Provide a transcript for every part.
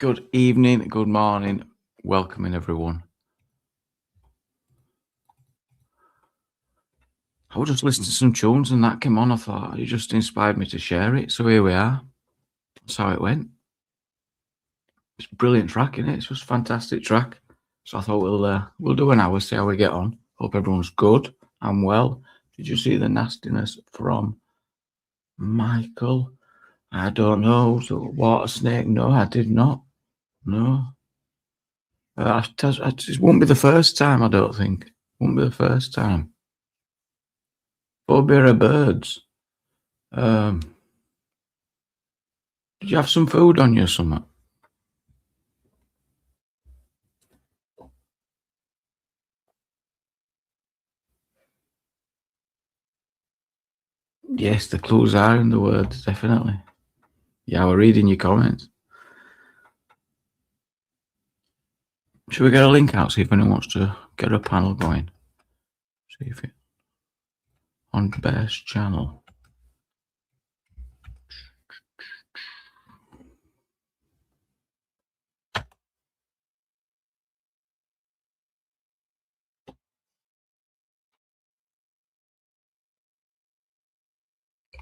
Good evening, good morning, welcoming everyone. I was just listening to some tunes and that came on. I thought it just inspired me to share it. So here we are. That's how it went. It's a brilliant track, isn't it? It's just a fantastic track. So I thought we'll do an hour, see how we get on. Hope everyone's good and well. Did you see the nastiness from Michael? I don't know. So water snake? No, I did not. No. It won't be the first time, I don't think. Won't be the first time. Phobia of birds. Did you have some food on you or something? Yes, the clues are in the words, definitely. Yeah, we're reading your comments. Should we get a link out, see if anyone wants to get a panel going? See if it on Bear's channel.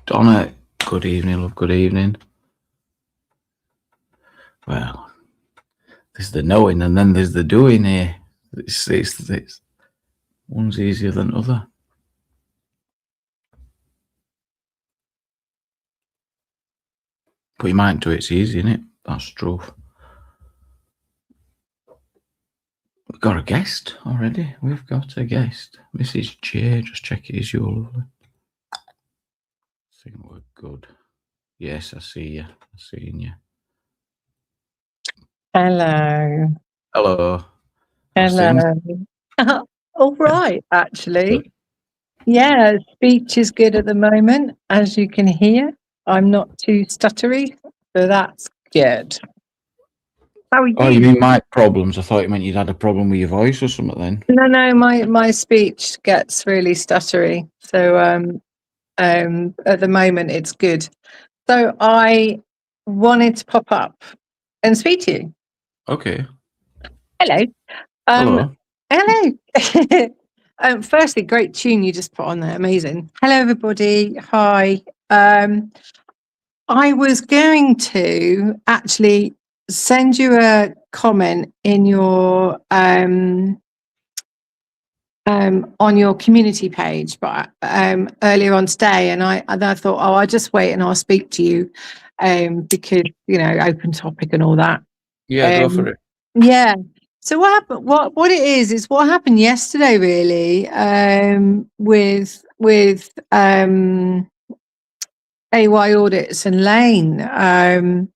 Donna, good evening, love, good evening. Well, there's the knowing and then there's the doing here. It's one's easier than other. But you might do it's easy, innit? That's true. We've got a guest already. We've got a guest. Mrs. J, just check it is you, lovely. I think we're good. Yes, I see you. I'm seeing you. Hello. Hello. Hello. All right, actually. Yeah, speech is good at the moment, as you can hear. I'm not too stuttery, so that's good. How are you? Oh, you mean mic problems? I thought you meant you'd had a problem with your voice or something then. No, my speech gets really stuttery. So at the moment it's good. So I wanted to pop up and speak to you. Okay. Hello. Hello. Hello. Firstly, great tune you just put on there. Amazing. Hello, everybody. Hi. I was going to actually send you a comment in your on your community page, but earlier on today, and I thought, oh, I'll just wait and I'll speak to you because open topic and all that. Yeah, go for it. Yeah. So what happened? What it is what happened yesterday, really, with AY Audits and Lane. I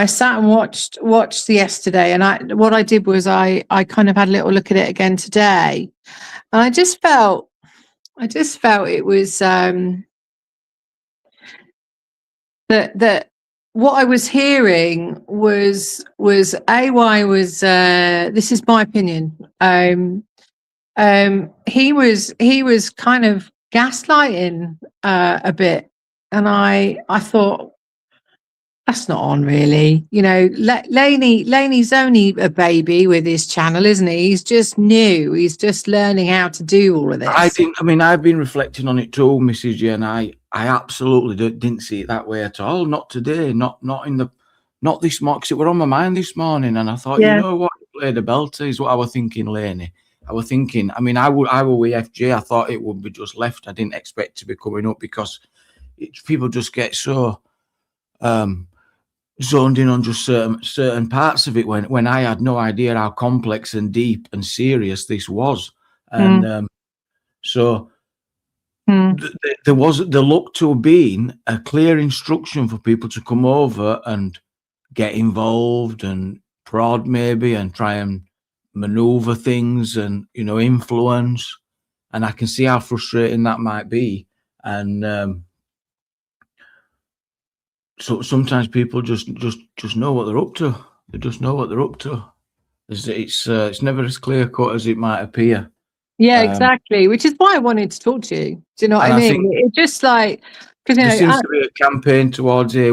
sat and watched yesterday, and what I did was I kind of had a little look at it again today, and I just felt it was that what I was hearing was AY was this is my opinion. He was kind of gaslighting a bit, and I thought that's not on, really. Laney's only a baby with his channel, isn't he? He's just new. He's just learning how to do all of this. I've been reflecting on it too, Mrs. J, and I absolutely didn't see it that way at all. Not today. Not this morning, because it were on my mind this morning, and I thought, you know what, play the belter is what I was thinking, Laney. I was thinking, I were with FJ. I thought it would be just left. I didn't expect to be coming up because people just get so zoned in on just certain parts of it when I had no idea how complex and deep and serious this was. And so there looked to have been a clear instruction for people to come over and get involved and prod maybe and try and maneuver things and influence, and I can see how frustrating that might be. And so sometimes people just know what they're up to. They just know what they're up to. It's never as clear cut as it might appear. Yeah, exactly. Which is why I wanted to talk to you. Do you know what I mean? It's just like Because there seems to be a campaign towards AY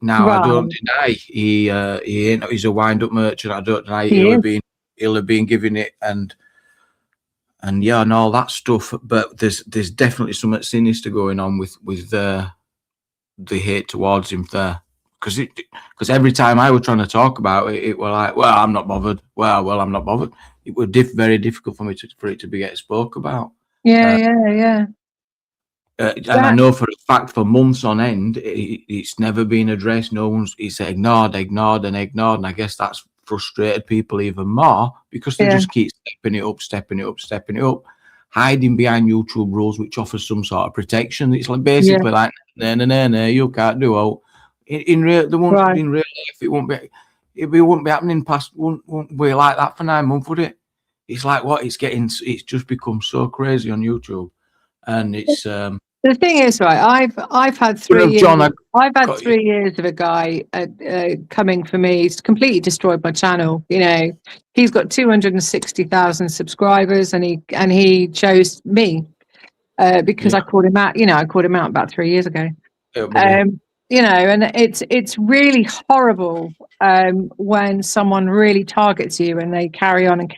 now. Right. I don't deny he's a wind-up merchant. I don't deny he'll have been giving it and all that stuff. But there's definitely something sinister going on with the hate towards him there. Because every time I was trying to talk about it, it were like, well, I'm not bothered. Well, I'm not bothered. It was very difficult for me for it to be get spoke about. Yeah. And I know for a fact for months on end, it's never been addressed. It's ignored. And I guess that's frustrated people even more because they just keep stepping it up, hiding behind YouTube rules, which offers some sort of protection. It's like basically like, no, you can't do it. In real life, it won't be happening won't be like that for 9 months, would it? It's like what it's just become so crazy on YouTube. And it's the thing is, right? I've had 3 years. John, I've had 3 years of a guy coming for me. He's completely destroyed my channel. You know, he's got 260,000 subscribers, and he chose me because I called him out. You know, I called him out about 3 years ago. You know, and it's really horrible when someone really targets you and they carry on. And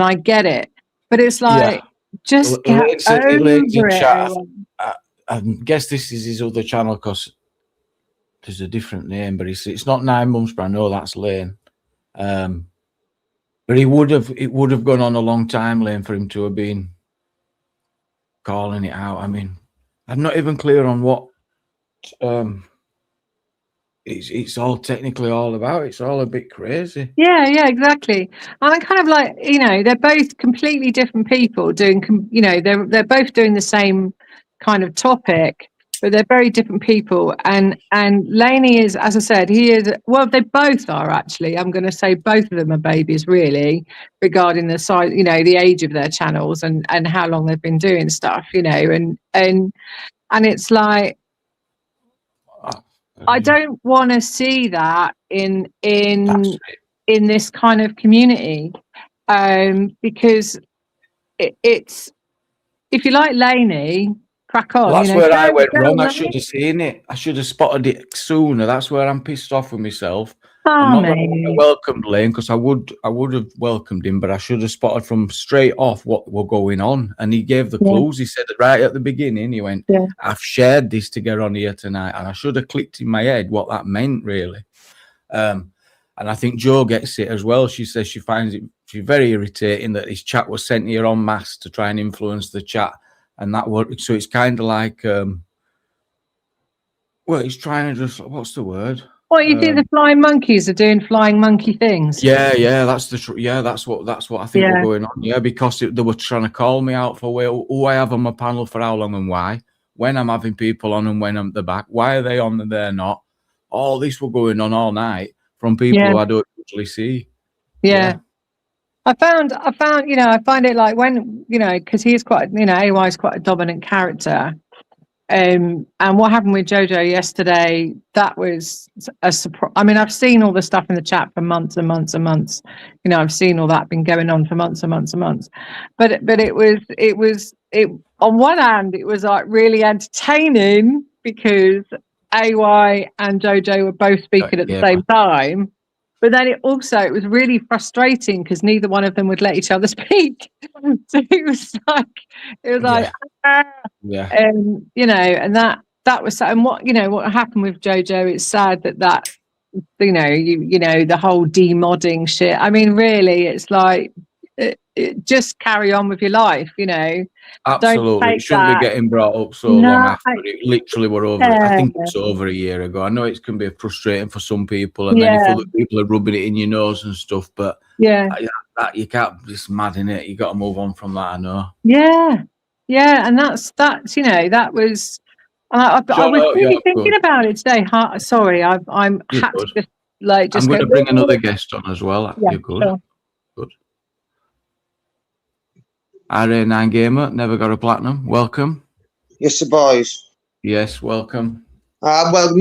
I get it, but it's like. Just get over it. I guess this is his other channel because there's a different name, but it's not 9 months, but I know that's Lane. But it would have gone on a long time, Lane, for him to have been calling it out. I mean, I'm not even clear on what it's all technically all about. It's all a bit crazy. Yeah, exactly. And I kind of like, you know, they're both completely different people doing, you know, they're both doing the same kind of topic, but they're very different people. And Laney is, as I said, he is, well, they both are actually. I'm going to say both of them are babies, really, regarding the size, you know, the age of their channels and how long they've been doing stuff, you know, and it's like, I don't want to see that in this kind of community, because it's, if you like Laney, crack on. Well, that's where I went wrong. I should have seen it. I should have spotted it sooner. That's where I'm pissed off with myself. I'm not going to welcome Lane because I would have welcomed him, but I should have spotted from straight off what were going on. And he gave the clues. He said right at the beginning, he went, I've shared this to get on here tonight. And I should have clicked in my head what that meant, really. And I think Jo gets it as well. She says she finds it very irritating that his chat was sent here en masse to try and influence the chat. And that worked. So it's kind of like, he's trying to just, what's the word? What you think the flying monkeys are doing flying monkey things? Yeah, that's that's what I think we're going on. Yeah, because they were trying to call me out for who I have on my panel for how long and why. When I'm having people on and when I'm at the back, why are they on and they're not? All this were going on all night from people who I don't usually see. Yeah. I found, you know, I find it like when, you know, because he's quite, you know, AY is quite a dominant character. And what happened with Jojo yesterday, that was a surprise. I mean, I've seen all the stuff in the chat for months and months and months. You know, I've seen all that been going on for months and months and months. But it was on one hand, it was like really entertaining because AY and Jojo were both speaking at the same time. But then it was really frustrating because neither one of them would let each other speak. So it was like, you know, and that was, and what, you know, what happened with Jojo, it's sad that, you know, you know, the whole demodding shit. I mean, really, it's like, just carry on with your life, you know. Absolutely. It shouldn't be getting brought up so long after it literally were over. I think it's over a year ago. I know it can be frustrating for some people, and then if other people are rubbing it in your nose and stuff, but that you can't just mad in it. You got to move on from that. I know. Yeah, and that's you know, that was. I was really thinking about it today. Sorry, I'm had to just like just. I'm going to bring another guest on as well. Yeah, you're good. Sure. Good. RA9 Gamer, never got a platinum. Welcome. Yes, sir, boys. Yes, welcome. Welcome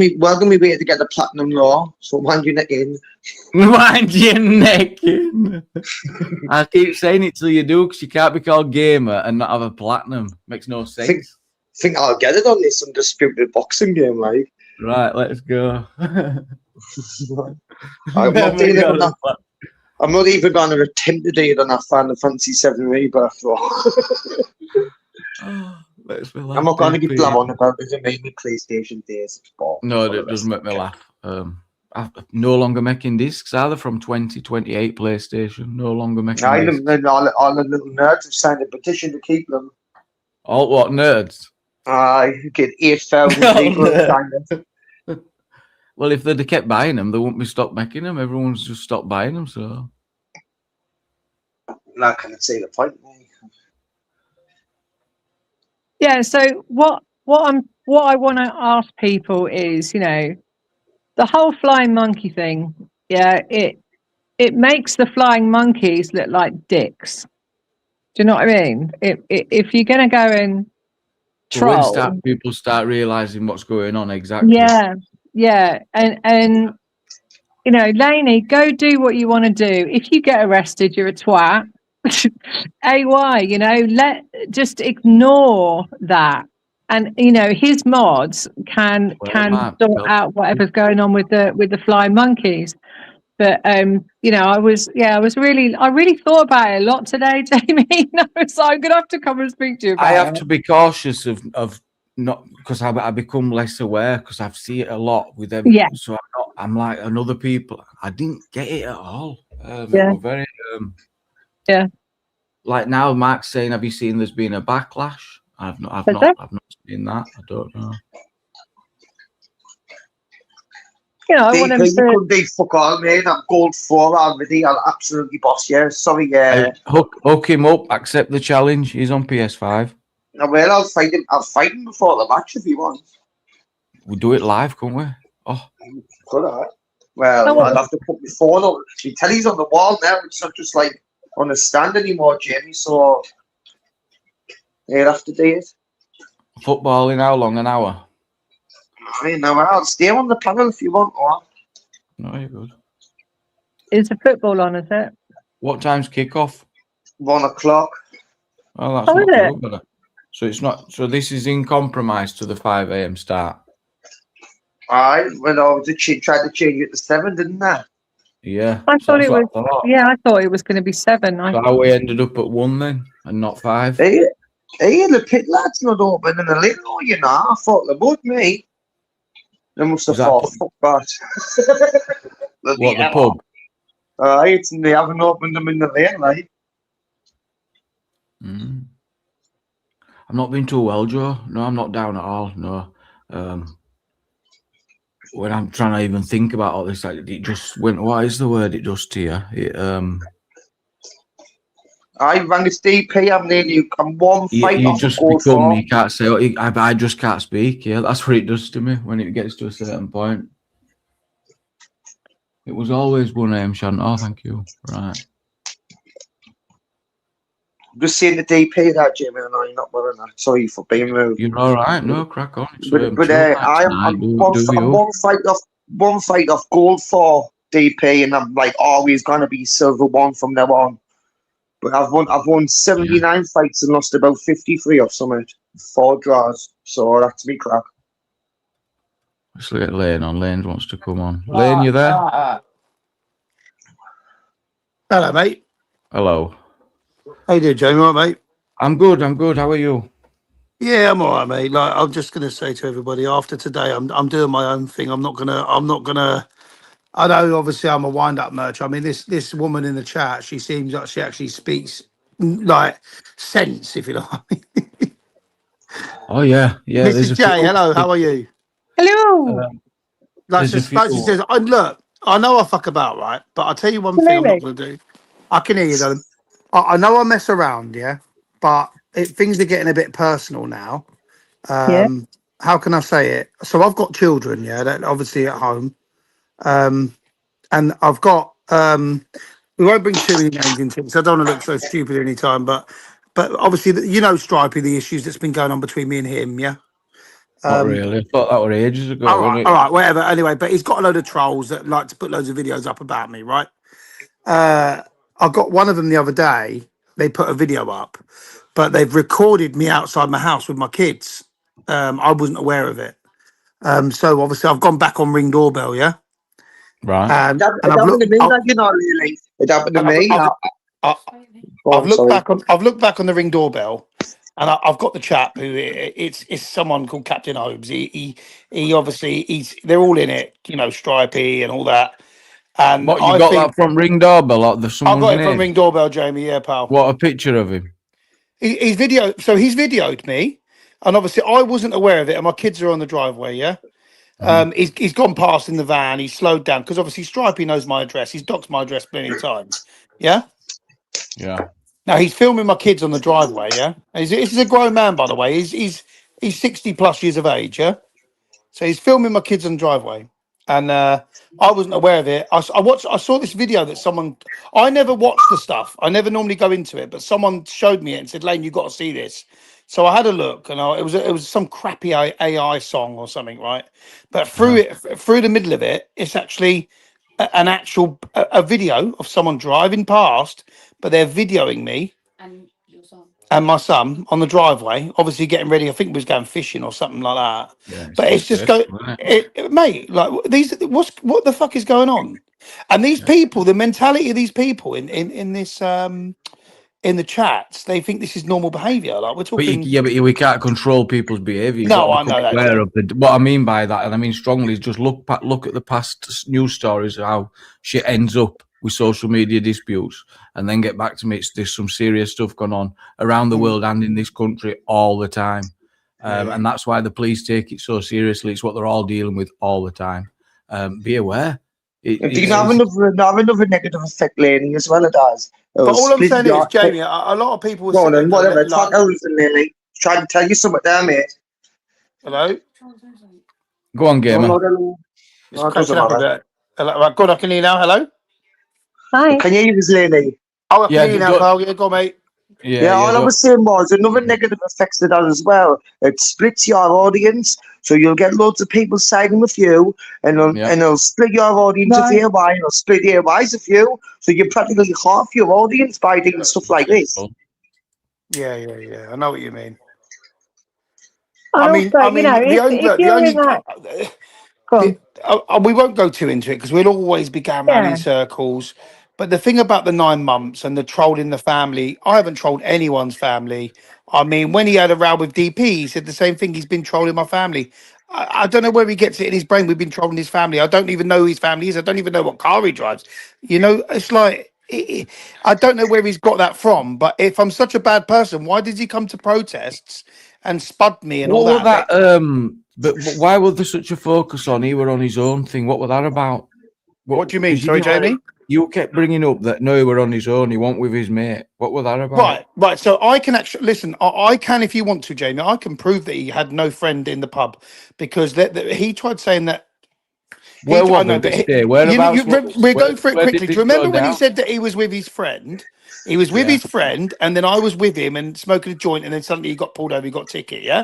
me way to get the platinum law. So wind your neck in. Wind your neck in. I keep saying it till you do, because you can't be called gamer and not have a platinum. Makes no sense. think I'll get it on this undisputed boxing game, like. Right, let's go. I'm not even going to attempt to do it on that Final Fantasy 7 Rebirth, though. Makes me laugh. I'm not going to get blabbering about it. It made me PlayStation days. No, it does make me laugh. I'm no longer making discs either from 2028 PlayStation. No longer making discs. All the little nerds have signed a petition to keep them. All what nerds? You get 8,000 people signed it. Well, if they'd kept buying them, they wouldn't be stopped making them. Everyone's just stopped buying them, so. I can't see the point. Yeah. So what I want to ask people is, the whole flying monkey thing. Yeah, it makes the flying monkeys look like dicks. Do you know what I mean? If you're gonna go and troll, when people start realizing what's going on, exactly. Yeah, and Lainey, go do what you want to do. If you get arrested, you're a twat. AY, just ignore that. And his mods can sort out whatever's going on with the flying monkeys. But I really thought about it a lot today, Jamie. So I'm gonna have to come and speak to you about it. I have to be cautious of not, because I become less aware because I've seen it a lot with them. Yeah. So I'm like, and other people, I didn't get it at all. It was very like now Mark's saying, have you seen there's been a backlash? I've not seen that. I don't know. I want him to. You couldn't be fuck all, mate. I'm gold 4 already. I'll absolutely boss you. Sorry, hook him up. Accept the challenge. He's on PS5. Well, I'll fight him. I'll fight him before the match if he wants. We'll do it live, can't we? Oh, could I? Well, I'll have to put my phone up. The telly's on the wall now. It's not just like on a stand anymore, Jamie. So you'll have to do it. Football in how long? An hour? I'll stay on the panel if you want. Or... No, you're good. Is the football on, is it? What time's kickoff? 1 o'clock. Oh, that's not good. So it's not. So this is in compromise to the 5 a.m. start. I tried to change it to 7, didn't I? Yeah. I thought it was. Yeah, I thought it was going to be 7. So we ended up at 1 then, and not 5. Hey, the pit lad's not open in the little, I thought they would, me. They must have thought, fuck that. What, the pub? They haven't opened them in the lane, like. I'm not been too well, Joe. No, I'm not down at all. No. When I'm trying to even think about all this, like, it just went. What is the word it does to you? I rang this DP. I'm one fight off just become. You can't say. I just can't speak. Yeah, that's what it does to me when it gets to a certain point. It was always 1 a.m. Shannon. Oh, thank you. Right. I'm just seeing the DP that, Jimmy, and I'm not well enough. Sorry for being rude. You're all right. No, crack on. I'm one fight off gold 4 DP, and I'm like always gonna be silver 1 from now on. But I've won 79 fights and lost about 53 of something. 4 draws. So that's me crack. Let's look at Lane on. Lane wants to come on. Lane, you there? Hello, mate. Hello. How you doing, Jamie? All right, mate? I'm good. How are you? Yeah, I'm all right, mate. Like, I'm just gonna say to everybody, after today, I'm doing my own thing. I'm not gonna. I know, obviously, I'm a wind-up merch. I mean, this woman in the chat, she seems like she actually speaks like sense, if you know what I mean. Oh yeah. Mrs. J, hello. How are you? Hello. Like she says, look, I know I fuck about, right? But I'll tell you one thing I'm not gonna do. I can hear you, darling. I know I mess around, yeah, but things are getting a bit personal now. How can I say it? So I've got children, yeah, that obviously at home, and I've got we won't bring too many names into it because I don't want to look so stupid any time, but obviously Stripey, the issues that's been going on between me and him, yeah. Not really. I thought that were ages ago. All right, whatever. Anyway, but he's got a load of trolls that like to put loads of videos up about me, right? I got one of them the other day. They put a video up, but they've recorded me outside my house with my kids. I wasn't aware of it. So obviously I've gone back on Ring Doorbell, yeah. Right. And It happened to me, like, you know, really. It happened to me. I've looked back on the Ring Doorbell, and I've got the chap who it's someone called Captain Hobbs. He obviously they're all in it, you know, Stripey and all that. And what, you got that from Ring Doorbell? Or I got it from Ring Doorbell, Jamie. Yeah, pal. What, a picture of him? He's videoed me, and obviously I wasn't aware of it. And my kids are on the driveway. Yeah. He's gone past in the van. He's slowed down because obviously Stripey knows my address. He's doxed my address plenty of times. Yeah. Yeah. Now he's filming my kids on the driveway. Yeah. He's a grown man, by the way. He's 60+ years of age. Yeah. So he's filming my kids on the driveway, and I wasn't aware of it. I saw this video that someone. I never watch the stuff. I never normally go into it, but someone showed me it and said, "Lane, you got to see this." So I had a look, and it was some crappy AI song or something, right? But through the middle of it, it's actually an actual video of someone driving past, but they're videoing me and my son on the driveway, obviously getting ready. I think we was going fishing or something like that. Yeah, but it's just mate, like what the fuck is going on? And these people, the mentality of these people in this in the chats, they think this is normal behaviour. Like we're talking, but we can't control people's behaviour. No, I know that. What I mean by that, and I mean strongly, is just look at the past news stories of how shit ends up with social media disputes, and then get back to me. There's some serious stuff going on around the world and in this country all the time, and that's why the police take it so seriously. It's what they're all dealing with all the time. Be aware. Do you have another negative effect, Laney, as well? It does. But all I'm saying is, Jamie, a lot of people. Go on, and whatever. Talk over to Laney. Trying to tell you something there, mate. Hello. Go on, gamer. Good, I can hear now. Hello. Hi. Can you hear us, Laney? Oh, I can hear you now, pal. Yeah, go on, mate. Yeah, all I was saying was another negative effect to that as well. It splits your audience, so you'll get loads of people siding with you, and it'll split your audience of AY, and it'll split AYs of you, so you're practically half your audience by doing stuff like this. Yeah. I know what you mean. We won't go too into it because we'll always be going around in circles. But the thing about the 9 months and the trolling the family, I haven't trolled anyone's family. I mean, when he had a row with DP, he said the same thing. He's been trolling my family. I don't know where he gets it in his brain. We've been trolling his family. I don't even know who his family is. I don't even know what car he drives. You know, it's like, I don't know where he's got that from. But if I'm such a bad person, why did he come to protests and spud me and all that? But why was there such a focus on he were on his own thing? What was that about? What do you mean? Sorry, Jamie? You kept bringing up that no, he were on his own. He went with his mate. What was that about? Right. So I can actually listen. I can, if you want to, Jamie. I can prove that he had no friend in the pub because he tried saying that. We're going through it quickly. Do you remember when he said that he was with his friend? He was with his friend, and then I was with him and smoking a joint, and then suddenly he got pulled over. He got a ticket. Yeah.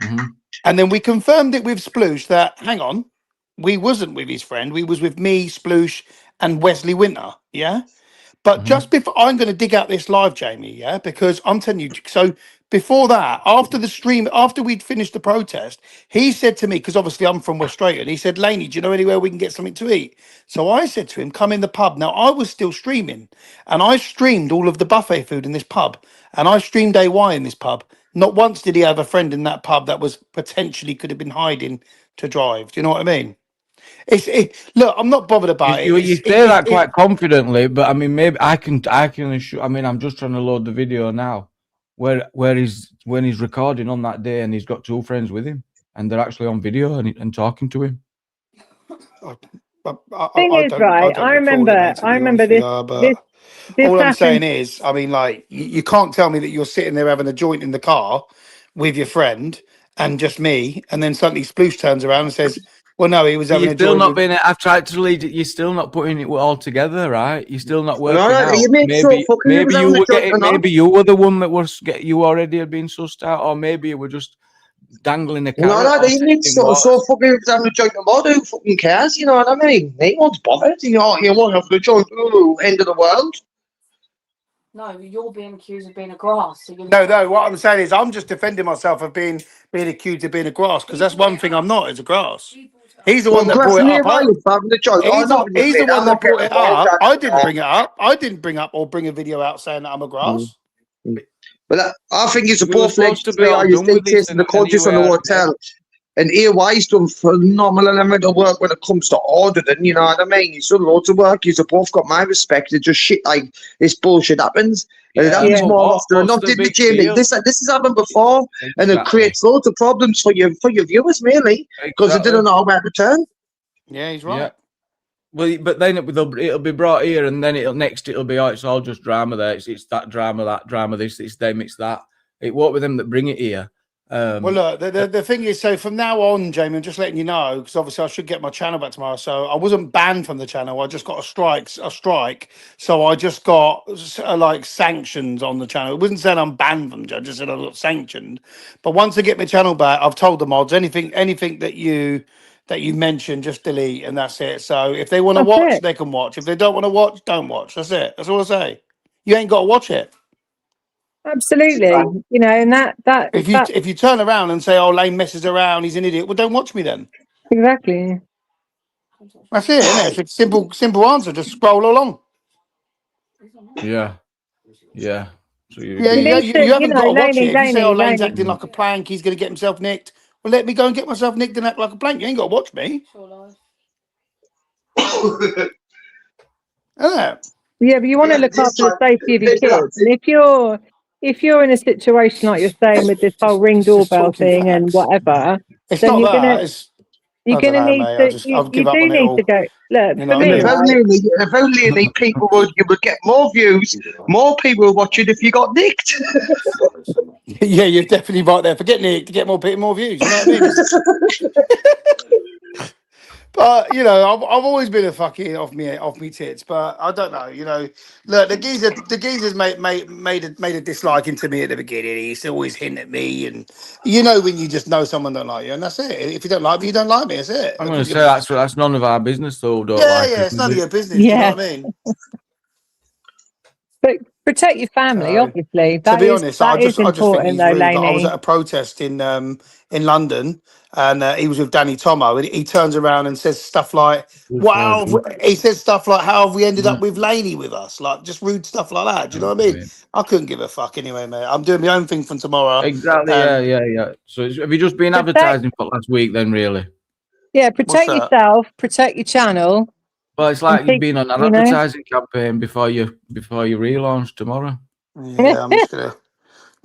Mm-hmm. And then we confirmed it with Sploosh that hang on, we wasn't with his friend. We was with me, Sploosh, and Wesley Winter, yeah? But just before, I'm going to dig out this live, Jamie, yeah? Because I'm telling you, so before that, after the stream, after we'd finished the protest, he said to me, because obviously I'm from West Drayton, he said, Laney, do you know anywhere we can get something to eat? So I said to him, come in the pub. Now, I was still streaming, and I streamed all of the buffet food in this pub, and I streamed AY in this pub. Not once did he have a friend in that pub that was potentially could have been hiding to drive. Do you know what I mean? Look, I'm not bothered about it. You say that quite confidently, but I mean, maybe I can assure. I mean, I'm just trying to load the video now, where he's when he's recording on that day, and he's got 2 friends with him, and they're actually on video and talking to him. Thing is, right? I remember this. All I'm saying is, I mean, like, you can't tell me that you're sitting there having a joint in the car with your friend and just me, and then suddenly Sploosh turns around and says, well, no, he was having a joint. You're still not being. I've tried to lead it. You're still not putting it all together, right? You're still not working out. Maybe you were the one that was. You already had been sussed out, or maybe you were just dangling a carrot. No, he makes so fucking having a joint of mod. Who fucking cares? You know what I mean? No one's bothered. You know, you won't have a joint. Ooh, end of the world. No, you're being accused of being a grass. So No. What I'm saying is, I'm just defending myself of being accused of being a grass because that's one thing I'm not as a grass. He's the one that brought it up. He's the one that brought it up. I didn't bring it up. I didn't bring up or bring a video out saying that I'm a grass. But I think he's both legs to be on his dictates in the countries on the hotel. And EY's done phenomenal amount of work when it comes to ordering, you know what I mean? He's done loads of work. He's both got my respect. It's just shit like this bullshit happens. And it happens more often. Not did the Jamie. This has happened before, and it creates loads of problems for your viewers, really, because they didn't know where to turn. Yeah, he's right. Yeah. Well, but then it'll be brought here, and then it'll be, oh, it's all just drama there. It's that drama, this, it's them, it's that. It won't be them that bring it here. Well, look, the thing is, so from now on, Jamie, I'm just letting you know, because obviously I should get my channel back tomorrow. So I wasn't banned from the channel. I just got a strike. So I just got like sanctions on the channel. It wasn't saying I'm banned from it. I just said I got sanctioned. But once I get my channel back, I've told the mods anything that you mention, just delete, and that's it. So if they want to watch, they can watch. If they don't want to watch, don't watch. That's it. That's all I say. You ain't got to watch it. Absolutely, you know, and that if you turn around and say, "Oh, Lane messes around, he's an idiot," well, don't watch me then. exactly. That's it, isn't it? It's a simple answer. Just scroll along. Yeah. So you haven't got to watch it. If you say, "Oh, Lane's acting like a plank, he's going to get himself nicked," well, let me go and get myself nicked and act like a plank. You ain't got to watch me. Yeah, but you want to look after the safety of your kids, and if you're in a situation like you're saying with this whole Ring doorbell thing and whatever, it's then not you're gonna need to. You do need to go. Look, for me, if only people you would get more views, more people will watch it if you got nicked. Yeah, you're definitely right there. Forget nicked to get more views. You know what I mean? But you know, I've always been a fucking off me tits. But I don't know. You know, look, the geezer's made a dislike into me at the beginning. He used to always hint at me, and you know when you just know someone don't like you, and that's it. If you don't like me, you don't like me. That's it. I'm going to say that's none of our business, though. It's none of your business. Yeah. You know what I mean? But protect your family, obviously. To be honest, I just think he's important, though, rude. I was Laney. at a protest in London, and he was with Danny Tomo, and he turns around and says stuff like, "Wow," he says stuff like, "How have we ended up with Laney with us?" Like just rude stuff like that. Do you know what I mean? I couldn't give a fuck anyway, mate. I'm doing my own thing from tomorrow. Exactly. Yeah. So have you just been advertising for last week then, really? Yeah, protect yourself, protect your channel. Well, it's like you've been on an advertising campaign before you relaunch tomorrow. Yeah, I'm just gonna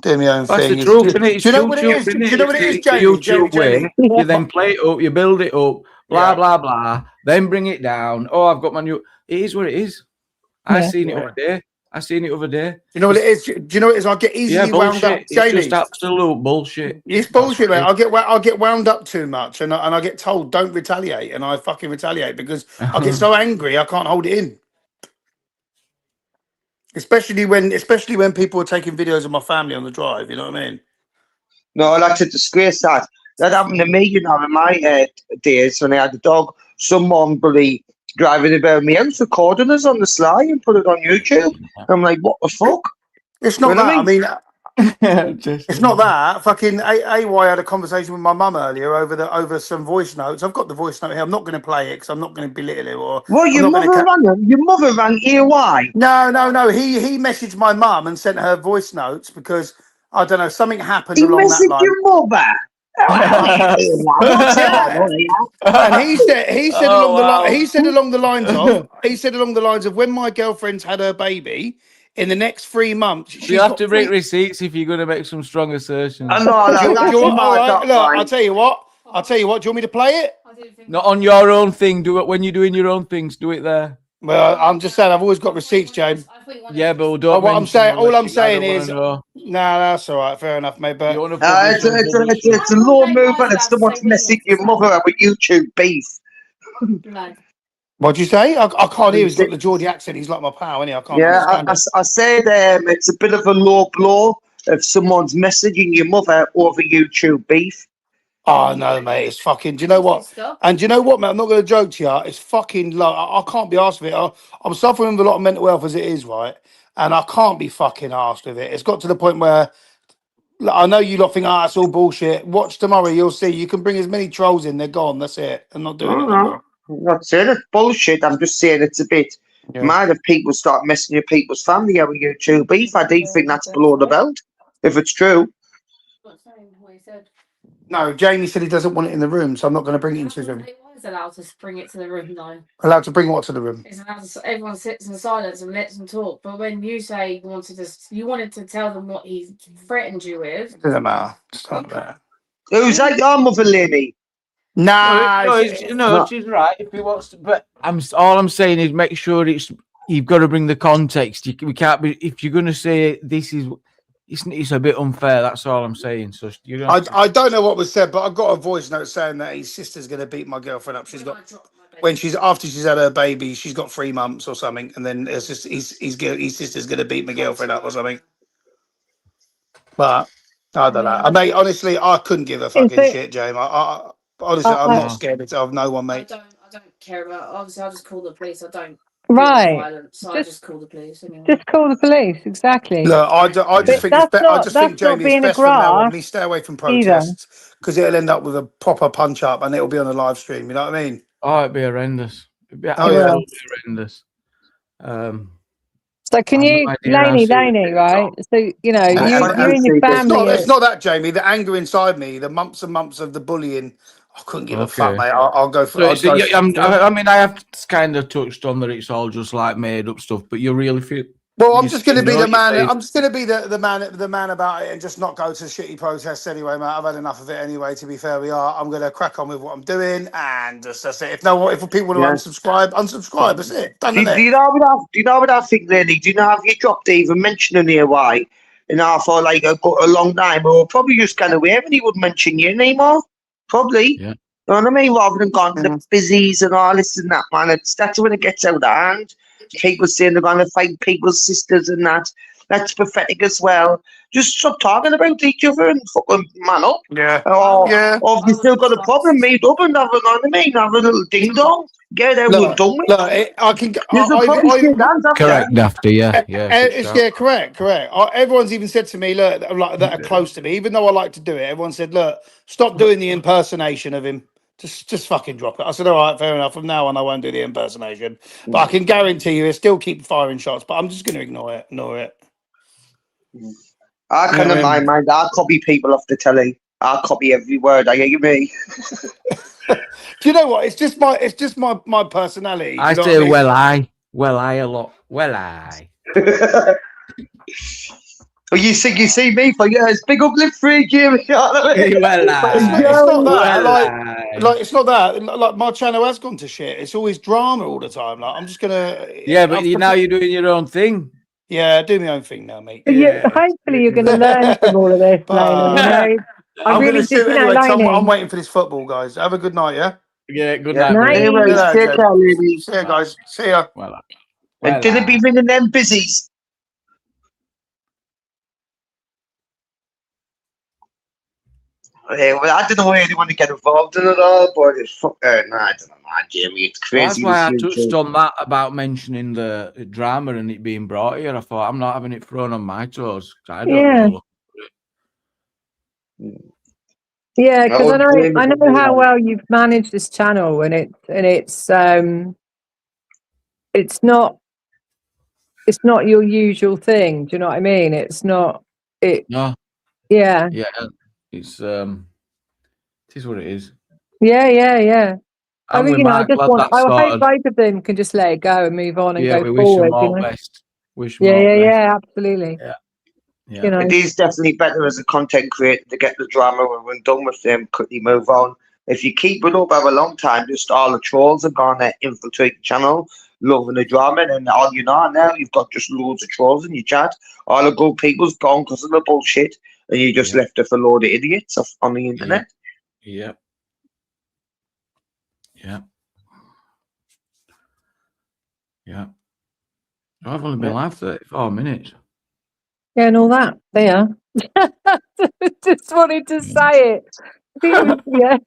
do my own That's thing. the truth, isn't it? Do you know what it is? Do you know what it is, Jamie? Jamie. You then play it up, you build it up, blah blah blah. Then bring it down. Oh, I've got my new. It is what it is. I seen it over there. You know what it is? Do you know what it is? I get easily wound up. It's just absolute bullshit. It's bullshit, mate. I get wound up too much, and I get told don't retaliate, and I fucking retaliate because I get so angry I can't hold it in. Especially when people are taking videos of my family on the drive. You know what I mean? No, that's a disgrace. That happened to me, you know, in my days when I had a dog. Someone really driving about my house, recording us on the sly and put it on YouTube. I'm like, what the fuck? It's not that. I mean, it's not that. Fucking AY had a conversation with my mum earlier over some voice notes. I've got the voice note here. I'm not going to play it because I'm not going to belittle it. Or your mother rang AY? No. He messaged my mum and sent her voice notes because I don't know, something happened along that line. Your mother? And he said along the lines of when my girlfriend's had her baby in the next 3 months. You have to bring receipts if you're going to make some strong assertions. I'll tell you what. Do you want me to play it? Not on your own thing. Do it when you're doing your own things. Do it there. Well, I'm just saying I've always got receipts, James. Yeah, but don't. All I'm saying is, no, that's all right. Fair enough, mate. But it's a law move and it's someone's messing your mother with YouTube beef. No. What'd you say? I can't hear. He's got the Geordie accent. He's like my pal, isn't he? I can't understand it. I said it's a bit of a low blow if someone's messaging your mother over YouTube beef. Oh no, mate, it's fucking. Do you know what? And do you know what, mate? I'm not going to joke to you. It's fucking low. I can't be asked for it. I'm suffering with a lot of mental health as it is, right? and I can't be fucking arsed with it. It's got to the point where I know you lot think, it's all bullshit. Watch tomorrow, you'll see. You can bring as many trolls in, they're gone. That's it. I'm not doing it no more. I'm not saying it's bullshit. I'm just saying it's a bit mad if people start messing with people's family over YouTube beef. I do think that's below the belt, if it's true. No, Jamie said he doesn't want it in the room, so I'm not going to bring it into the room. He was allowed to bring it to the room, though. Allowed to bring what to the room? He's allowed to, everyone sits in silence and lets them talk. But when you say you wanted to tell them what he threatened you with, It doesn't matter. It's not there. Who's that, your mother, Lenny? Nah, no, she's right. If he wants to, but all I'm saying is make sure you've got to bring the context. We can't be if you're going to say this is. It's a bit unfair. That's all I'm saying. So I don't know what was said, but I've got a voice note saying that his sister's going to beat my girlfriend up. After she's had her baby, she's got 3 months or something, and then it's just his sister's going to beat my girlfriend up or something. But I don't know. I mean, honestly, I couldn't give a fucking shit, James. Honestly, I'm not scared of no one, mate. I don't care about. Obviously, I'll just call the police. I don't. Right. Violence, so I just call the police. Anyway. Just call the police. Exactly. Look, I just think Jamie, it's best from now on. Me stay away from protests because it'll end up with a proper punch up, and it'll be on a live stream. You know what I mean? Oh, it'd be horrendous. It'd be horrendous. So can you, Laney, right? So you know, you and your family. It's not that, Jamie. The anger inside me, the months and months of the bullying. I couldn't give a fuck, mate. I'll go for it. I mean, I have kind of touched on that it's all just like made up stuff, but you really feel. Well, I'm just going to be the man. I'm just going to be the man about it, and just not go to shitty protests anyway, mate. I've had enough of it anyway. To be fair, I'm going to crack on with what I'm doing, and that's it. If people want to unsubscribe. That's it. Done. Do you know what I think, Lenny? Do you know have you dropped even mentioning here why? And for like a long time, or probably just kind of away when he wouldn't mention you anymore. Probably. Yeah. You know what I mean? Rather than gone to the busies and all this and that, man. That's when it gets out of hand. People saying they're going to fight people's sisters and that. That's pathetic as well. Just stop talking about each other and fucking man up. Yeah. Or if you still got a problem, meet up and have a little ding dong. Get it out and done with. I can. Correct, Dafty. Yeah. Correct. Everyone's even said to me, look, like that are close to me, even though I like to do it. Everyone said, look, stop doing the impersonation of him. Just fucking drop it. I said, all right, fair enough. From now on, I won't do the impersonation. But I can guarantee you, he'll still keep firing shots. But I'm just going to ignore it. I can't in my mind. I copy people off the telly. I copy every word. I hear me. Do you know what? It's just my personality. I say, well, I a lot. Well, I. Well, you see me for years. Big uplift freak here. You know what I mean? It's not that. Like my channel has gone to shit. It's always drama all the time. Like I'm just gonna. Yeah, but now you're doing your own thing. Yeah, do my own thing now, mate. Yeah. Hopefully, you're going to learn from all of this, Laney. I'm waiting for this football, guys. Have a good night, yeah. Yeah, good night. See you guys. See ya. And didn't be ringing them busies. Yeah, well, I don't know where anyone to get involved in it all, but it's I don't know, Jamie. It's crazy. That's why I touched on that about mentioning the drama and it being brought here. I thought I'm not having it thrown on my toes. I don't know. Yeah, because I know how well you've managed this channel, and it's not your usual thing. Do you know what I mean? It's not it. No. Yeah. Yeah. It's it is what it is. Yeah. I mean, I hope both of them can just let it go and move on and go forward. Wish them all best. Yeah, absolutely. Yeah. You know, it is definitely better as a content creator to get the drama when done with them, quickly move on. If you keep it up over a long time, just all the trolls are gonna infiltrate the channel, loving the drama, and all you know now you've got just loads of trolls in your chat. All the good people's gone because of the bullshit. And you just left it for a load of idiots on the internet. Yeah. I've only been live 34 minutes. Yeah, and all that. There. Just wanted to say it. Yeah.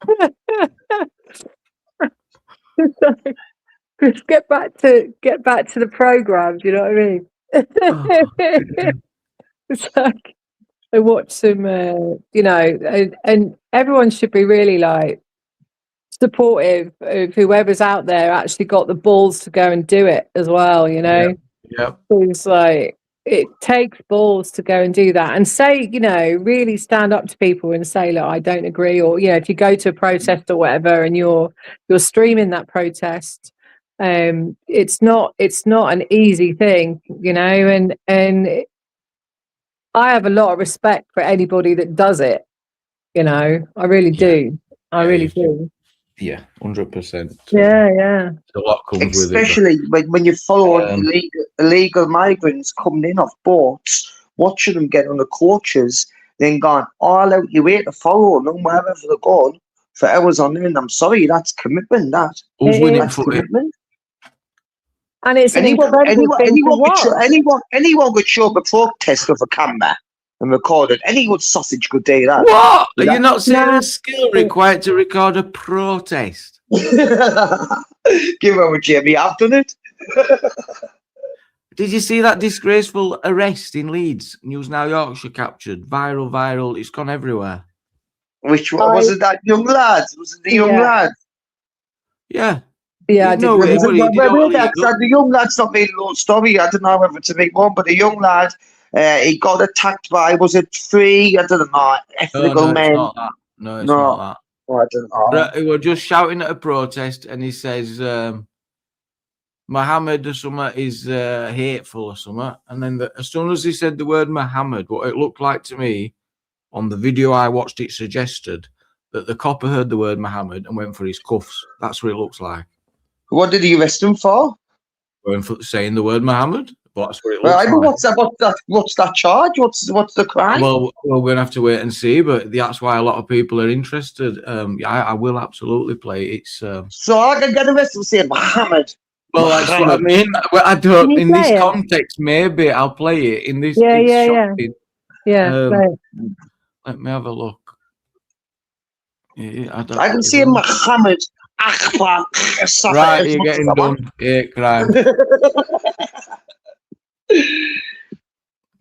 Just get back to the program. Do you know what I mean? It's like I watch some, you know, and everyone should be really like supportive of whoever's out there actually got the balls to go and do it as well, you know. Yeah. It's like it takes balls to go and do that and say, you know, really stand up to people and say, look, I don't agree, or you know, if you go to a protest or whatever and you're streaming that protest, it's not an easy thing, you know, and I have a lot of respect for anybody that does it, you know. I really do. I really do. Yeah, 100%. Yeah. A lot comes especially with it. when you follow illegal migrants coming in off boats, watching them get on the coaches, then going all out your way to follow them wherever they're going for hours on end. I'm sorry, that's commitment. Who's winning That's for it? commitment. And it's anyone could show up a protest with a camera and record it. Any good sausage could do that. What? Are you not seeing the skill required to record a protest? Give over, Jamie. I've done it. Did you see that disgraceful arrest in Leeds? News Now Yorkshire captured. Viral. It's gone everywhere. Which one? Was it that young lad? Was it the young lad? Yeah. Yeah, I the young lad's not made a long story. I don't know whether to make one, but the young lad, he got attacked by, was it 3? I don't know, illegal men. It's not that. No, it's not that. Oh, I don't know. He was just shouting at a protest, and he says, Muhammad or something is hateful or something. And then as soon as he said the word Muhammad, what it looked like to me on the video I watched, it suggested that the copper heard the word Muhammad and went for his cuffs. That's what it looks like. What did he arrest him for? Going for saying the word Muhammad. But that's what it looks like. What's that charge? What's the crime? Well, we're going to have to wait and see, but that's why a lot of people are interested. I will absolutely play it. It's so I can get arrested for saying Muhammad. Well, that's what I mean. I don't. In this context, maybe I'll play it. In this, Yeah. Let me have a look. I can see Muhammad Akbar. Right, you're getting done. Hate crime.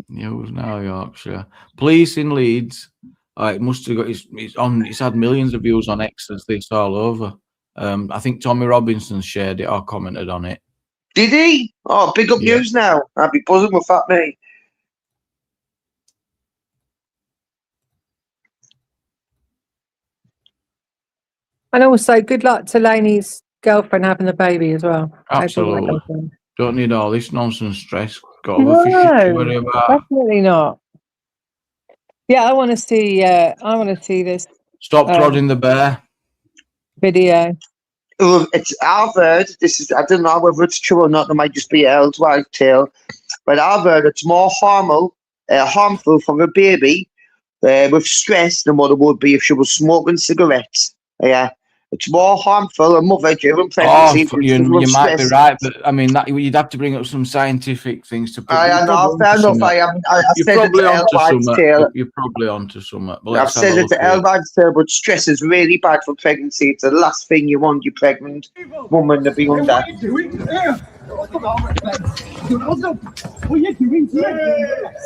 News Now Yorkshire. Police in Leeds. It must have got. It's had millions of views on X as this all over. I think Tommy Robinson shared it or commented on it. Did he? Oh, big up news now. I'd be buzzing with that, mate. And also, good luck to Lainey's girlfriend having the baby as well. Absolutely. Don't need all this nonsense stress. Got other fish to worry about. Definitely not. Yeah, I want to see. This. Stop prodding the bear. Video. I've heard this is. I don't know whether it's true or not. There might just be an old wild tale, but I've heard it's more harmful for a baby with stress than what it would be if she was smoking cigarettes. Yeah. It's more harmful a mother during pregnancy. You might be right, but I mean, you'd have to bring up some scientific things to put. I know, fair enough. You're probably onto something. I've said it to Elvide's tale, but stress is really bad for pregnancy. It's the last thing you want your pregnant woman to be under. What are you doing?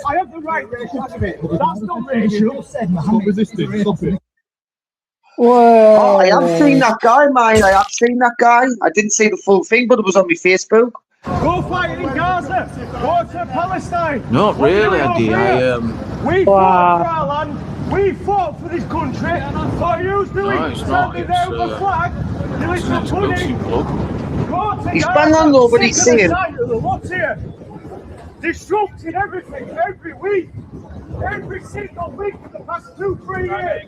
I have the right to have it. That's not racial. Stop resisting. Stop it. Whoa. Oh, I have seen that guy, man. I have seen that guy. I didn't see the full thing, but it was on my Facebook. Go fight in Gaza. Go to Palestine. Not really, Eddie. We fought for our land. We fought for this country. So you doing standing there with a flag. You listen to Pudding. He's bang on though, but he's saying. What's here? Disrupting everything every week. Every single week for the past 2-3 years.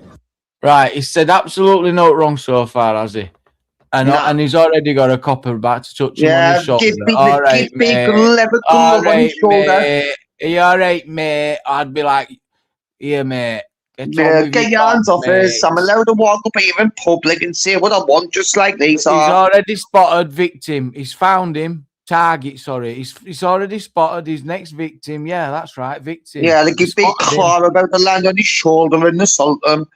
Right, he said absolutely no wrong so far, has he? And he's already got a copper back to touch him on the shoulder. All right, mate. You all right, mate? I'd be like, yeah, mate. Get your hands off us. I'm allowed to walk up here in public and say what I want, just like these. He's already spotted victim. He's found him. Target, sorry. He's already spotted his next victim. Yeah, that's right, victim. Yeah, they give big claw about the land on his shoulder and assault him.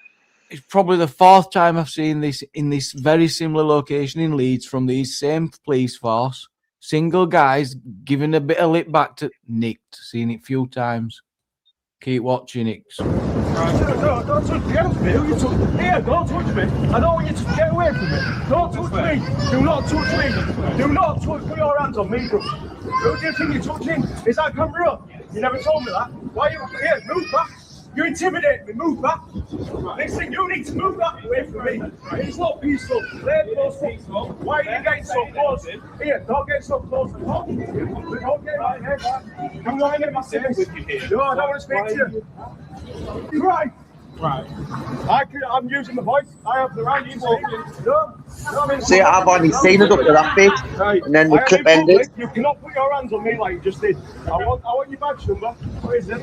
It's probably the 4th time I've seen this in this very similar location in Leeds from the same police force. single guys giving a bit of lip back to nicked. Seen it a few times. Keep watching it. Don't touch me. Here, don't touch me. I don't want you to get away from me. Don't touch me. Do not touch me. Do not touch. Put your hands on me. Who do you think you're touching? Is that camera? You never told me that. Why are you here? Move back. You intimidate me. Move back. Next thing, you need to move back away from me. It's not peaceful. They're close. Why are you getting so close? Here, don't get so close. Don't get in my head. I'm not in my face. No, I don't want to speak to you. Right. Right. I'm using the voice. I have the right to speak. No. See, I've only seen it up to that bit, and then the clip ended. You cannot put your hands on me like you just did. I want your badge number. What is it? You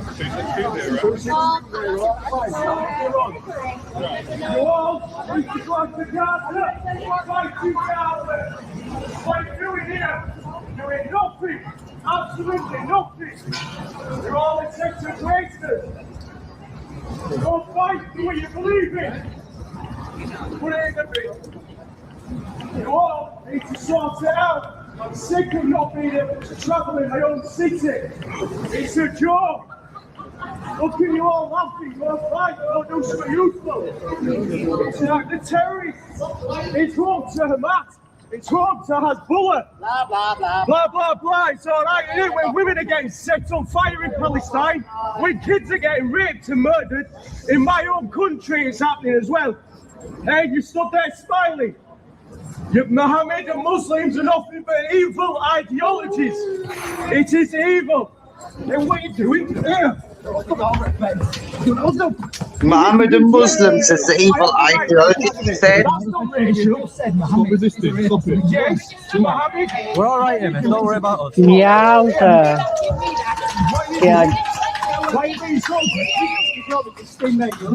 all need to go to Gaza. What are you doing here? You're doing nothing. Absolutely nothing. You're all executive wasters. Don't fight, do what you believe in. Put it in the bin. You all need to sort it out. I'm sick of not being able to travel in my own city. It's a joke. Look at you all laughing. You all fight. You all do something useful. It's like the terrorists. It's wrong to Hamas. It's wrong to Hezbollah. Blah, blah, blah. Blah, blah, blah. It's all right. When women are getting set on fire in Palestine, when kids are getting raped and murdered, in my own country it's happening as well. Hey, you stood there smiling. Mohammed and Muslims are nothing but evil ideologies. It is evil. And what are you doing here? Muhammad and Muslims is the evil ideology, he said. We're all right, Emmett. Don't worry about us. Yowza. Yeah. Why are you being so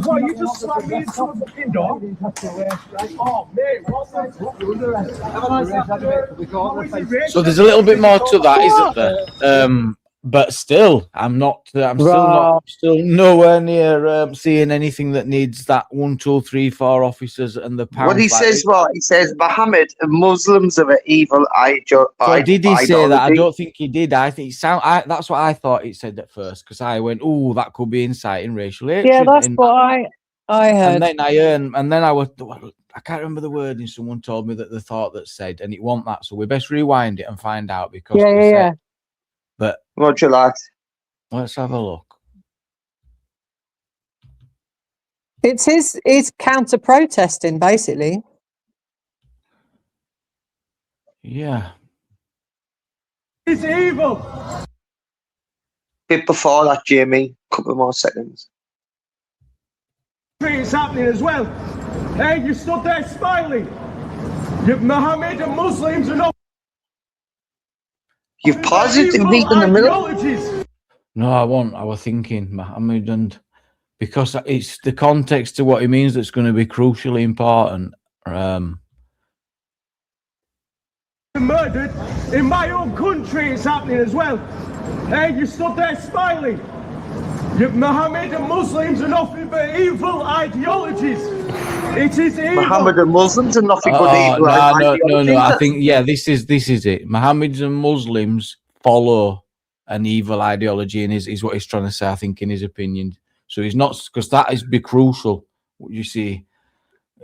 Why you just slammed me into a fucking door? Oh, mate, what's that? So there's a little bit more to that, isn't there? But still, I'm still nowhere near seeing anything that needs that 1, 2, 3, 4 officers and the pound. What he says, he says Muhammad and Muslims are an evil ideology. So did he say that? I don't think he did. I think that's what I thought he said at first, because I went, "Oh, that could be inciting racial hatred." Yeah, that's what I heard. And then I can't remember the wording. Someone told me that the thought that said, and it wasn't that. So we best rewind it and find out, because yeah. But Roger that. Let's have a look. It's his counter protesting, basically. Yeah. It's evil. Bit before that, Jamie. Couple more seconds. It's happening as well. Hey, you stood there smiling. Mohammed and Muslims are not. You've paused it and beat in the middle. No, I won't. I was thinking Muhammad, and because it's the context to what he means that's going to be crucially important. Murdered in my own country, it's happening as well. Hey, you stood there smiling. Mohammed and Muslims are nothing but evil ideologies. It is evil. Muhammad and Muslims are nothing but evil ideologies. No. I think this is it. Muhammad and Muslims follow an evil ideology, and is what he's trying to say, I think, in his opinion. So he's not, because that is be crucial. You see,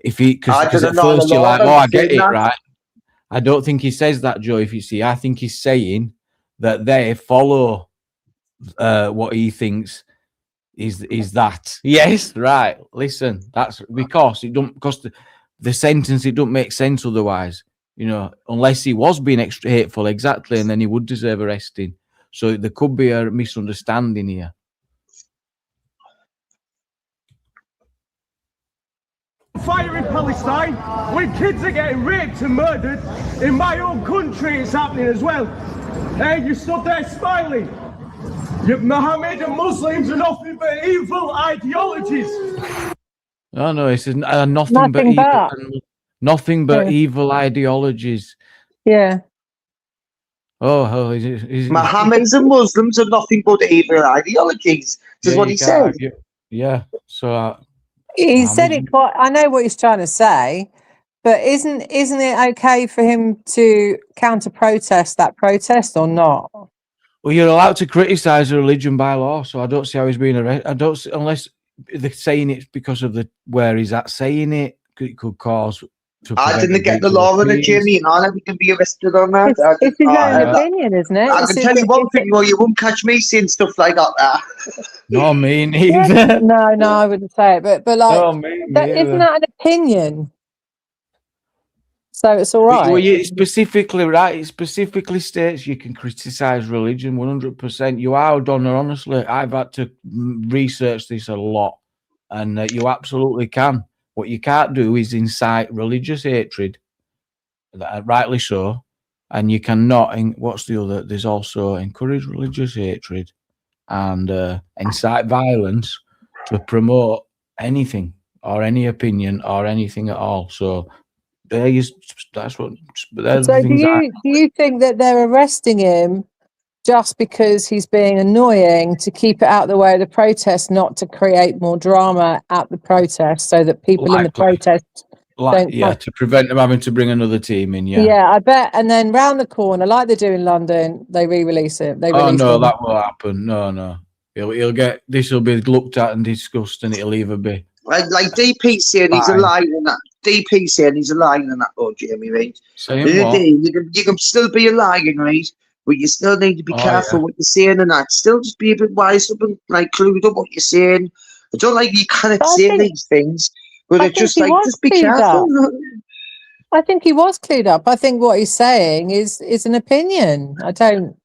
if he, because at first you're like, oh, I get it, right? I don't think he says that, Joe. If you see, I think he's saying that they follow what he thinks is that. Yes, right. Listen, that's because it don't, because the sentence, it don't make sense otherwise, unless he was being extra hateful, exactly, and then he would deserve arresting. So there could be a misunderstanding here. Fire in Palestine, when kids are getting raped and murdered, in my own country it's happening as well. Hey, you stood there smiling. Mohammed and Muslims are nothing but evil ideologies. No, it says nothing but evil ideologies. Yeah. Mohammeds and Muslims are nothing but evil ideologies. This is what he said. Yeah. So he said it quite. I know what he's trying to say, But isn't it okay for him to counter protest that protest or not? Well, you're allowed to criticise a religion by law, so I don't see how he's being arrested. I don't see, unless they're saying it's because of where he's at saying it. It could cause. I didn't get the law on it, Jamie, and I'll be arrested on that. It's his own opinion, isn't it? I can tell you one thing, you won't catch me saying stuff like that. No, me neither. Yeah, no, I wouldn't say it, but like, No, me neither. isn't that an opinion? So it's all right. Well, it's specifically right. It specifically states you can criticise religion 100%. You are, Donna. Honestly, I've had to research this a lot, and you absolutely can. What you can't do is incite religious hatred, rightly so, and you cannot. What's the other? There's also encourage religious hatred and incite violence to promote anything or any opinion or anything at all. So that's what. So do you think that they're arresting him just because he's being annoying to keep it out of the way of the protest, not to create more drama at the protest, so that people in the protest to prevent them having to bring another team in? I bet. And then round the corner, like they do in London, they re-release it. That will happen. No, he'll get. This will be looked at and discussed, and it'll either be like DP saying he's a liar in that. DP saying he's a liar in that, Jamie, right? You can still be a liar, right? But you still need to be careful what you're saying and that. Still just be a bit wise up and like clued up what you're saying. I don't like you kind of saying these things, but it's just like, just be careful. I think he was clued up. I think what he's saying is an opinion. I'm going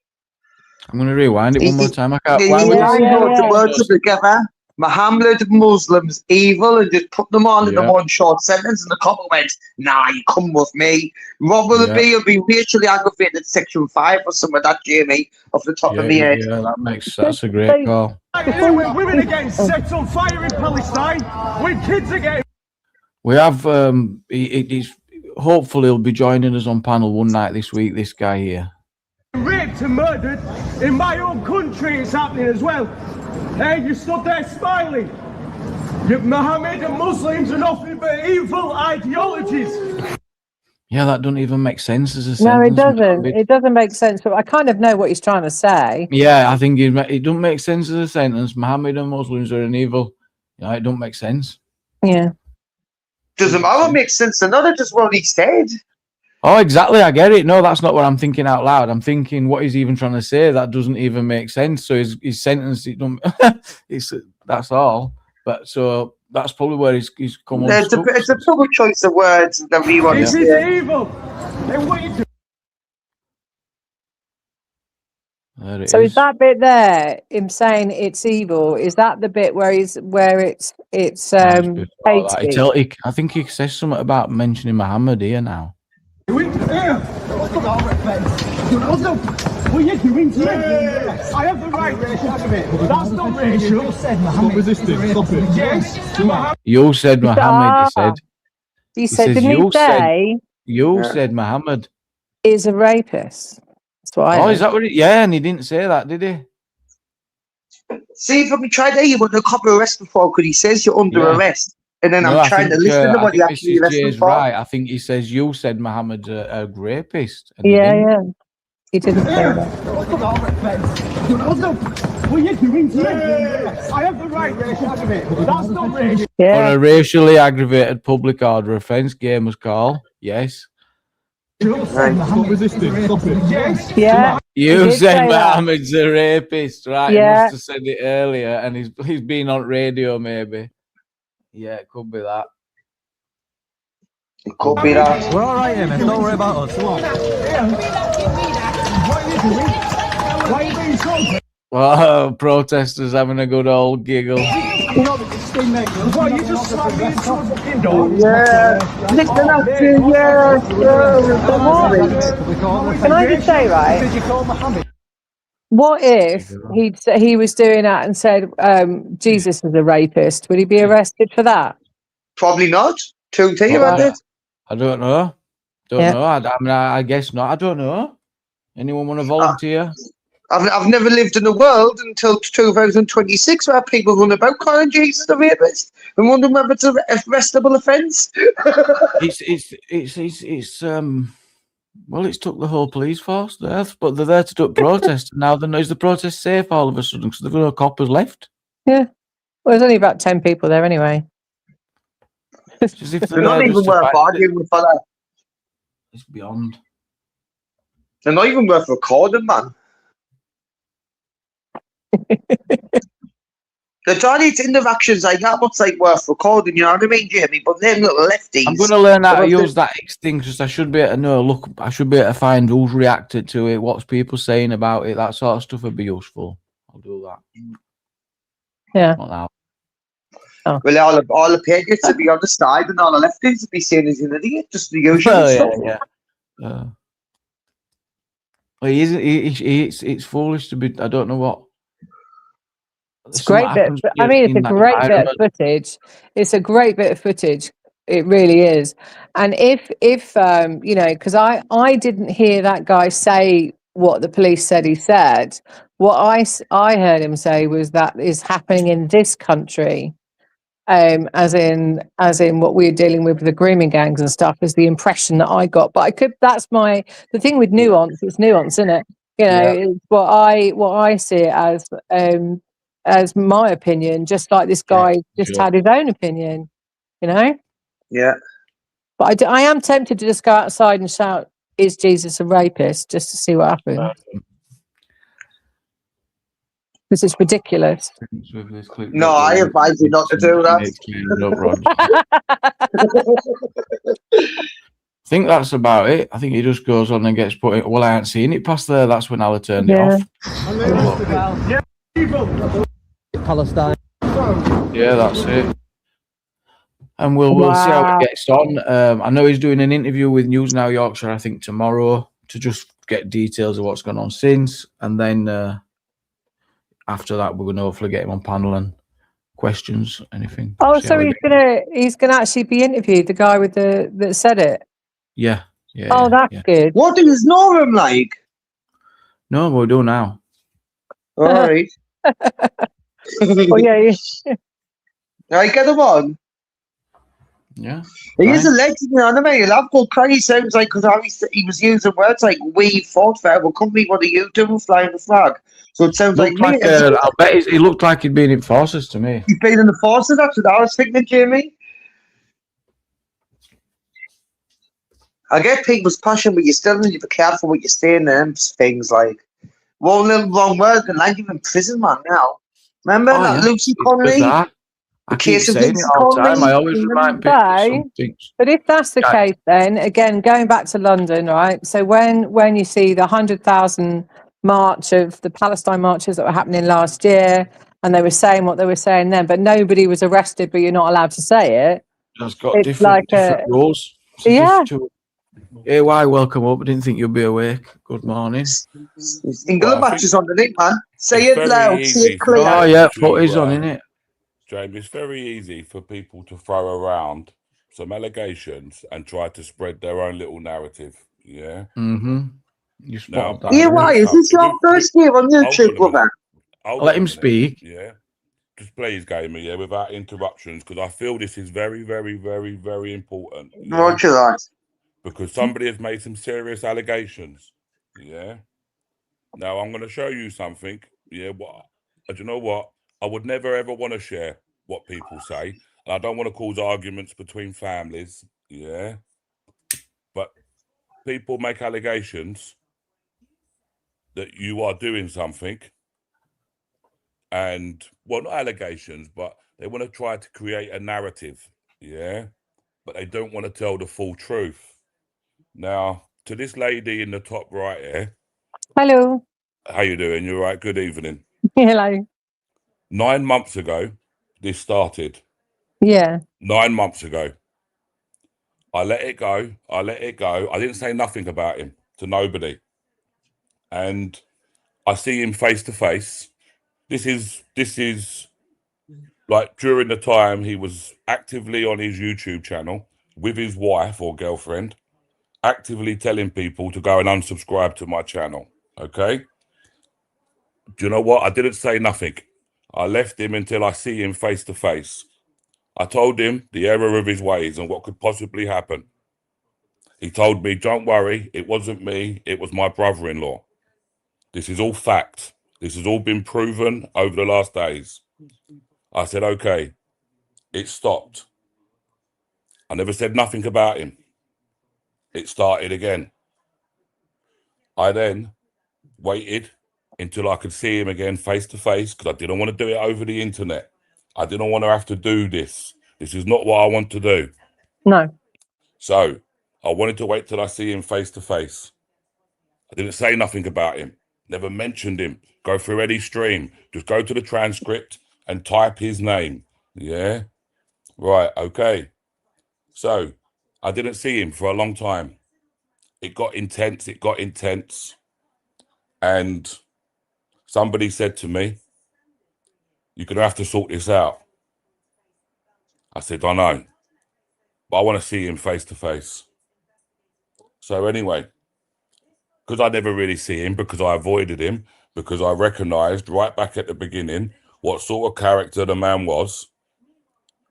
to rewind it one more time. I can't. The words together. Muhammad, Muslims, evil, and just put them all in the one short sentence, and the couple went, nah, you come with me. Rob Willoughby will be racially aggravated Section 5 or some of that, Jamie, off the top of my head. Yeah, that's a great call. With women are getting set on fire in Palestine, with kids are getting... We have, he's hopefully he'll be joining us on panel one night this week, this guy here. Raped and murdered. In my own country it's happening as well. Hey, you stood there smiling. Muhammad and Muslims are nothing but evil ideologies. Yeah, that doesn't even make sense as a sentence. No, it doesn't. It doesn't make sense, but I kind of know what he's trying to say. Yeah, I think it don't make sense as a sentence. Muhammad and Muslims are an evil. Yeah, it don't make sense. Yeah. Doesn't matter what makes sense or not, it's just what he said. Oh, exactly. I get it. No, that's not what I'm thinking out loud. I'm thinking what he's even trying to say. That doesn't even make sense. So his sentence, it don't. That's all. But so that's probably where he's come on. It's a proper choice of words that we want to say. This is evil. So is that bit there, him saying it's evil? Is that the bit where it's hate? I think he says something about mentioning Muhammad here now. What are you doing to me? I have the right to aggravate. That's not racial. You said Muhammad. Stop resisting. Stop it. Yes. You said Muhammad. He said, didn't he say? You said Muhammad is a rapist. That's what I know. Is that what it? Yeah, and he didn't say that, did he? See, if we tried to want a couple arrest before, because he says you're under arrest. And then I'm trying to listen to what he actually arrested for. Right, I think he says you said Muhammad's a rapist. Yeah. He didn't say that. What are you doing to me? I have the right to aggravate. That's not racial. On a racially aggravated public order offence, game was called. Yes. Stop resisting. Stop it. Yes. Yeah. You said Muhammad's a rapist, right? Yeah. He must have said it earlier, and he's been on radio, maybe. Yeah, it could be that. It could be that. We're all right here, man. Don't worry about us. Why are you being so? Well, protesters having a good old giggle. Well, you just slapped me into a fucking door. Yeah. Listen up to Can I just say, right? What if he was doing that and said Jesus is a rapist? Would he be arrested for that? Probably not. To tell you about it. I don't know. Don't know. I mean, I guess not. I don't know. Anyone want to volunteer? I've never lived in a world until 2026 where people run about calling Jesus a rapist and wondering whether it's a arrestable offence. It's well, it's took the whole police force there, but they're there to do protest. Now, then, is the protest safe all of a sudden because there's no coppers left? Yeah. Well, there's only about 10 people there anyway. They're not even worth arguing with, fella. It's beyond. They're not even worth recording, man. The Chinese interactions like that much like worth recording, you know what I mean, Jamie? But them little lefties. I'm going to learn how to use that X thing because I should be able to know. Look, I should be able to find who's reacted to it, what's people saying about it. That sort of stuff would be useful. I'll do that. Yeah. Not now. Oh. Well, all the patriots to be on the side and all the lefties to be saying he's an idiot, just the usual stuff. Yeah. Well, he isn't. It's foolish to be. I don't know what. It's great bit. I mean, it's a great bit of footage. It's a great bit of footage. It really is. And if you know, because I didn't hear that guy say what the police said he said. What I heard him say was that is happening in this country. As in what we're dealing with the grooming gangs and stuff is the impression that I got. But that's the thing with nuance. It's nuance, isn't it? You know, it's what I see it as my opinion. Just like this guy had his own opinion, you know. Yeah. But I am tempted to just go outside and shout, "Is Jesus a rapist?" just to see what happens. This is ridiculous. No, I advise you not to do that. I think that's about it. I think he just goes on and gets put in. Well, I ain't seen it past there. That's when I'll turn it off. Palestine. Yeah, that's it. And we'll see how it gets on. I know he's doing an interview with News Now Yorkshire, I think, tomorrow to just get details of what's gone on since. And then after that, we're going to hopefully get him on panel and questions, anything. Oh, so he's gonna actually be interviewed, the guy with that said it. Yeah. Oh, that's good. What does know him like? No, we'll do now. All right. Well, yeah. I get him on. Yeah. He is a legend, you know what I mean? He'll have good crazy sounds like because he was using words like we fought for our company. What are you doing flying the flag? So it sounds I bet he looked like he'd been in forces to me. He's been in the forces, that's what I was thinking, Jamie. I get people's passion, but you still need to be careful what you're saying and things like one little wrong word can land you in prison, man. Now, remember that Lucy Connolly? I keep saying it all the time. I always remind people. But if that's the case, then again, going back to London, right? So when you see the 100,000 march of the Palestine marches that were happening last year, and they were saying what they were saying then, but nobody was arrested, but you're not allowed to say it. It's got different rules. Yeah. AY, welcome up. I didn't think you'd be awake. Good morning. England matches on the nick, man. Say it loud, say it clear. Oh yeah, footy's on, innit? James, it's very easy for people to throw around some allegations and try to spread their own little narrative. Yeah. Mm-hmm. Is this your first year on YouTube, brother? I'll let him speak. Yeah. Just please, Gamer, yeah, without interruptions, because I feel this is very, very, very, very important. Roger that. Because somebody has made some serious allegations. Yeah. Now I'm going to show you something. Yeah. Do you know what? I would never ever want to share what people say. And I don't want to cause arguments between families. Yeah. But people make allegations that you are doing something. And, well, not allegations, but they want to try to create a narrative. Yeah. But they don't want to tell the full truth. Now, to this lady in the top right here. Hello. How you doing? You all right? Good evening. Hello. 9 months ago, this started. Yeah. 9 months ago. I let it go. I didn't say nothing about him to nobody. And I see him face to face. This is like during the time he was actively on his YouTube channel with his wife or girlfriend, actively telling people to go and unsubscribe to my channel. Okay. Do you know what? I didn't say nothing. I left him until I see him face to face. I told him the error of his ways and what could possibly happen. He told me, don't worry, it wasn't me, it was my brother-in-law. This is all fact. This has all been proven over the last days. I said, okay. It stopped. I never said nothing about him. It started again. I then waited until I could see him again face to face because I didn't want to do it over the internet. I didn't want to have to do this. This is not what I want to do. No. So I wanted to wait till I see him face to face. I didn't say nothing about him. Never mentioned him. Go through any stream. Just go to the transcript and type his name. Yeah. Right. Okay. So I didn't see him for a long time. It got intense. It got intense. And somebody said to me, you're going to have to sort this out. I said, I know, but I want to see him face to face. So anyway, because I never really see him, because I avoided him, because I recognized right back at the beginning what sort of character the man was.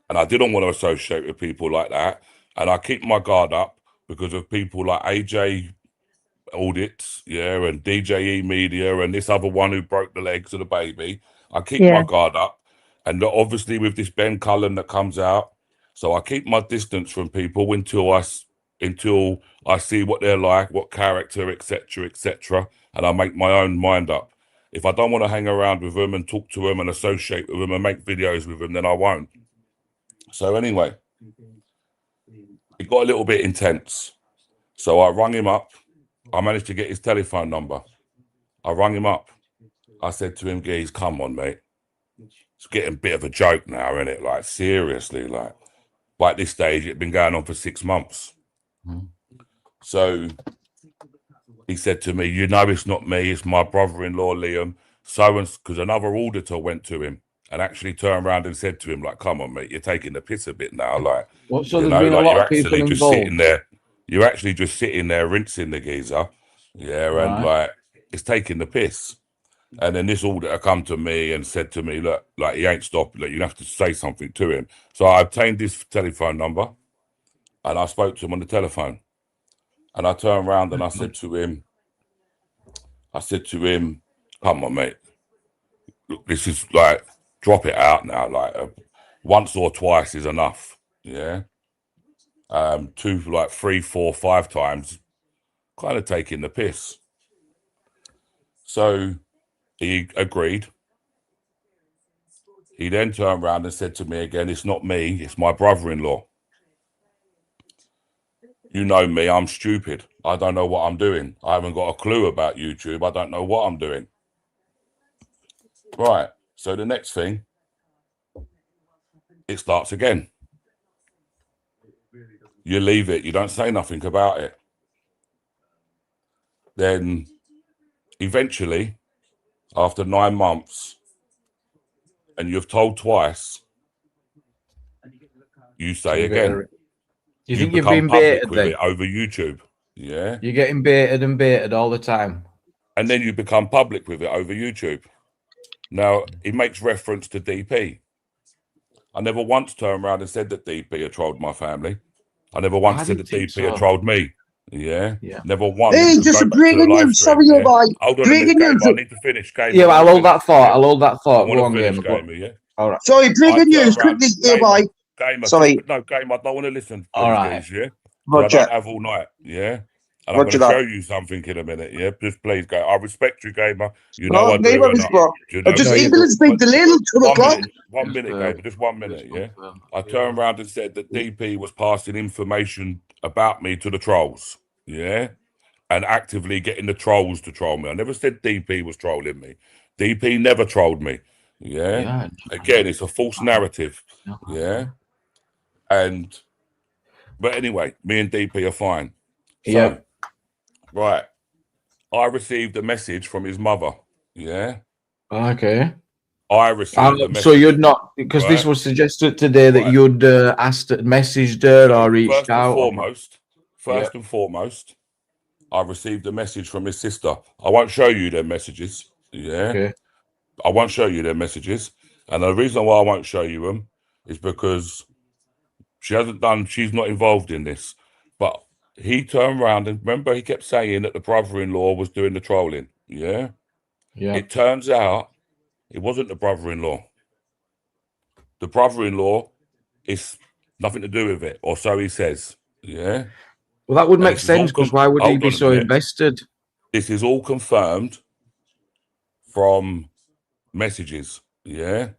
And I didn't want to associate with people like that. And I keep my guard up because of people like AJ Audits, yeah, and DJE Media and this other one who broke the legs of the baby. I keep my guard up. And obviously with this Ben Cullen that comes out, so I keep my distance from people until I see what they're like, what character, etc., and I make my own mind up. If I don't want to hang around with them and talk to them and associate with them and make videos with them, then I won't. So anyway, it got a little bit intense. So I rung him up. I managed to get his telephone number. I rung him up. I said to him, Geez, come on, mate. It's getting a bit of a joke now, isn't it? Like, seriously, like, by this stage, it'd been going on for 6 months. So he said to me, you know, it's not me, it's my brother-in-law, Liam. Because another auditor went to him and actually turned around and said to him, like, come on, mate, you're taking the piss a bit now. Like, so there's been a lot of people involved. You're actually just sitting there rinsing the geezer. Yeah, right. And like, it's taking the piss. And then this auditor come to me and said to me, look, like, he ain't stopping. Like, you have to say something to him. So I obtained his telephone number and I spoke to him on the telephone. And I turned around and I said to him, come on, mate. Look, this is like, drop it out now. Like, once or twice is enough. Yeah. 2, like 3, 4, 5 times, kind of taking the piss. So he agreed. He then turned around and said to me again, it's not me, it's my brother-in-law. You know me, I'm stupid. I don't know what I'm doing. I haven't got a clue about YouTube. I don't know what I'm doing. Right. So the next thing, it starts again. You leave it. You don't say nothing about it. Then eventually, after 9 months, and you've told twice, you say again. You think you've been baited with it over YouTube? Yeah. You're getting baited all the time. And then you become public with it over YouTube. Now, he makes reference to DP. I never once turned around and said that DP had trolled my family. I never once said that DP had trolled me. Yeah. Never once. Hey, just a breaking news. Sorry, yeah? Hold on breaking news. I need to finish, Gamer. Yeah, I'll hold that thought. I'll hold that thought. Go on, Gamer. Yeah. All right. Sorry, breaking news. Quickly, Gamer. Sorry. No, Gamer, I don't want to listen. All right. Yeah. I don't have all night. Yeah. And I'm going to show you something in a minute. Yeah. Just please go. I respect you, Gamer. You know I do. Just England speak the little 2 o'clock. 1 minute, Gamer. Just 1 minute. Yeah. I turned around and said that DP was passing information about me to the trolls. Yeah. And actively getting the trolls to troll me. I never said DP was trolling me. DP never trolled me. Yeah. Again, it's a false narrative. Yeah. But anyway, me and DP are fine. So, right. I received a message from his mother. Yeah. Okay. I received a message. So you'd not, because this was suggested today that you'd messaged her or reached out. First and foremost, I received a message from his sister. I won't show you their messages. Yeah. Okay. I won't show you their messages. And the reason why I won't show you them is because she's not involved in this. But he turned around and remember he kept saying that the brother-in-law was doing the trolling. Yeah. It turns out it wasn't the brother-in-law. The brother-in-law is nothing to do with it, or so he says. Yeah. Well, that would make sense, because why would he be so invested? This is all confirmed from messages. Yeah.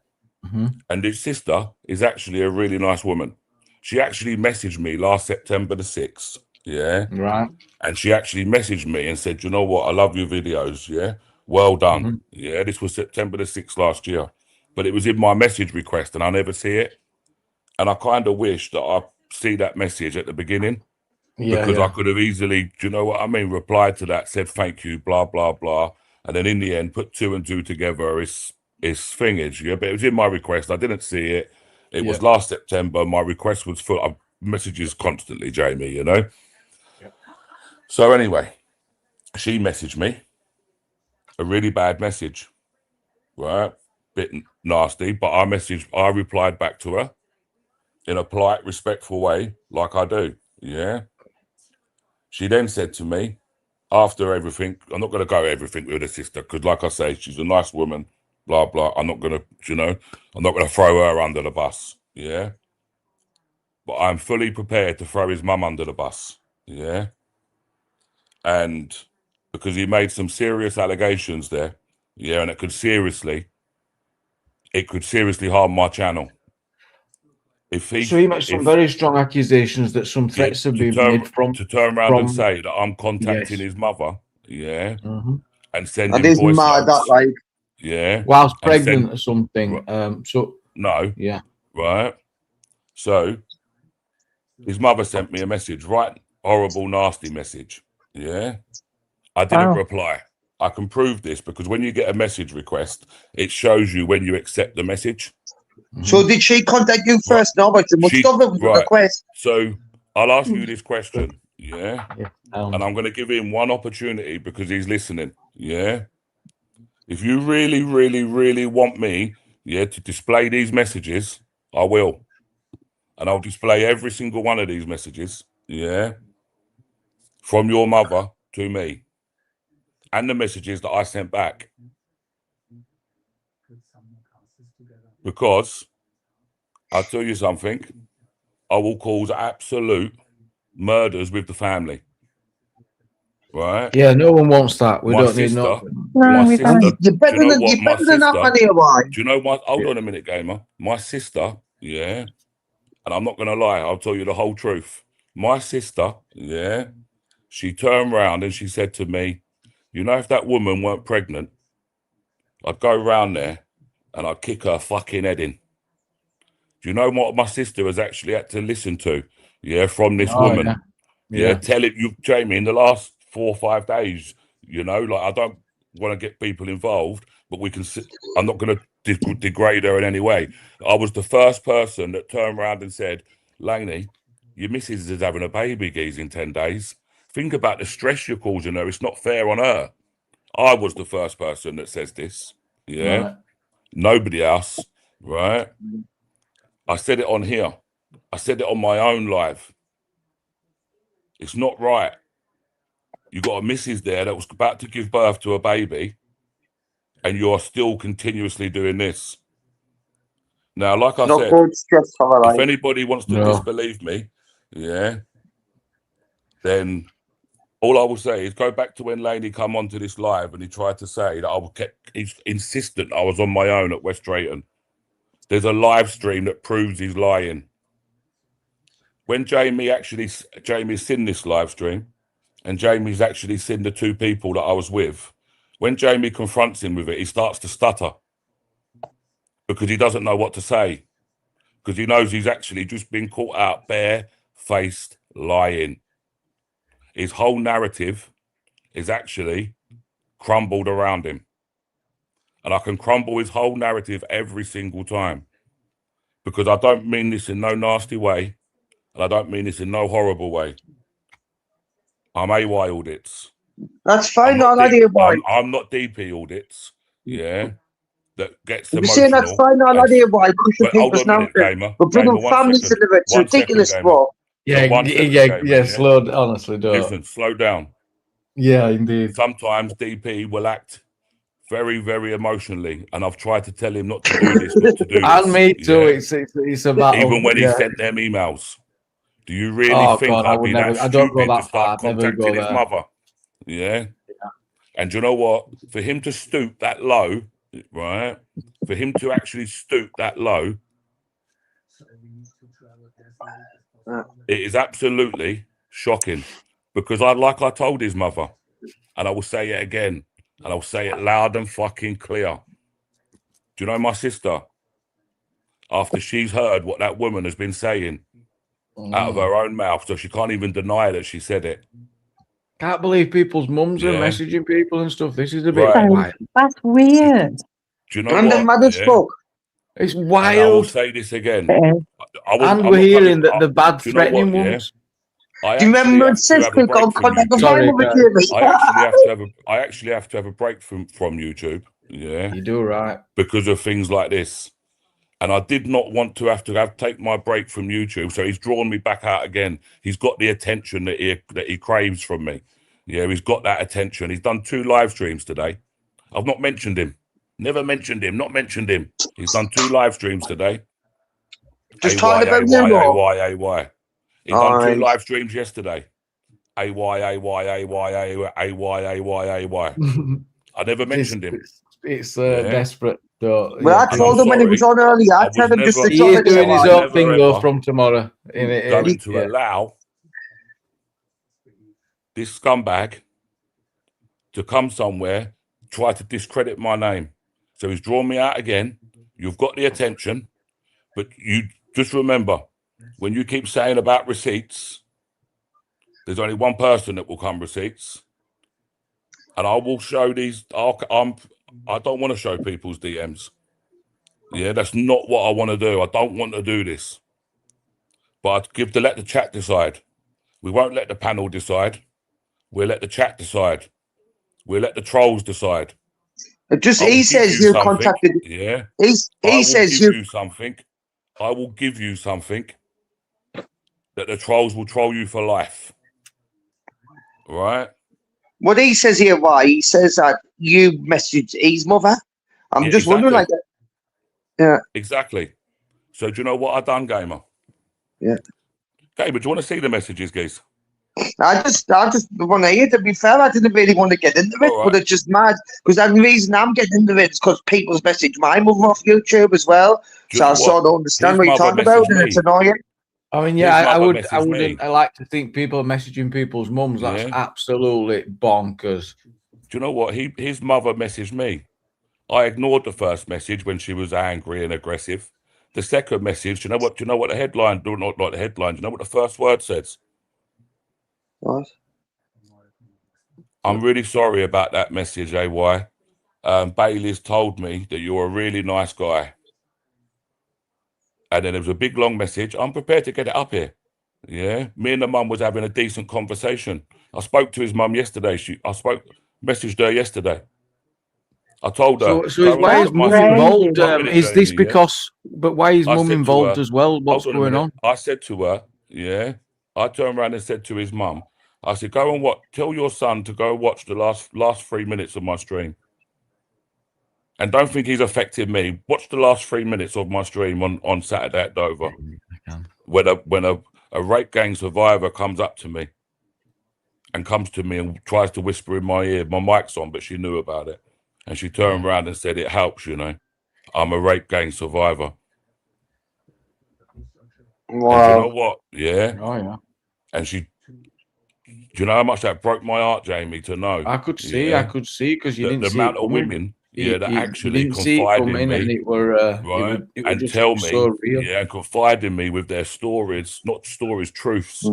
And his sister is actually a really nice woman. She actually messaged me last September the 6th. Yeah. Right. And she actually messaged me and said, you know what? I love your videos. Yeah. Well done. Yeah. This was September the 6th last year. But it was in my message request and I never see it. And I kind of wish that I see that message at the beginning. Because I could have easily, do you know what I mean? Replied to that, said thank you, blah, blah, blah. And then in the end, put 2 and 2 together. It's thingage. Yeah. But it was in my request. I didn't see it. It was last September. My request was full of messages constantly, Jamie, you know? So anyway, she messaged me a really bad message, right? Bit nasty, but I replied back to her in a polite, respectful way, like I do. Yeah. She then said to me, after everything, I'm not going to go everything with her sister, because like I say, she's a nice woman, blah, blah. I'm not going to, you know, I'm not going to throw her under the bus. Yeah. But I'm fully prepared to throw his mum under the bus. Yeah. And because he made some serious allegations there. Yeah. And it could seriously harm my channel. So he made some very strong accusations that some threats have been made to turn around and say that I'm contacting his mother, yeah, and sending voice notes, that, like, yeah, whilst pregnant or something. Right. So his mother sent me a message, right? Horrible, nasty message. Yeah, I didn't reply. I can prove this because when you get a message request, it shows you when you accept the message. So did she contact you first? No, but it must have a request. So I'll ask you this question, yeah? And I'm going to give him one opportunity because he's listening, yeah? If you really, really, really want me, yeah, to display these messages, I will. And I'll display every single one of these messages, yeah? From your mother to me. And the messages that I sent back. Because I'll tell you something, I will cause absolute murders with the family. Right? Yeah, no one wants that. We don't need no. My sister, you better than that money, why? Do you know what? Hold on a minute, gamer. My sister, yeah, and I'm not going to lie, I'll tell you the whole truth. My sister, yeah, she turned around and she said to me, you know, if that woman weren't pregnant, I'd go round there and I'd kick her fucking head in. Do you know what my sister has actually had to listen to? Yeah, from this woman. Yeah. Tell it, Jamie, in the last 4 or 5 days, you know, like I don't want to get people involved, but we can I'm not going to degrade her in any way. I was the first person that turned around and said, Lainey, your missus is having a baby, geez, in 10 days. Think about the stress you're causing her. It's not fair on her. I was the first person that says this. Yeah. Right. Nobody else. Right. I said it on here. I said it on my own live. It's not right. You got a missus there that was about to give birth to a baby and you're still continuously doing this. Now, like I said, if anybody wants to disbelieve me, yeah, then all I will say is go back to when Laney come onto this live and he tried to say that he's insistent I was on my own at West Drayton. There's a live stream that proves he's lying. When Jamie's seen this live stream and Jamie's actually seen the 2 people that I was with, when Jamie confronts him with it, he starts to stutter because he doesn't know what to say because he knows he's actually just been caught out bare-faced lying. His whole narrative is actually crumbled around him. And I can crumble his whole narrative every single time because I don't mean this in no nasty way and I don't mean this in no horrible way. I'm AY audits. That's fine. I'm not DP audits. Yeah. that gets You're saying that's emotional. fine, I hear why pushing Hold people's on a minute, narrative. Gamer. We're bringing Gamer, 1 families second. into it. It's 1 second, ridiculous, Gamer. bro. Yeah, No, 1 second, yeah, Gamer, yeah. Slow, honestly, don't. Listen, slow down. Yeah, indeed. Sometimes DP will act very, very emotionally, and I've tried to tell him not to do this, not to do this. And me too. Yeah? It's a battle. Even when he yeah. sent them emails. Do you really Oh, think God, I I'd would be never. that I don't go stupid to that far. start I'd never contacting go his there. mother? Yeah. And you know what? For him to stoop that low, right? For him to actually stoop that low, it is absolutely shocking. Because like I told his mother, and I will say it again, and I'll say it loud and fucking clear. Do you know my sister? After she's heard what that woman has been saying out of her own mouth, so she can't even deny that she said it. Can't believe people's mums are Yeah. messaging people and stuff. This is a bit Right. wild. That's weird. Do you know And the what? mother's Yeah? fuck. It's And I will wild. say this again. Yeah. And we're hearing that the bad Do you know what, threatening yeah? ones. I Do you remember when actually have to have a Cisco got break from contact with YouTube. my Sorry, mother, guys. Jimmy? I actually have to have a break from YouTube. Yeah. You do right. Because of things like this. And I did not want to have take my break from YouTube. So he's drawn me back out again. He's got the attention that he craves from me. Yeah, he's got that attention. He's done 2 live streams today. I've not mentioned him. Never mentioned him. Not mentioned him. He's done 2 live streams today. Just talking about you, or? AY. He's All done 2 right. live streams yesterday. AY. I never mentioned him. It's Yeah. desperate. Though. Well, I And told I'm him when he was on earlier. I I told was him just to never- He drop is it. doing his I own never thing though ever from tomorrow. going to Yeah. allow this scumbag to come somewhere, try to discredit my name. So he's drawn me out again. You've got the attention, but you just remember, when you keep saying about receipts, there's only one person that will come receipts. And I will show these. I don't want to show people's DMs. Yeah, that's not what I want to do. I don't want to do this. But I'd let the chat decide. We won't let the panel decide. We'll let the chat decide. We'll let the trolls decide. He says you contacted. Yeah. He says you. I will give you something that the trolls will troll you for life. Right? What he says here, why? He says that you messaged his mother. I'm Yeah, just wondering, like, yeah. Exactly. So do you know what I done, Gamer? Yeah. Gamer, do you want to see the messages, guys? I just want to hear. To be fair, I didn't really want to get into it, All right. but it's just mad because the reason I'm getting into it is because people's message my mother off YouTube as well. Do you So know I sort of understand His what you're mother talking about, messaged and me. it's annoying. I mean, His yeah, I mother wouldn't. messaged me. I like to think people are messaging people's mums. That's Yeah. absolutely bonkers. Do you know what? His mother messaged me. I ignored the first message when she was angry and aggressive. The second message, do you know what the headline? Not the headline. Do you know what the first word says? What? I'm really sorry about that message, AY. Bailey's told me that you're a really nice guy. And then there was a big long message. I'm prepared to get it up here. Yeah. Me and the mum was having a decent conversation. I spoke to his mum yesterday. Messaged her yesterday. I told her. So why is mum involved? Is this because? But why is mum involved as well? What's going on? I said to her, yeah. I turned around and said to his mum, I said, go and watch. Tell your son to go watch the last 3 minutes of my stream. And don't think he's affected me. Watch the last 3 minutes of my stream on Saturday at Dover. When a rape gang survivor comes up to me and tries to whisper in my ear, my mic's on, but she knew about it. And she turned around and said, it helps, you know. I'm a rape gang survivor. Wow. And you know what? Yeah. Oh, yeah. And do you know how much that broke my heart, Jamie, to know? I could see, because you didn't see the amount it of women that actually didn't see it confide coming, in me, and it were right? it were And just tell me, so real. yeah, and confide in me with their stories, not stories, truths.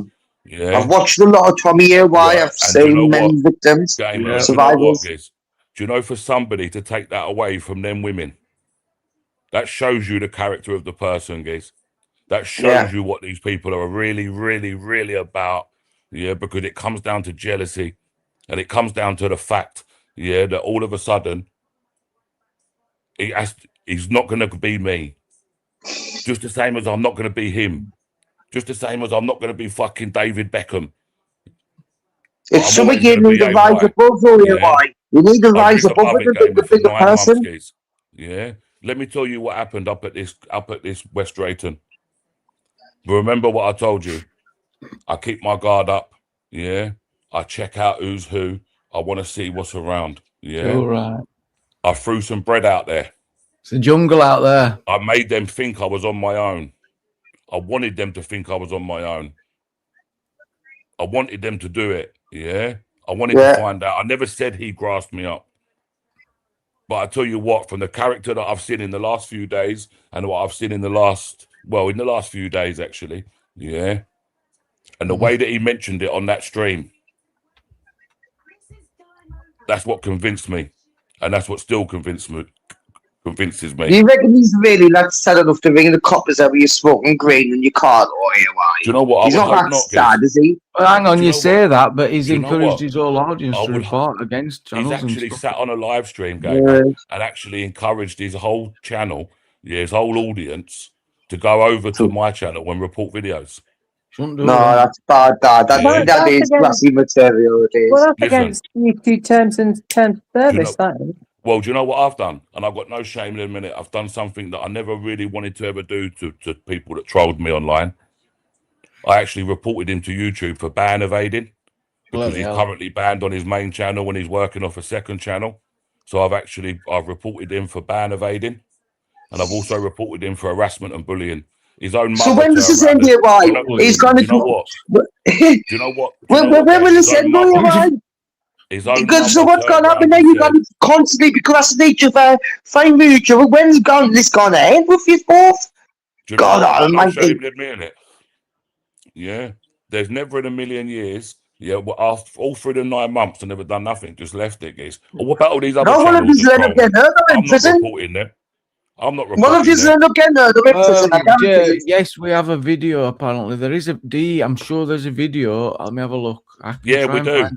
Yeah. I've watched a lot of Tommy AY. Right. I've And seen you know many what? victims, Gamer, survivors. do you know what, Giz? Do you know, for somebody to take that away from them women, that shows you the character of the person, Giz. That shows you what these people are really, really, really about. Yeah, because it comes down to jealousy, and it comes down to the fact, yeah, that all of a sudden He's not going to be me. Just the same as I'm not going to be him. Just the same as I'm not going to be fucking David Beckham. It's something you need to rise above, AY. You need to rise above it and be the bigger person. Yeah. Let me tell you what happened up at this West Drayton. Remember what I told you? I keep my guard up. Yeah. I check out who's who. I want to see what's around. Yeah. All right. I threw some bread out there. It's a jungle out there. I made them think I was on my own. I wanted them to think I was on my own. I wanted them to do it. Yeah. I wanted to find out. I never said he grasped me up. But I tell you what, from the character that I've seen in the last few days and what I've seen in the last few days, actually. Yeah. And the way that he mentioned it on that stream, that's what convinced me. And that's what still convinces me. Do you reckon he's really sad enough to ring the coppers over your smoking green in your car, or AY? Do you know what? He's not that sad, is he? Well, hang on, you say that, but he's encouraged his whole audience to report against channels. He's actually sat on a live stream game and actually encouraged his whole channel, his whole audience, to go over to my channel and report videos. No, that's bad, Dad. That is classy material. It is. Well, that's against YouTube terms of service, that is. Well, do you know what I've done? And I've got no shame in a minute. I've done something that I never really wanted to ever do to people that trolled me online. I actually reported him to YouTube for ban evading because he's currently banned on his main channel when he's working off a second channel. So I've reported him for ban evading, and I've also reported him for harassment and bullying. His own mother. So when does this end, AY? He's going to do. Do you know what? When will this end, AY? Because so what's going to happen now? You're going to constantly be grassing each other, fighting with each other. When's this going to end with you both? God almighty. Yeah, there's never in a million years. Yeah, well, after all through the 9 months, I never done nothing. Just left it, guys. Well, what about all these other channels? One of these end up getting hurt in prison. I'm not reporting one of these end up getting hurt in prison. Yes, we have a video. Apparently, there is a D. I'm sure there's a video. Let me have a look. Yeah, we do.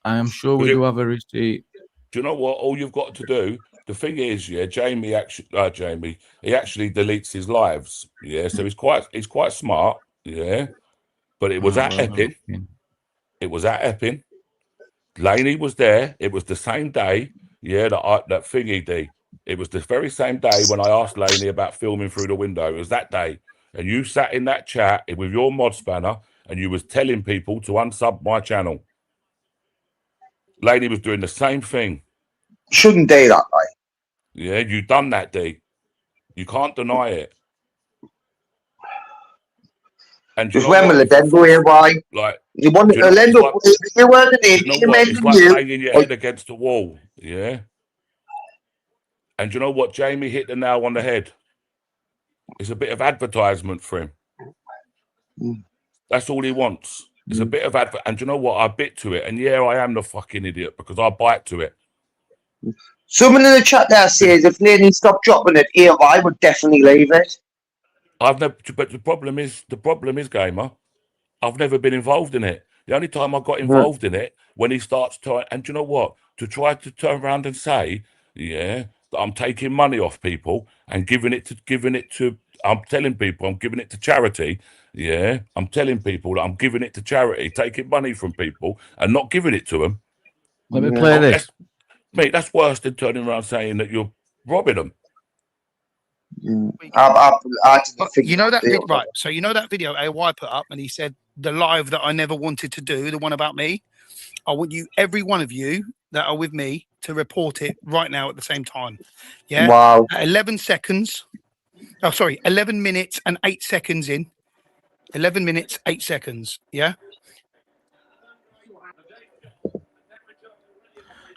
I am sure we do have a receipt. Do you know what? All you've got to do. The thing is, Jamie actually deletes his lives. Yeah, so he's quite smart. Yeah, but it was at Epping. It was at Epping. Laney was there. It was the same day. Yeah, that thingy D. It was the very same day when I asked Laney about filming through the window. It was that day, and you sat in that chat with your mod spanner, and you was telling people to unsub my channel. Lady was doing the same thing. Shouldn't do that, mate. Yeah, you done that, D. You can't deny it. And just when will it then go here? Why? Like you want to end up? You weren't in. It's like banging your head against the wall. Yeah. And you know what? Jamie hit the nail on the head. It's a bit of advertisement for him. That's all he wants. It's a bit of advert, and you know what? I bit to it, and yeah, I am the fucking idiot because I bite to it. Someone in the chat there says if Laney stopped dropping it, I would definitely leave it. I've never, but the problem is, Gamer, I've never been involved in it. The only time I got involved in it when he starts to, and you know what? To try to turn around and say, that I'm taking money off people and giving it to. I'm telling people I'm giving it to charity. Yeah, I'm telling people that I'm giving it to charity, taking money from people and not giving it to them. Let me play this. Mate, that's worse than turning around saying that you're robbing them. You know that right? So you know that video AY put up, and he said the live that I never wanted to do, the one about me. I want you, every one of you that are with me, to report it right now at the same time. Yeah. Wow. At 11 seconds. Oh, sorry, 11 minutes and 8 seconds in. 11 minutes, 8 seconds. Yeah.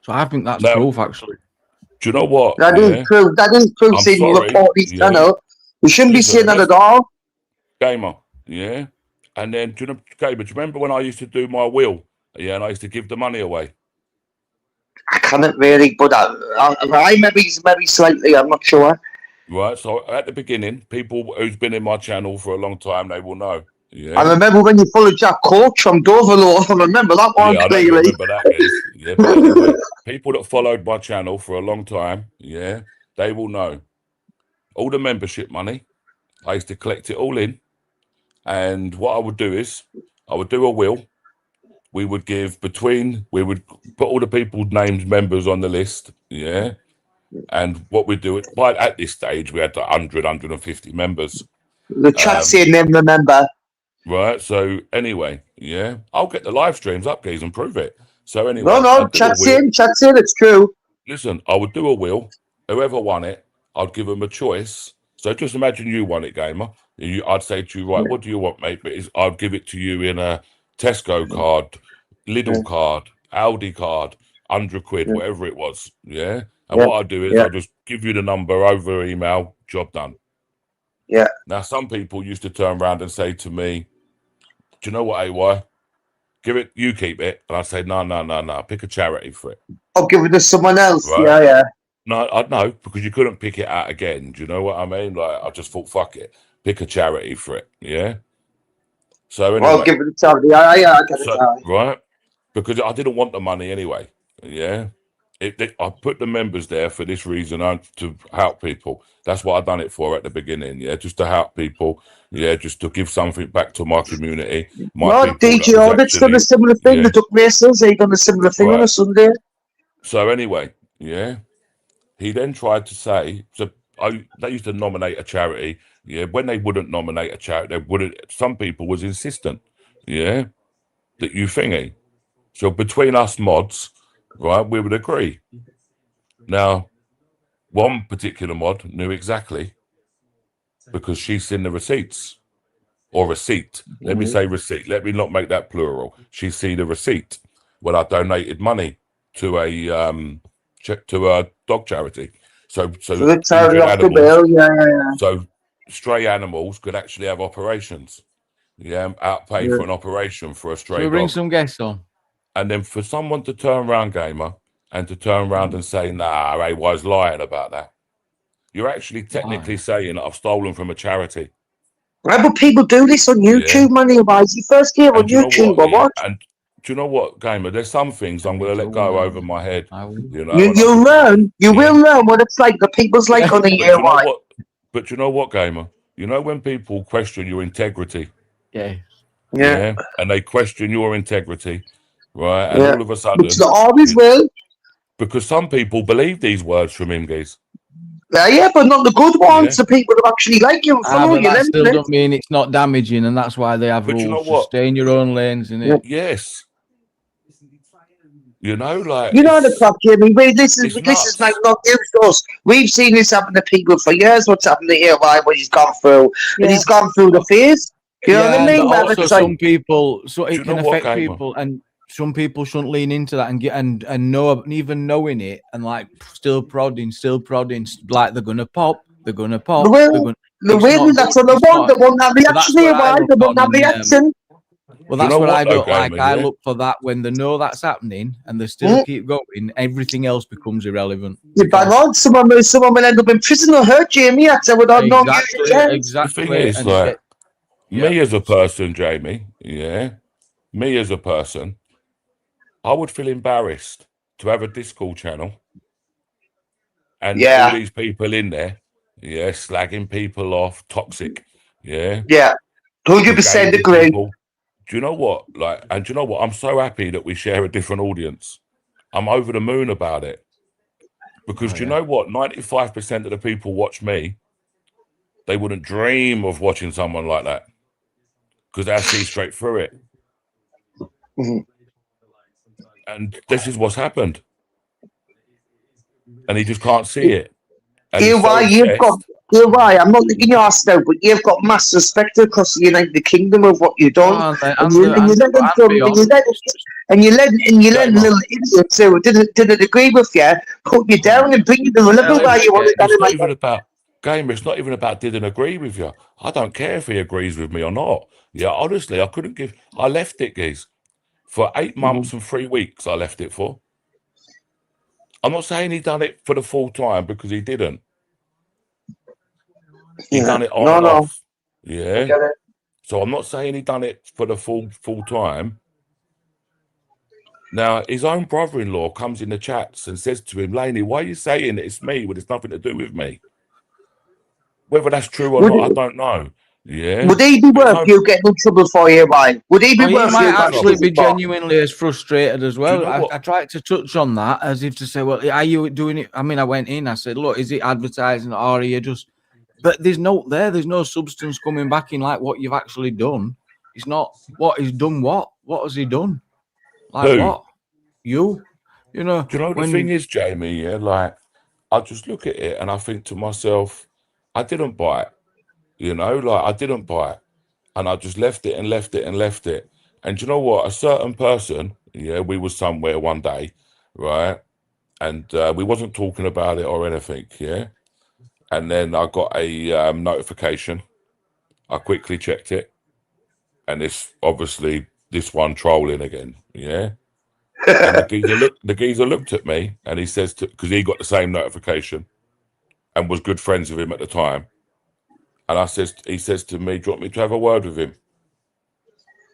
So I think that's proof, actually. Do you know what? That is proof. That is proof. Saying you report his channel. You shouldn't be saying that at all. Gamer. Yeah. And then, do you know, Gamer, do you remember when I used to do my will? Yeah, and I used to give the money away. I can't really, but I maybe slightly. I'm not sure. Right, so at the beginning, people who's been in my channel for a long time, they will know. Yeah. I remember when you followed Jack Coach from Doverlow. I remember that one clearly. I remember that. Yeah, but anyway, people that followed my channel for a long time, they will know. All the membership money, I used to collect it all in. And what I would do is I would do a will. We would put all the people's names, members on the list. Yeah. And what we do at this stage, we had 100, 150 members. The chat's saying them, remember. Right. So anyway, yeah, I'll get the live streams up, guys, and prove it. So anyway, No, chat's in, it's true. Listen, I would do a will. Whoever won it, I'd give them a choice. So just imagine you won it, Gamer. I'd say to you, right, what do you want, mate? But I'd give it to you in a Tesco card, Lidl card, Aldi card, 100 quid, whatever it was. Yeah. And what I'd do is I'd just give you the number over email, job done. Yeah. Now, some people used to turn around and say to me, do you know what, AY? You keep it. And I'd say, no, pick a charity for it. I'll give it to someone else. Right? Yeah. No, I know, because you couldn't pick it out again. Do you know what I mean? Like, I just thought, fuck it. Pick a charity for it. Yeah. So anyway. I'll give it to charity. I get it. Right. Because I didn't want the money anyway. Yeah. I put the members there for this reason, to help people. That's what I done it for at the beginning. Yeah, just to help people. Yeah, just to give something back to my community. DJ Orbit's done a similar thing. Yeah. The Duck Racers, he done a similar thing on a Sunday. So anyway, yeah, he then tried to say, they used to nominate a charity. Yeah, when they wouldn't nominate a charity, some people was insistent. Yeah, that you thingy. So between us mods, right, we would agree. Now, one particular mod knew exactly because she's seen the receipts or receipt. Let me say receipt. Let me not make that plural. She's seen the receipt when I donated money to a dog charity. So the charity off the bill, yeah. So stray animals could actually have operations. Yeah, outpay for an operation for a stray dog. We'll bring some guests on. And then for someone to turn around, Gamer, and to turn around and say, nah, I was lying about that. You're actually technically saying that I've stolen from a charity. Right, but people do this on YouTube, money wise. You first hear on YouTube or what? And do you know what, Gamer? There's some things I'm going to let go over my head. You know, you'll learn. You will learn what it's like. The people's like on the year. But you know what, Gamer? You know when people question your integrity? Yeah. And they question your integrity. Right, and all of a sudden, which they always will, because some people believe these words from him, guys. Yeah, but not the good ones. The people who actually like you and follow you. That still don't mean it's not damaging, and that's why they have rules. You know what? Stay in your own lanes, innit? Yes. You know, like the crack, Jimmy. This is like not news to us. We've seen this happen to people for years. What's happened to AY when he's gone through, and he's gone through the phase. You know what I mean? Also, some people, so it can affect people, and some people shouldn't lean into that and get and know, even knowing it, and like still prodding, like they're gonna pop. The way that's what they want. They want that reaction. They want that reaction. Well, that's what I don't like. I look for that when they know that's happening and they still keep going. Everything else becomes irrelevant. You're bang on. Someone will end up in prison or hurt Jamie. That's what I know. Exactly. The thing is, like, me as a person, Jamie. Yeah, me as a person. I would feel embarrassed to have a Discord channel and all these people in there, slagging people off, toxic, 100% agree. Do you know what? And do you know what? I'm so happy that we share a different audience. I'm over the moon about it because do you know what? 95% of the people watch me. They wouldn't dream of watching someone like that because they see straight through it. And this is what's happened. And he just can't see it. I'm not looking your ass now, but you've got mass respect across the United Kingdom of what you've done. And you let little idiots who didn't agree with you, put you down and bring you to the level where you want to it's not even about didn't agree with you. I don't care if he agrees with me or not. Yeah, honestly, I left it, guys. For 8 months and 3 weeks, I left it for. I'm not saying he done it for the full time because he didn't. He done it on and off. Yeah. So I'm not saying he done it for the full time. Now, his own brother-in-law comes in the chats and says to him, Laney, why are you saying that it's me when it's nothing to do with me? Whether that's true or not, I don't know. Yeah. Would he be worth you getting in trouble for you, Ryan? Would he be He worth might you actually be for? genuinely as frustrated as well. you know I tried to touch on that as if to say, well, are you doing it? I mean, I went in, I said, look, is it advertising or are you just... But there's no substance coming back in like what you've actually done. It's not what he's done. What has he done? Like Who? what? You know. Do you know the thing is, Jamie? Yeah, like I just look at it and I think to myself, I didn't buy it. You know, like I didn't buy it, and I just left it and left it and left it. And do you know what? A certain person, yeah, we was somewhere one day, right, and we wasn't talking about it or anything, yeah. And then I got a notification. I quickly checked it, and it's obviously this one trolling again, yeah. And the geezer looked at me and he says, because he got the same notification and was good friends with him at the time. And he says to me, do you want me to have a word with him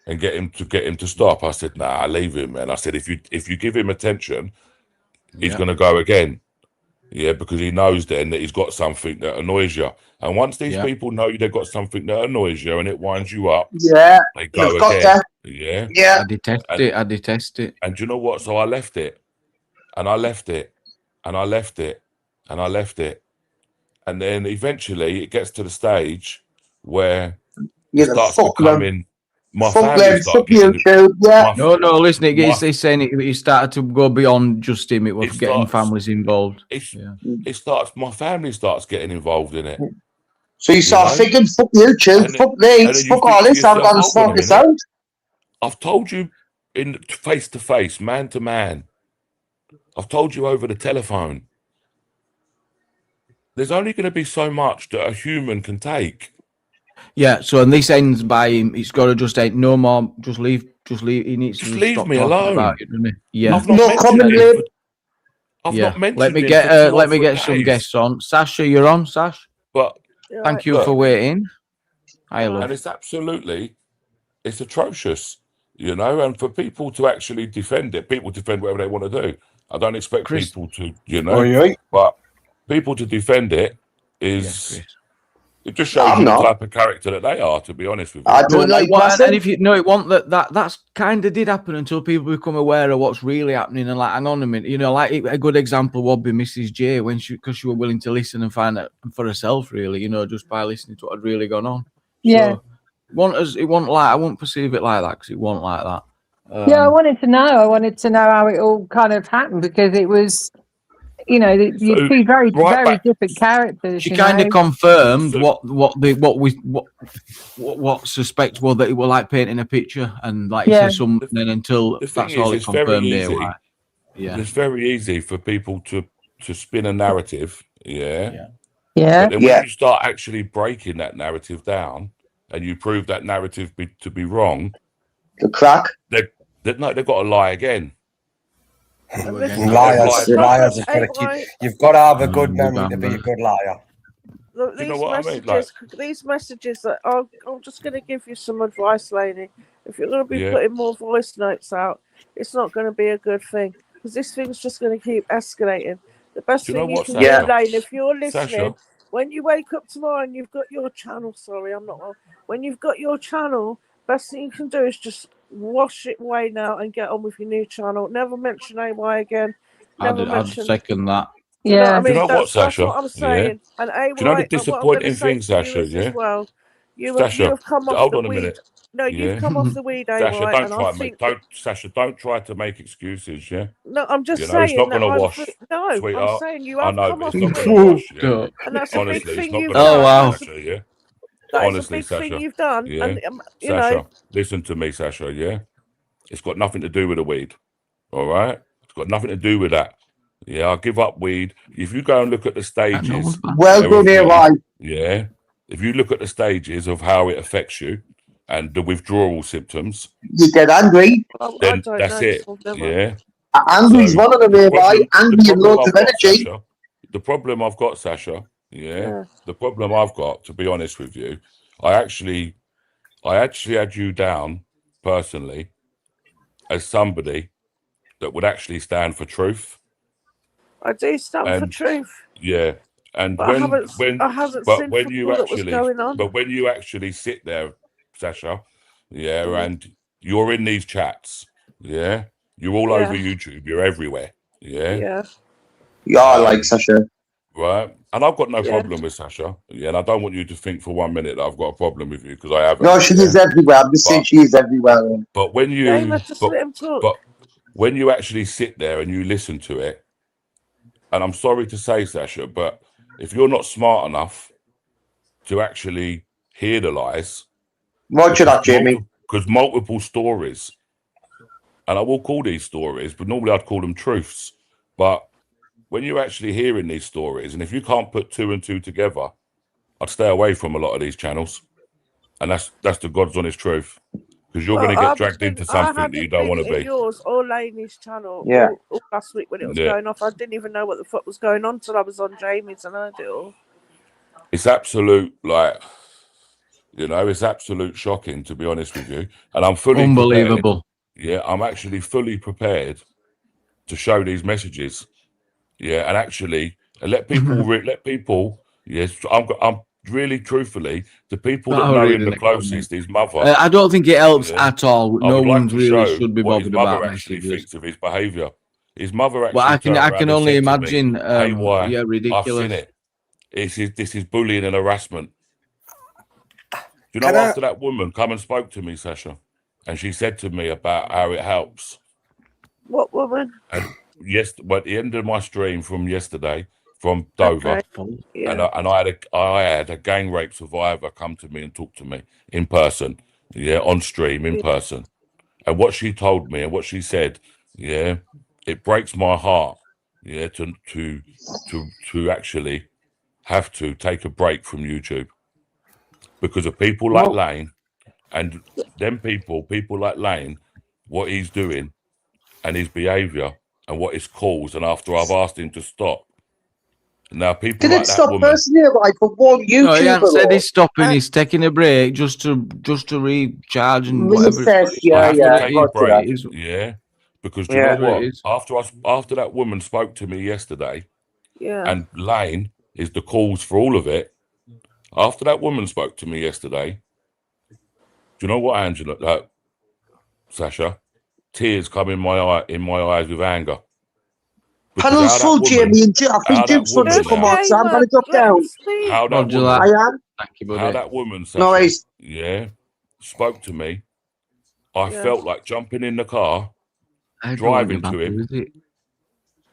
and get him to stop? I said, nah, leave him, man. I said, if you give him attention, he's going to go again. Yeah, because he knows then that he's got something that annoys you. And once these people know they've got something that annoys you and it winds you up, they go again. Yeah. I detest it. And do you know what? So I left it. And I left it. And I left it. And I left it. And then eventually it gets to the stage where it starts becoming my family starts No, listen, he's saying it started to go beyond just him. It was getting families involved. My family starts getting involved in it. So you start thinking, fuck YouTube, fuck these, fuck all this, I'm going to sort this out. I've told you in face to face, man to man. I've told you over the telephone. There's only going to be so much that a human can take. Yeah, so and this ends by him. It's got to just ain't no more. Just leave. He needs to leave stop me talking alone. About it, doesn't he? Yeah. I've not mentioned Let me get some guests on. Sasha, you're on, Sash. But thank you for waiting. And it's atrocious, you know. And for people to actually defend it, people defend whatever they want to do. I don't expect people to, you know. But people to defend it is it just shows you the type of character that they are, to be honest with you. I don't like and if you know it want that's kind of did happen until people become aware of what's really happening and like hang on a minute, you know, like a good example would be Mrs. J when because she was willing to listen and find out for herself, really, you know, just by listening to what had really gone on. Yeah. So, it wasn't like I wouldn't perceive it like that because it wasn't like that. Yeah, I wanted to know how it all kind of happened because it was, you know, you see very different characters. She kind of confirmed what suspect was that it was like painting a picture and like something until that's all it confirmed. It's very easy for people to spin a narrative. Yeah. But then when you start actually breaking that narrative down and you prove that narrative to be wrong, the crack. They've got to lie again. Liars have got to keep. You've got to have a good memory to be a good liar. Look, you know what I mean? Like, these messages that I'm just going to give you some advice, lady. If you're going to be putting more voice notes out, it's not going to be a good thing because this thing's just going to keep escalating. The best thing you can do, Lane, if you're listening, when you wake up tomorrow and you've got your channel, when you've got your channel, best thing you can do is just wash it away now and get on with your new channel. Never mention AY again. I'd second that. You know what I mean? Do you know what, Sasha? That's what I'm saying. And AY, do you know the disappointing thing, Sasha? Yeah. Well, you Sasha, have come off hold the on a weed. minute. No, you've come off the weed, AY. Sasha, don't try to make excuses. Yeah. No, I'm just It's saying. not going to wash. No, sweetheart. I'm saying you have come off the weed. weed. Gonna wash, yeah. And that's a big thing you've done. done. Oh wow. Sasha, yeah. Honestly, Sasha, thing you've done. Yeah. And, you Sasha, know, listen to me, Sasha. Yeah. It's got nothing to do with the weed. All right. It's got nothing to do with that. Yeah, I'll give up weed. If you go and look at the stages, well done here, right? Yeah. If you look at the stages of how it affects you and the withdrawal symptoms, you get angry. Then that's it. Yeah. Angry's one of them here, right? Angry and loads of energy. Sasha, the problem I've got, Sasha, the problem I've got, to be honest with you, I actually had you down personally as somebody that would actually stand for truth. I do stand for And truth. yeah, and But I haven't seen when you football that was actually, going on. but when you actually sit there, Sasha, yeah, Mm. and you're in these chats, yeah, you're all over YouTube, you're everywhere, yeah. Yeah, I like Sasha. Right, and I've got no problem with Sasha, yeah, and I don't want you to think for 1 minute that I've got a problem with you, because I haven't. No, she is everywhere. I'm just saying she is everywhere. But when you, let him talk. but when you actually sit there and you listen to it, and I'm sorry to say, Sasha, but if you're not smart enough to actually hear the lies, Roger that, Jamie. Because multiple stories, and I will call these stories, but normally I'd call them truths. But when you're actually hearing these stories, and if you can't put 2 and 2 together, I'd stay away from a lot of these channels. And that's the God's honest truth. Because you're going to get dragged into something that you don't want to be. Yours or Laney's channel all last week when it was going off. I didn't even know what the fuck was going on till I was on Jamie's and heard it all. It's absolute, like, you know, it's absolute shocking, to be honest with you. And I'm fully unbelievable. Prepared. Yeah, I'm actually fully prepared to show these messages. Yeah, and actually let people. Yes, I'm really truthfully the people that know him the closest. His mother. I don't think it helps at all. No one's like really should be bothered about actually messages. thinks of his behaviour. His mother actually. Well, I can only imagine. Hey, why? Yeah, ridiculous. I've seen it. This is bullying and harassment. You know, after that woman come and spoke to me, Sasha, and she said to me about how it helps. What woman? And at the end of my stream from yesterday, from Dover, and I had a gang rape survivor come to me and talk to me in person, on stream in person, and what she told me and what she said, it breaks my heart, to actually have to take a break from YouTube because of people like Lane, and them people like Lane, what he's doing and his behaviour and what it's caused, and after I've asked him to stop. Now people Did like it that stop woman. personally, like for one YouTuber? No, he hasn't said he's stopping. He's taking a break just to recharge and whatever. Because you know what? After that woman spoke to me yesterday, and Lane is the cause for all of it. After that woman spoke to me yesterday, do you know what, Angela, Sasha? Tears come in my eyes with anger. Panel's full, Jamie, and I think Duke's going to come on, so I'm going to drop down. How that woman, I am. How that woman, Sasha, spoke to me. I felt like jumping in the car, driving to him,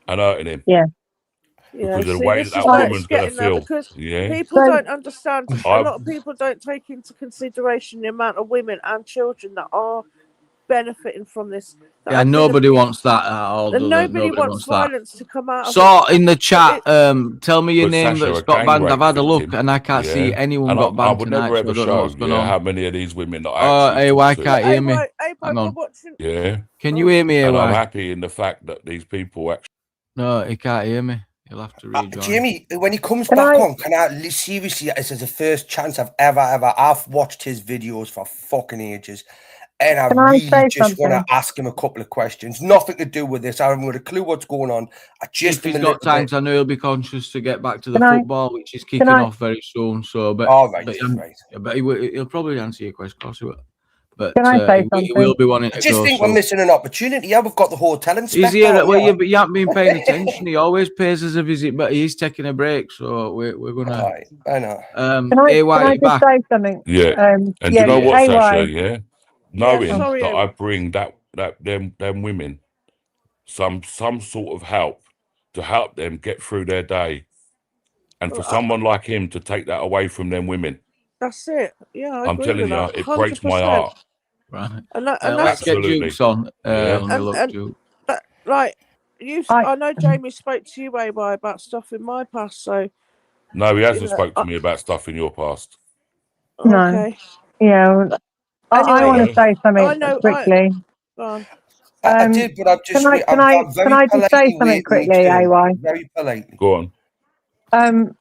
and hurting him. Because of the way that woman's going to feel. Because people don't understand. A lot of people don't take into consideration the amount of women and children that are benefiting from this. Yeah, nobody wants that at all. Nobody wants violence to come out. So in the chat, tell me your name that's got banned. I've had a look and I can't see anyone got banned tonight. I would never ever show how many of these women that AY can't hear me. Hang on. Can you hear me, AY? And I'm happy in the fact that these people actually. No, he can't hear me. You'll have to rejoin. Jamie, when he comes back on, can I seriously? This is the first chance I've ever. I've watched his videos for fucking ages. And I really just want to ask him a couple of questions. Nothing to do with this. I haven't got a clue what's going on. If he's got time, I know he'll be conscious to get back to the football, which is kicking off very soon. So, but he'll probably answer your question. Of course he will. But he will be wanting to go. I just think we're missing an opportunity. Yeah, we've got the hotel inspector. He's here. Well, but you haven't been paying attention. He always pays us a visit, but he's taking a break, so we're gonna. I know. Can I just say something? Yeah. And you know what, Sasha? Yeah. Knowing that I bring them women some sort of help to help them get through their day, and for someone like him to take that away from them women. That's it. Yeah, I'm telling you, it breaks my heart. Right. And let's get Dukes on. Right. I know Jamie spoke to you, AY, about stuff in my past, so. No, he hasn't spoke to me about stuff in your past. No. Okay. Yeah. I want to say something quickly. I did, but I've just. Can I just say something quickly, AY? Very politely. Go on.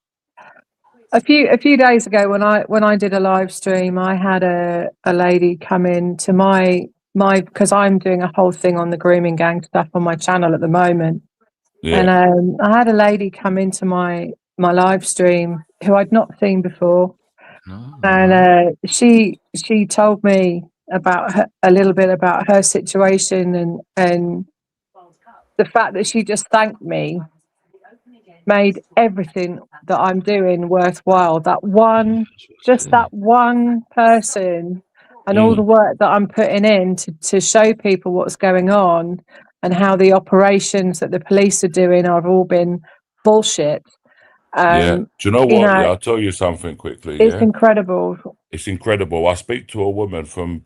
A few days ago, when I did a live stream, I had a lady come in to my because I'm doing a whole thing on the grooming gang stuff on my channel at the moment. Yeah. And I had a lady come into my live stream who I'd not seen before. And she told me about a little bit about her situation, and the fact that she just thanked me made everything that I'm doing worthwhile. That one person, and all the work that I'm putting in to show people what's going on and how the operations that the police are doing have all been bullshit. Do you know what? Yeah, I'll tell you something quickly. It's incredible. It's incredible. I speak to a woman from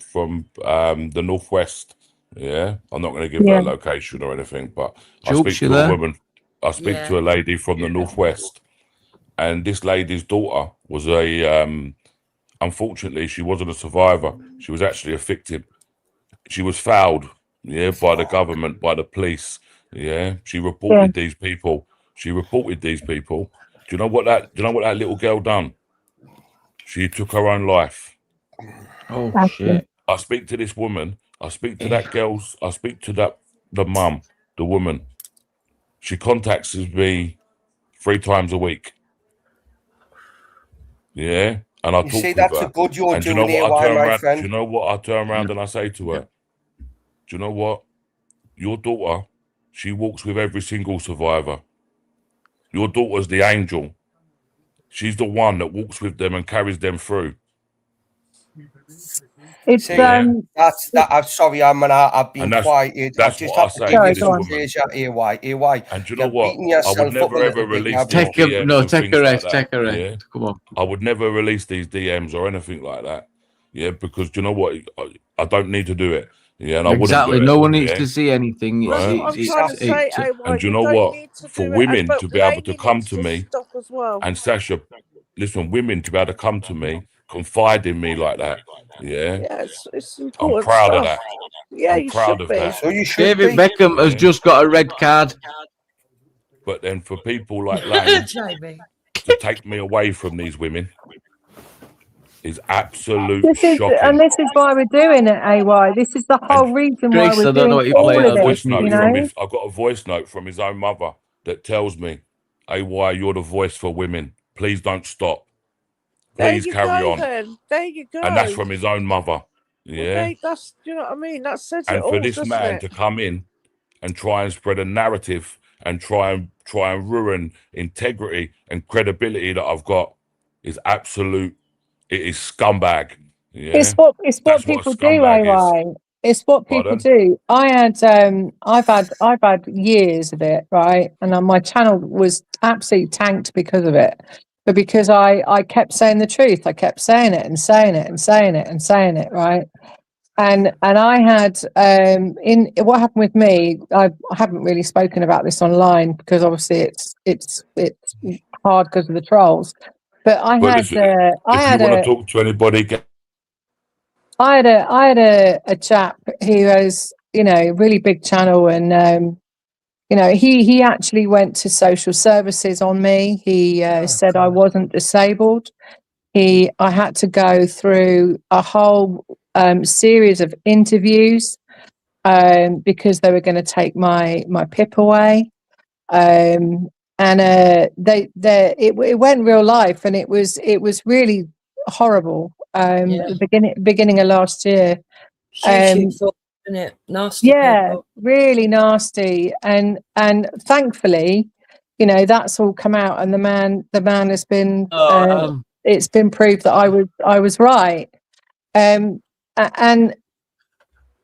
the Northwest. Yeah, I'm not going to give her a location or anything, but I speak to a woman. I speak to a lady from the Northwest, and this lady's daughter was unfortunately, she wasn't a survivor. She was actually a victim. She was fouled, by the government, by the police. She reported these people. She reported these people. Do you know what that little girl done? She took her own life. Oh shit! I speak to this woman. I speak to that girl's. I speak to the mum, the woman. She contacts me 3 times a week. Yeah, and I talk see, with that's her. a good you're And do you doing know here, what I turn my around? friend. Do you know what I turn around and I say to her? Do you know what? Your daughter, she walks with every single survivor. Your daughter's the angel. She's the one that walks with them and carries them through. It's See, I'm sorry, I've been quiet. That's just what I say to this woman. AY. And do you know what? I would never ever release these DMs and take things a like rest, that. take a rest. Yeah? Come on. I would never release these DMs or anything like that. Yeah, because do you know what? I don't need to do it. Yeah, and I wouldn't do it. No one needs to see anything. That's what I'm trying to say, AY. And do you know what? For women to be able to come to me, and Sasha, listen, women to be able to come to me, confide in me like that. Yeah, it's important. I'm proud of that. Yeah, I'm proud of that. So you should David be. Beckham has just got a red card. But then for people like Lang to take me away from these women is absolute shocking. And this is why we're doing it, AY. This is the whole reason why we're doing all of this. I've got a voice note from his own mother that tells me, AY, you're the voice for women. Please don't stop. Please carry on. Then. There you go. And that's from his own mother. Yeah. Well, you know what I mean? That says and it all, for this man to come in and try and spread a narrative and try and ruin integrity and credibility that I've got is absolute. It is scumbag. Yeah? It's what people do, AY. It's what people do. I've had years of it, right? And my channel was absolutely tanked because of it. But because I kept saying the truth, I kept saying it and saying it and saying it and saying it, right? And I had in what happened with me, I haven't really spoken about this online because obviously it's hard because of the trolls. But I had to talk to anybody. I had a chap who has, really big channel, and he actually went to social services on me. He said I wasn't disabled. I had to go through a whole series of interviews because they were going to take my PIP away. And it went real life, and it was really horrible. The beginning of last year. Isn't it nasty? Yeah, really nasty. And thankfully, that's all come out, and the man has been. It's been proved that I was right. And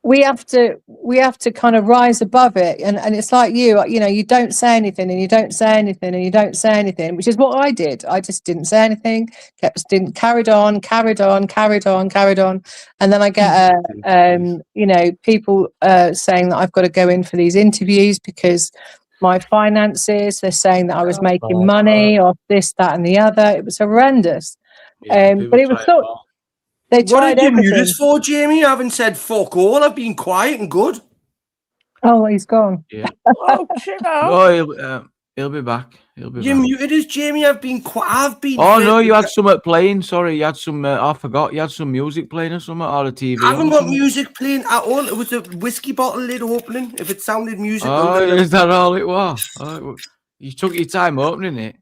we have to kind of rise above it, and it's like you don't say anything, and you don't say anything, and you don't say anything, which is what I did. I just didn't say anything, carried on, and then I get people saying that I've got to go in for these interviews because my finances. They're saying that I was making money off this, that, and the other. It was horrendous. But it was so. They tried what did you everything. mute us for, Jamie? I haven't said fuck all. I've been quiet and good. Oh, he's gone. Yeah. Oh, chill out. No, He'll be back. He'll be You back. muted us, Jamie. I've been. Oh no, you had something playing. Sorry, you had some. I forgot. You had some music playing or something, or a TV. I haven't got music playing at all. It was a whiskey bottle lid opening. If it sounded musical, Oh, is that all it was? Oh, you took your time opening it.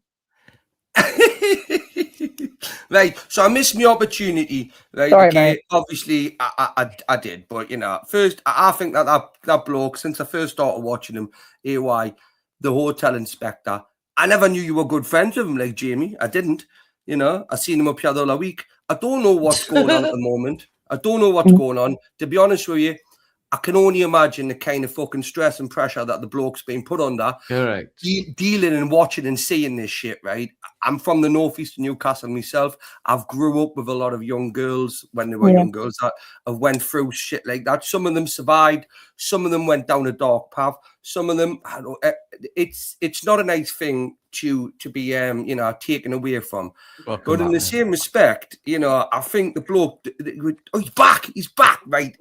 Right, so I missed my opportunity. Right, Sorry, okay. mate. Obviously, I did, but you know, first I think that bloke, since I first started watching him, AY, the hotel inspector, I never knew you were good friends with him, like Jamie. I didn't. You know, I seen him up here the other week. I don't know what's going on at the moment. I don't know what's going on. To be honest with you, I can only imagine the kind of fucking stress and pressure that the bloke's been put under. Correct. Dealing and watching and seeing this shit, right? I'm from the northeast of Newcastle myself. I've grew up with a lot of young girls when they were young girls that have went through shit like that. Some of them survived. Some of them went down a dark path. Some of them, it's not a nice thing to be you know, taken away from. But in the same respect, you know, I think the bloke, he's back, right?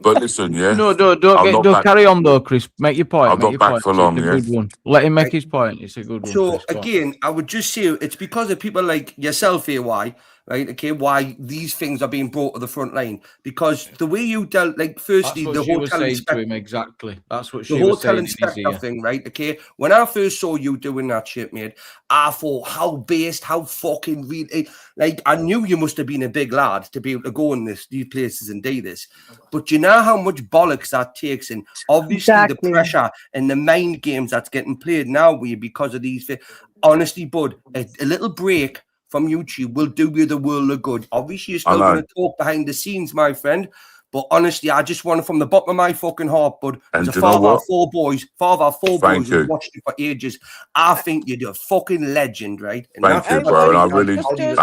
But listen, yeah. No, don't carry on though, Chris. Make your point. I'm not back for long, yeah. Good one. Let him make his point. It's a good one. So Chris, again, I would just say it's because of people like yourself, AY, right? Okay, why these things are being brought to the front line? Because the way you dealt, like, firstly, the hotel inspector, exactly. That's what the she was hotel saying. inspector thing, right? Okay, when I first saw you doing that shit, mate, I thought how based, how fucking real. Like, I knew you must have been a big lad to be able to go in these places and do this. But you know how much bollocks that takes, and obviously the pressure and the mind games that's getting played now with you because of these. Honestly, bud, a little break from YouTube will do you the world of good. Obviously, you're still going to talk behind the scenes, my friend. But honestly, I just want it from the bottom of my fucking heart, bud. As a father of four boys, who've watched you for ages, I think you're a fucking legend, right? And Thank you, bro. And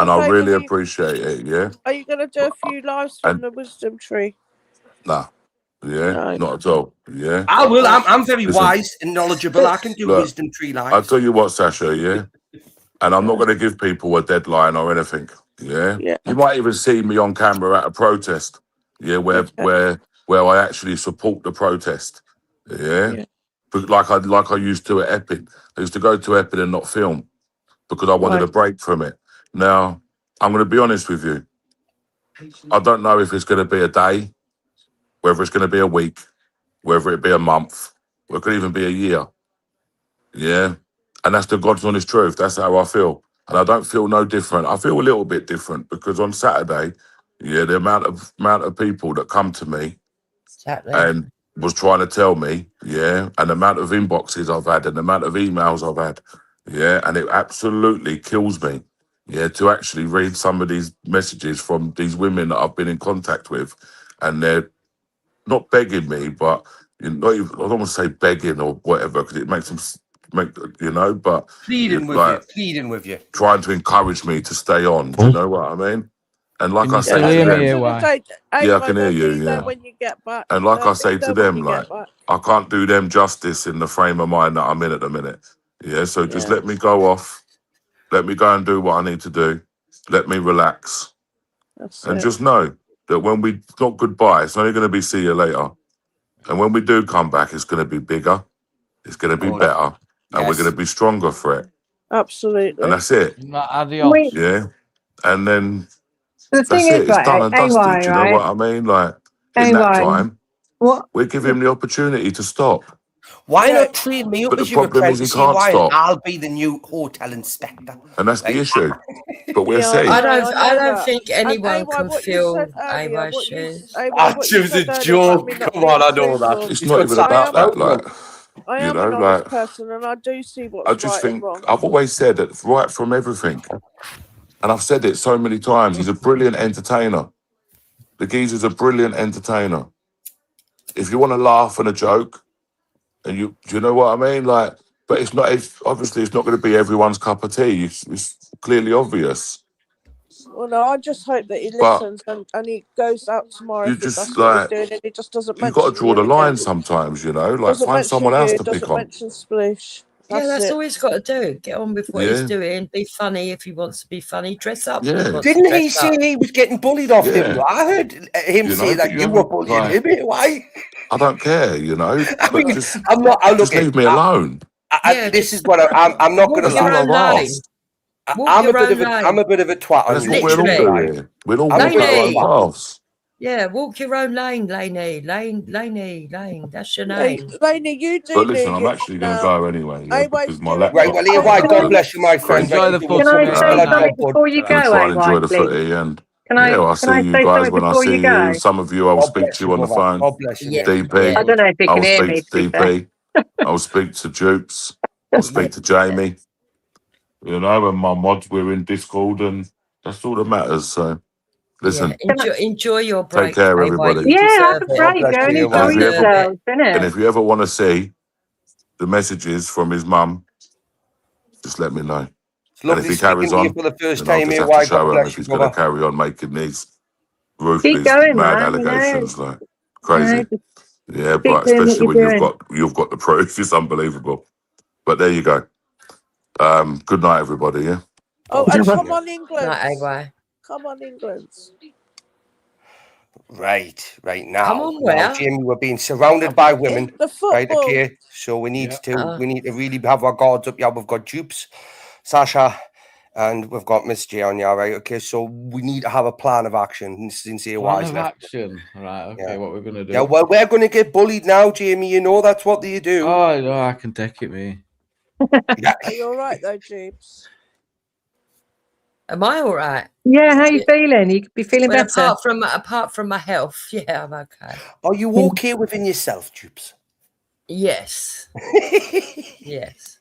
I really appreciate it, yeah. Are you going to do a few lives from the wisdom tree? Nah. Yeah, not at all. Yeah. I will. I'm very wise and knowledgeable. I can do wisdom tree lives. I'll tell you what, Sasha, yeah. And I'm not going to give people a deadline or anything. Yeah. You might even see me on camera at a protest. Yeah, where I actually support the protest. Yeah. But like I used to at Epping. I used to go to Epping and not film because I wanted a break from it. Now, I'm going to be honest with you. I don't know if it's going to be a day, whether it's going to be a week, whether it be a month, or it could even be a year. Yeah. And that's the God's honest truth. That's how I feel. And I don't feel no different. I feel a little bit different because on Saturday, the amount of people that come to me and was trying to tell me, and the amount of inboxes I've had and the amount of emails I've had, and it absolutely kills me, to actually read some of these messages from these women that I've been in contact with, and they're not begging me, but I don't want to say begging or whatever because it makes them but pleading with you, trying to encourage me to stay on. Do you know what I mean? And like I say to them, I can hear you. Yeah. When you get back, and like I say to them, like I can't do them justice in the frame of mind that I'm in at the minute. Yeah. So just let me go off. Let me go and do what I need to do. Let me relax. Just know that when we not goodbye, it's only going to be see you later. And when we do come back, it's going to be bigger. It's going to be better. And we're going to be stronger for it. Absolutely. And that's it. Yeah. And then the thing is, it's done and dusted. You know what I mean? Like, in that time, we give him the opportunity to stop. Why not treat me up as your apprentice? I'll be the new hotel inspector. And that's the issue. But we'll see. I don't think anyone can feel AY's shoes. It was a joke. Come on, I know that. It's not even about that. Like, I am an honest person, and I do see what's I just right think and wrong. I've always said that right from everything, and I've said it so many times. He's a brilliant entertainer. The geezer's a brilliant entertainer. If you want to laugh and a joke, and do you know what I mean? Like, but it's not. Obviously, it's not going to be everyone's cup of tea. It's clearly obvious. Well, no, I just hope that he listens and he goes out tomorrow. You just like and he just doesn't. You got to draw the line sometimes, you know. Like find someone else to pick on. Mention Splish. That's all he's got to do. Get on with what he's doing. Be funny if he wants to be funny. Dress up. Didn't he say he was getting bullied off him? I heard him say that you were bullying him. Why? I don't care, you know. I mean, just leave me alone. This is what I'm not going to lie. I'm a bit of a twat on That's you. what we're all doing. We're all Laney. laughs. Yeah, walk your own lane, Laney. Lane. That's your name. Laney, you do. But listen, I'm actually going to go anyway. Yeah, because my laptop. Right, well, EY, God bless you, my friend. Enjoy the Can I say something before you go, Try and enjoy the please? footy and. Can I I'll see you say guys something when I before see you go? you. Some of you, I will speak to you on the phone. God bless you. DP. I don't know if you can hear me. Speak to DP. I'll speak to Dupes. I'll speak to Jamie. You know, and my mods, we're in Discord, and that's all that matters. So, listen. Enjoy your break. Take care, everybody. Yeah, have a break. Go and enjoy yourselves, innit? And if you ever want to see the messages from his mum, just let me know. And if he carries on, for the first then I'll time, just have EY, to show God him bless if you, he's going to brother. carry on making these ruthless, going, mad man, allegations, like crazy. Yeah, keep but doing what especially when you're you've got the proof, it's unbelievable. But there you go. Good night, everybody. Yeah. Oh, and come on, England. Right, come on, England. Right now. Come on, where? Jamie, we're being surrounded by women. The football. Right, okay. So we need to really have our guards up. Yeah, we've got Dupes, Sasha, and we've got Miss J on here, right? Okay, so we need to have a plan of action since AY's Plan of left. action. Right, okay, what we're gonna do. Yeah, well, we're gonna get bullied now, Jamie. You know that's what you do. Oh no, I can take it, me. Are you all right though, Jeeps? Am I all right? Yeah, how you feeling? You could be feeling Well, better. Apart from my health, yeah, I'm okay. Are you okay within yourself, Dupes? Yes. Yes.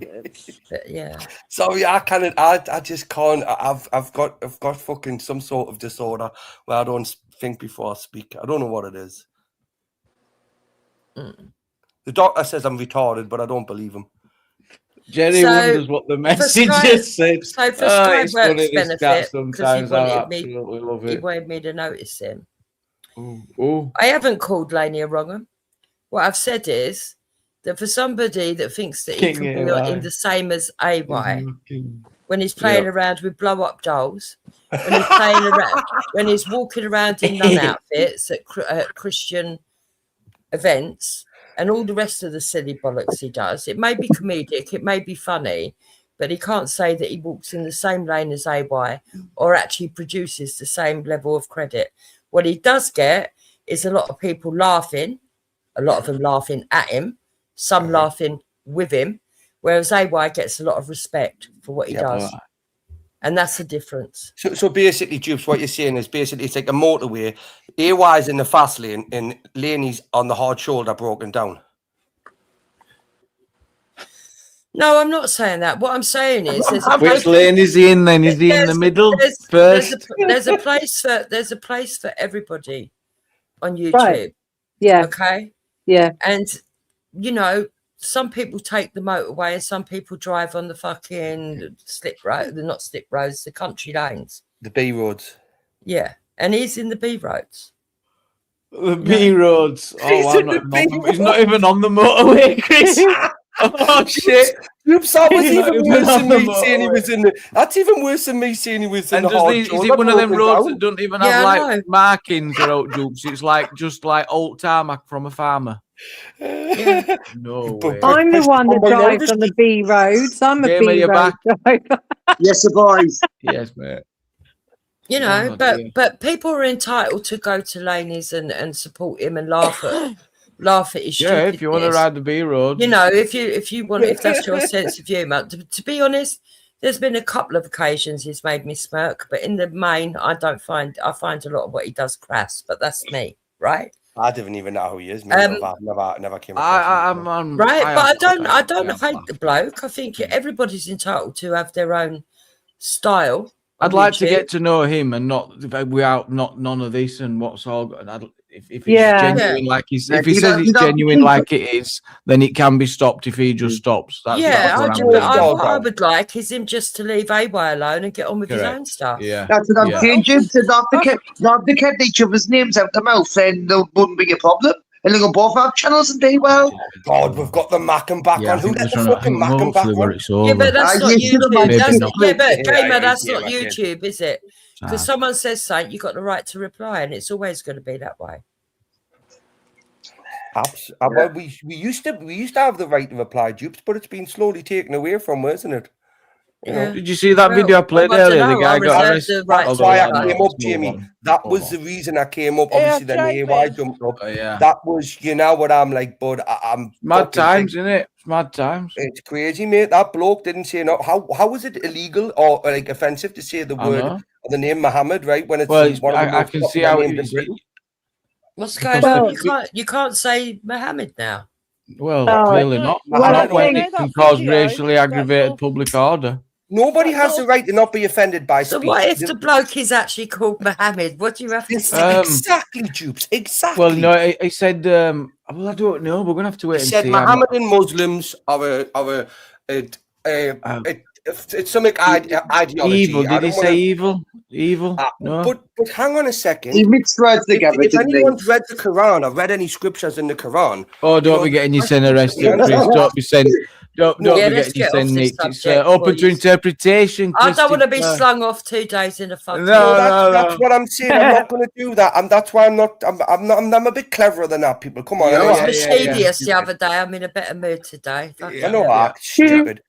But yeah. Sorry, I just can't. I've got fucking some sort of disorder where I don't think before I speak. I don't know what it is. The doctor says I'm retarded, but I don't believe him. Jerry wonders what the message just said. So for Sky Works benefit, sometimes I because absolutely love he it. wanted me to notice him. Ooh. I haven't called Laney a wrong. What I've said is that for somebody that thinks that he can be in the same as AY, when he's playing around with blow-up dolls, when he's playing around, when he's walking around in nun outfits at Christian events, and all the rest of the silly bollocks he does, it may be comedic, it may be funny, but he can't say that he walks in the same lane as AY or actually produces the same level of credit. What he does get is a lot of people laughing, a lot of them laughing at him, some laughing with him, whereas AY gets a lot of respect for what he does. And that's the difference. So basically, Dupes, what you're saying is basically it's like a motorway. AY's in the fast lane and Laney's on the hard shoulder broken down. No, I'm not saying that. What I'm saying is, Which lane is he in then? Is he in the middle first? There's a place for everybody on YouTube. Right. Yeah. Okay. Yeah. And you know, some people take the motorway and some people drive on the fucking slip road. They're not slip roads, the country lanes. The B roads. Yeah. And he's in the B roads. The B roads. Oh, he's not even on the motorway, Chris. Oh shit! Oops, that was even worse than me saying he was in the. That's even worse than me saying he was in the hard is it one of them roads that don't even have like markings or out Dupes? It's like just like old tarmac from a farmer. Yeah. No way. I'm the one that drives on the B roads. I'm a B road driver. Yes, boys. Yes, mate. You know, but people are entitled to go to Laney's and support him and laugh at his if you want to ride the B road, you know, if you want, if that's your sense of humour. To be honest, there's been a couple of occasions he's made me smirk, but in the main, I find a lot of what he does crass. But that's me, right? I didn't even know who he is. Never came across him. Right, but I don't hate the bloke. I think everybody's entitled to have their own style. I'd like to get to know him and not without none of this and what's all. If it's genuine, like if he says it's genuine, like it is, then it can be stopped. If he just stops, that's what I would like is him just to leave AY alone and get on with his own stuff. Yeah, that's what I'm saying, Jim. Not to get each other's names out the mouth, then there wouldn't be a problem. And they go both our channels and do well. God, we've got the Mac and back on. Who let the fucking Mac and back on? Yeah, but that's not YouTube. Gamer, that's not YouTube, is it? Because someone says something, you've got the right to reply, and it's always going to be that way. Well, we used to have the right to reply, Dupes, but it's been slowly taken away from us, isn't it? Did you see that video I played earlier? The guy got arrested. That's why I came up, Jamie. That was the reason I came up. Obviously, then the AY jumped up. That was, you know what I'm like, bud. I'm mad times, isn't it? It's mad times. It's crazy, mate. That bloke didn't say no. How was it illegal or like offensive to say the word or the name Muhammad, right? When it's one of the I can see how it is. What's going on? You can't say Muhammad now. Well, clearly not. Not when it can cause racially aggravated public order. Nobody has the right to not be offended by speech. So what if the bloke is actually called Mohammed? What do you have to say? Exactly, Dupes. Exactly. Well, no, he said. Well, I don't know. We're gonna have to wait and see. He said Mohammedan Muslims are it's something ideology. Evil? Did he say evil? Evil? No. But hang on a second. He mixed words together. If anyone's read the Quran or read any scriptures in the Quran, don't be getting you sent arrested, Chris. Don't be sent. Don't be getting you sent, Nick. It's open to interpretation. I don't want to be slung off 2 days in a fucking. That's what I'm saying. I'm not going to do that, and that's why I'm not. I'm a bit cleverer than that. People, come on. I was mischievous the other day. I'm in a better mood today. I know, stupid.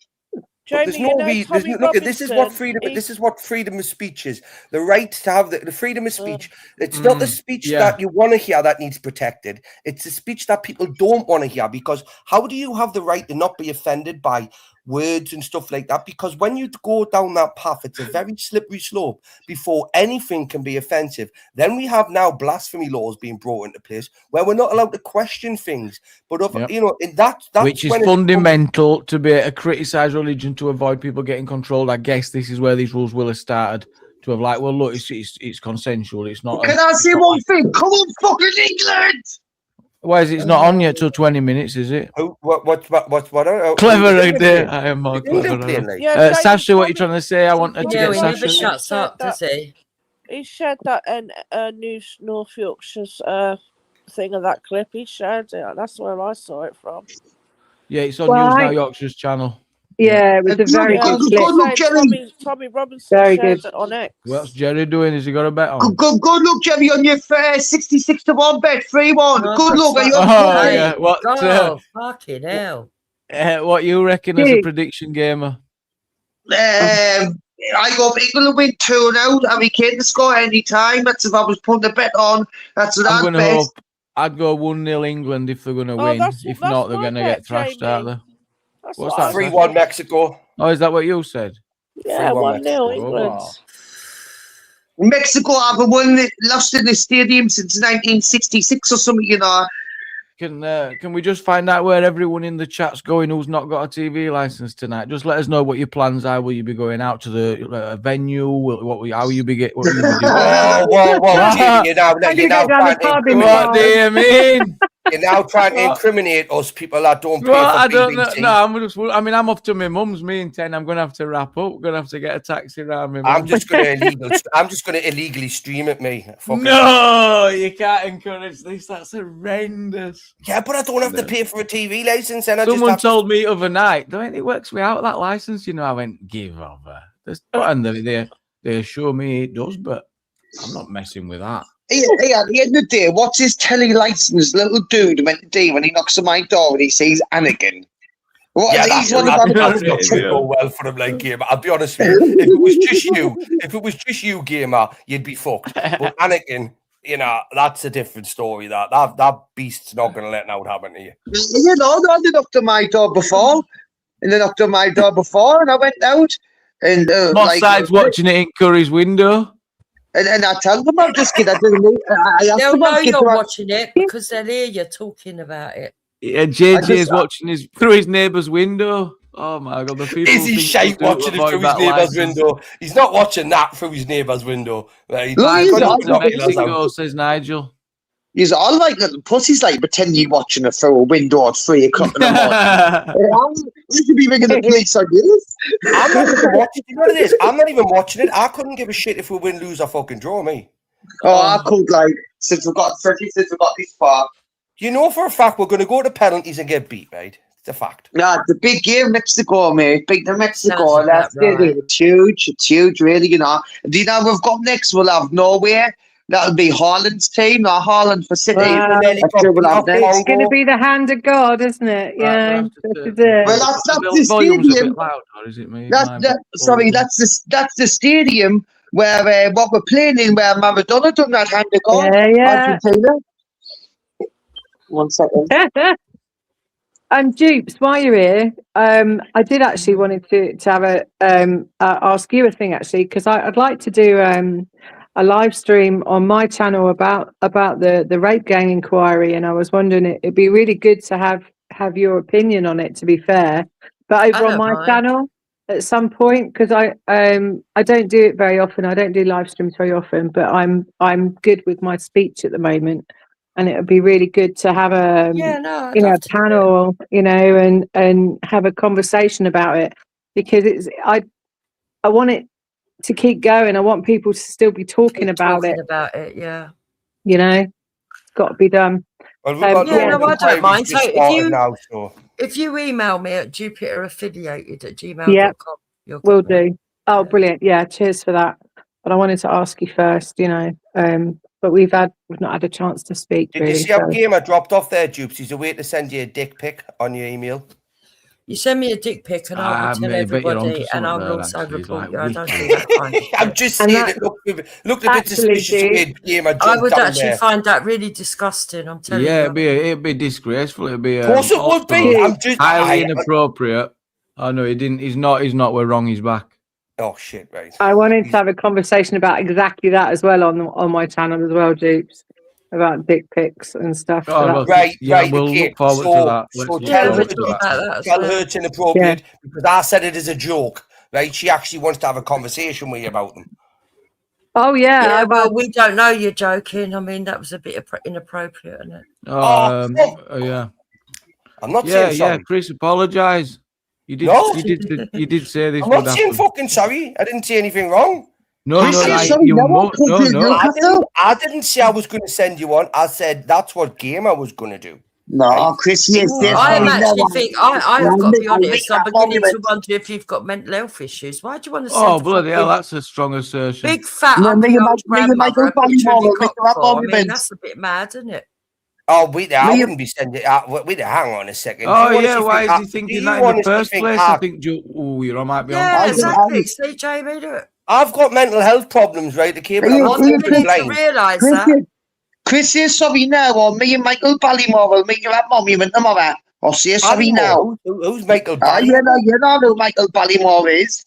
There's no reason. Look, this is what freedom. This is what freedom of speech is. The right to have the freedom of speech. It's not the speech that you want to hear that needs protected. It's the speech that people don't want to hear. Because how do you have the right to not be offended by words and stuff like that? Because when you go down that path, it's a very slippery slope before anything can be offensive. Then we have now blasphemy laws being brought into place where we're not allowed to question things. But that's which is fundamental to be able to criticize religion to avoid people getting controlled. I guess this is where these rules will have started. To have like, well, look, it's consensual. It's not. Can I say one thing? Come on, fucking England! Why is it's not on yet till 20 minutes, is it? What? Clever idea. I am more clever. Sasha, what are you trying to say? I want her to get he Sasha. never shuts up, does he? He shared that in News North Yorkshire's thing of that clip. He shared it. That's where I saw it from. Yeah, it's on News Now Yorkshire's channel. Yeah, it was a very good clip. Tommy Robinson shared it on X. What's Jerry doing? Has he got a bet on? Good look, Jerry, on your 66-1 bet, 3-1. Good luck. Yeah. What? Fucking hell. What you reckon as a prediction gamer? I hope England will win 2-0. Harry Kane to score any time. That's if I was putting a bet on. That's what I'd bet. I'd go 1-0 England if they're going to win. If not, they're going to get thrashed out there. What's that? 3-1 Mexico. Oh, is that what you said? Yeah, 1-0 England. Mexico haven't lost in the stadium since 1966 or something, you know. Can we just find out where everyone in the chat's going who's not got a TV license tonight? Just let us know what your plans are. Will you be going out to the venue? How will you be doing? Whoa, what do you mean? You're now trying to incriminate us people that don't pay for I don't BBC. know. I'm off to my mum's. Me and 10. I'm going to have to wrap up. We're going to have to get a taxi around me. I'm just going to illegally stream it, me. No, you can't encourage this. That's horrendous. Yeah, but I don't have to pay for a TV license. And someone told me overnight, it works without that license. You know, I went, give over. And they assure me it does, but I'm not messing with that. Hey, at the end of the day, what's his telly license little dude meant to do when he knocks on my door and he says Anakin? That's not go well for him, like Gamer. I'll be honest with you. If it was just you, Gamer, you'd be fucked. But Anakin, that's a different story. That beast's not going to let out happen to you. They knocked on my door before, and I went out. And Mossad's watching it in Curry's window. And I tell them I'm just kidding. They'll know you're watching it because they'll hear you talking about it. Yeah, JJ's watching through his neighbour's window. Oh my God, the people. Is he shite watching it through his neighbour's window? He's not watching that through his neighbour's window. Right? Mexico, says Nigel. He's all like little pussies, like pretending you're watching it through a window at 3 o'clock in the morning. You should be ringing the police on this. I'm not even watching it. You know what it is? I'm not even watching it. I couldn't give a shit if we win, lose, or fucking draw, me. I could, since we got this far. You know for a fact we're going to go to penalties and get beat, right? It's a fact. Nah, the big game, Mexico, mate. Big to Mexico. That's it. It's huge. It's huge, really, you know. And we've got next, we'll have Norway. That would be Haaland's team, not Haaland for City. Wow. It's going to be the hand of God, isn't it? Yeah, Well, that's the stadium. Loud, or is it me? That's the stadium where what we're playing in, where Maradona done that hand of God. Yeah. Argentina. 1 second. Dupes, while you're here, I did actually wanted to have a ask you a thing actually, because I'd like to do a live stream on my channel about the rape gang inquiry, and I was wondering it'd be really good to have your opinion on it, to be fair, but over on my channel at some point, because I don't do it very often. I don't do live streams very often, but I'm good with my speech at the moment, and it would be really good to have a a panel, and have a conversation about it, because I want it to keep going. I want people to still be talking about it. Yeah. It's got to be done. Well, I don't mind. So if you email me at jupiteraffiliated@gmail.com, will do. Oh, brilliant. Yeah, cheers for that. But I wanted to ask you first, but we've not had a chance to speak. Did you see how Gamer dropped off there, Dupes? He's a way to send you a dick pic on your email. You send me a dick pic and I will tell everybody, and I will also report you. I don't do that. I'm just saying it looked a bit suspicious. I would actually find that really disgusting. I'm telling you. Yeah, it'd be disgraceful. It'd be. Of course it would be. I'm just highly inappropriate. Oh no, he didn't. He's not. We're wrong. He's back. Oh shit! Right. I wanted to have a conversation about exactly that as well on my channel as well, Dupes. About dick pics and stuff. Right. We'll look forward to that. So tell her it's inappropriate because I said it as a joke. Right? She actually wants to have a conversation with you about them. Oh yeah. Well, we don't know you're joking. I mean, that was a bit inappropriate, isn't it? Yeah. I'm not saying sorry. Yeah, Chris, apologise. You did. No. You did say this. I'm not saying fucking sorry. I didn't say anything wrong. No. I didn't say I was going to send you one. I said that's what Gamer was going to do. No, Chris, yes. I actually think I've got to be honest. I'm beginning to wonder if you've got mental health issues. Why do you want to send? Oh bloody hell, that's a strong assertion. Big fat ugly old grandmother. I mean, that's a bit mad, isn't it? Oh, I wouldn't be sending it out. Hang on a second. Oh, yeah, why is he thinking that in the first place? I think, you might be on. Yeah, exactly. See, Jamie, do it. I've got mental health problems, right? The cable. I need to realise that. Chris, say sorry now, or me and Michael Ballymore will meet you at Monument tomorrow. Or say sorry now. Who's Michael Ballymore? You know who Michael Ballymore is.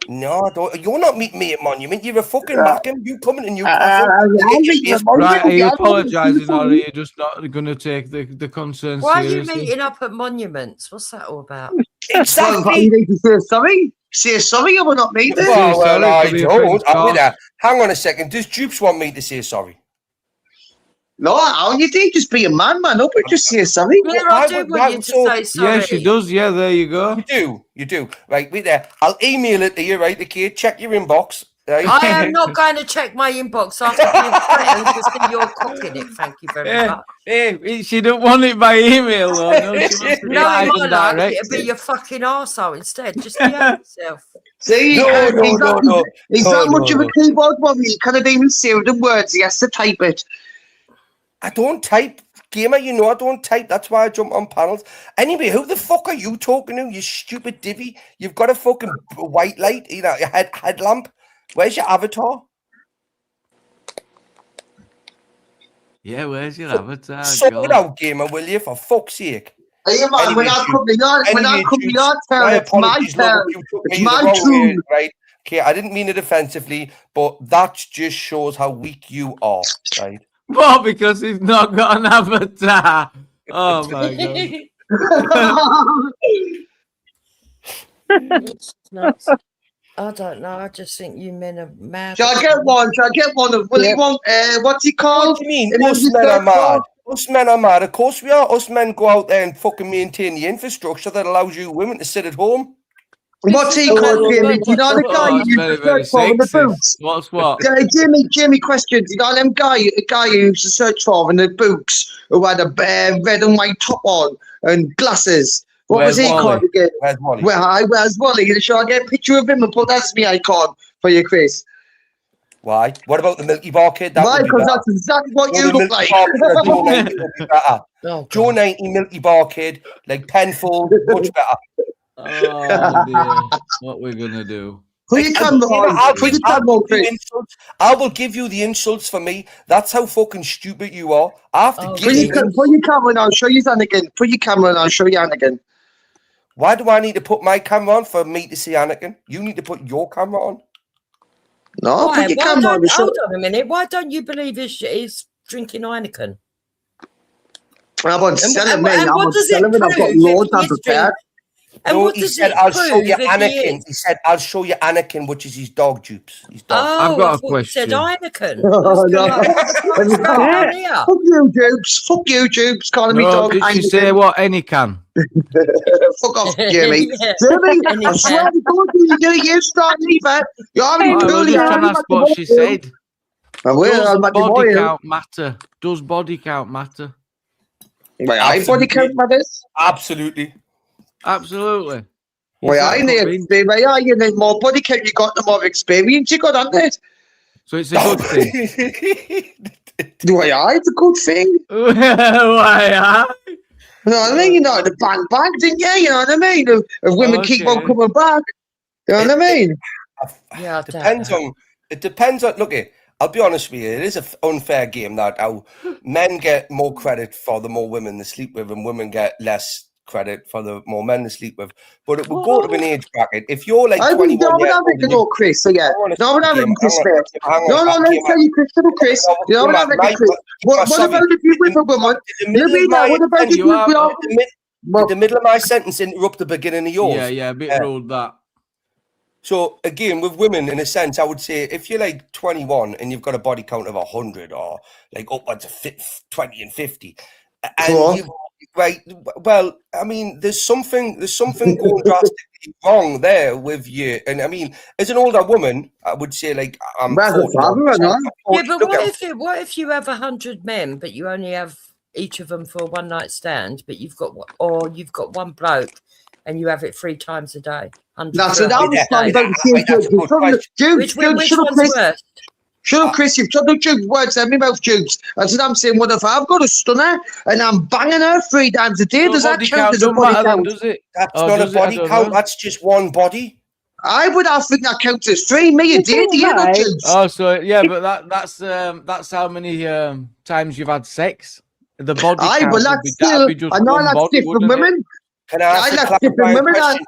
No, you're not meeting me at Monument. You're a fucking Mackham. You coming to Newcastle? Right, are you apologising, or are you just not going to take the concerns Why seriously? Are you meeting up at Monuments? What's that all about? Exactly. You need to say sorry. Say sorry, or we're not meeting. Well, I don't. Hang on a second. Does Dupes want me to say sorry? No, all you do just be a man up and just say sorry. Yeah, I do want you to say sorry. Yeah, she does. Yeah, there you go. You do. Right, wait there. I'll email it to you, right, okay? Check your inbox. Right? I am not going to check my inbox after being threatened to see your cock in it. Thank you very much. Hey, she don't want it by email, though. No, she wants it it'd be your fucking arsehole instead. Just behave yourself. See, he's that much of a keyboard warrior. He can't even say the words. He has to type it. I don't type, Gamer. You know I don't type. That's why I jump on panels. Anyway, who the fuck are you talking to? You stupid divvy. You've got a fucking white light, your headlamp. Where's your avatar? Yeah, where's your avatar? Sort it out, Gamer, will you? For fuck's sake. Hey, man, when I come to your turn, it's my turn. It's my tune. Right? Okay, I didn't mean it offensively, but that just shows how weak you are, right? Well, because he's not got an avatar. Oh my god. I don't know. I just think you men are mad. Shall I get one of Willie? What's he called? What do you mean? Us men are mad. Us men are mad. Of course we are. Us men go out there and fucking maintain the infrastructure that allows you women to sit at home. What's he called, Jimmy? Do you know the guy you used to search for in the books? What's what? Jimmy, question. Do you know them guy you used to search for in the books who had a red and white top on and glasses? What was he called again? Where's Wally? Where's Wally? Shall I get a picture of him and put that as my icon for you, Chris? Why? What about the Milky Bar kid? That Why? Because that's exactly what you look like. Joe 90 would be better. Joe 90 Milky Bar kid, like Penfold, much better. Oh dear, what we're gonna do? I will give you the insults for me. That's how fucking stupid you are. I have to give you. Put your camera on. I'll show you Anakin. Put your camera on. I'll show you Anakin. Why do I need to put my camera on for me to see Anakin? You need to put your camera on. No, Why? put your camera on. Hold on a minute. Why don't you believe he's drinking Heineken? I want to sell him, and what does it prove? I've got loads of prepared. And no, what he does said, it I'll show prove you if he Anakin. is? He said, I'll show you Anakin, which is his dog, Dupes. His dog. Oh, I've got a I thought you question. said Heineken. Oh, no. What's going on here? Fuck you, Dupes. Fuck you, Dupes. Calling me No, dog. did she say what? Any can? Fuck off, Jimmy. Yeah. Jimmy, I Any swear can. to God, you start leaving. You're already I was bullying. just trying to ask what she said. I will. Does I'm not body the count matter? Does body count matter? Wait, I body count for this? Absolutely. Absolutely. Wait, I you need more body count you got, the more experience you got on it. So it's a good thing. Why, it's a good thing. Why? You know what I mean? You know, the bang bang, didn't you? You know what I mean? If women keep on coming back, you know what I mean? Yeah, it depends on. Look, I'll be honest with you. It is an unfair game that how men get more credit for the more women they sleep with, and women get less credit for the more men they sleep with. But it will go to an age bracket. If you're like 21 years old, Chris. So yeah, no, we're not having Chris. No, let's tell you, Chris. You know, we're not having Chris. What about if you with a woman? What about if you the middle of my sentence interrupt the beginning of yours? Yeah, a bit rude that. So again, with women, in a sense, I would say if you're like 21 and you've got a body count of 100 or like upwards of 20 and 50, and you right, well, I mean, there's something going drastically wrong there with you. And I mean, as an older woman, I would say like I'm. Yeah, but what if you have 100 men, but you only have each of them for a one night stand, but you've got one bloke, and you have it 3 times a day. That's what I was talking about. Which one's worse? Shut up, Chris. You've told the Jukes words out of my mouth, Jukes. That's what I'm saying. What if I've got a stunner and I'm banging her 3 times a day? Does that count as a body count? Does it? That's not a body count. That's just one body. I think that counts as 3. Me a day, Jukes. Oh, so yeah, but that's how many times you've had sex. The body count. Well, that's still. I know that's different women. Can I ask a clarifying question?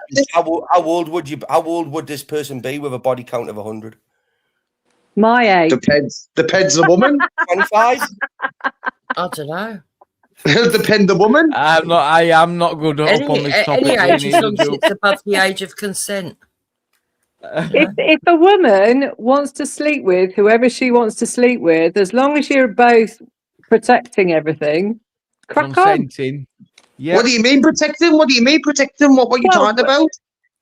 How old would this person be with a body count of 100? My age. Depends the woman. 25? I don't know. Depend the woman. I am not good up on this topic. Any age, as long as it's above the age of consent. If a woman wants to sleep with whoever she wants to sleep with, as long as you're both protecting everything, crack on. Yeah. What do you mean protecting? What do you mean protecting? What were you talking about?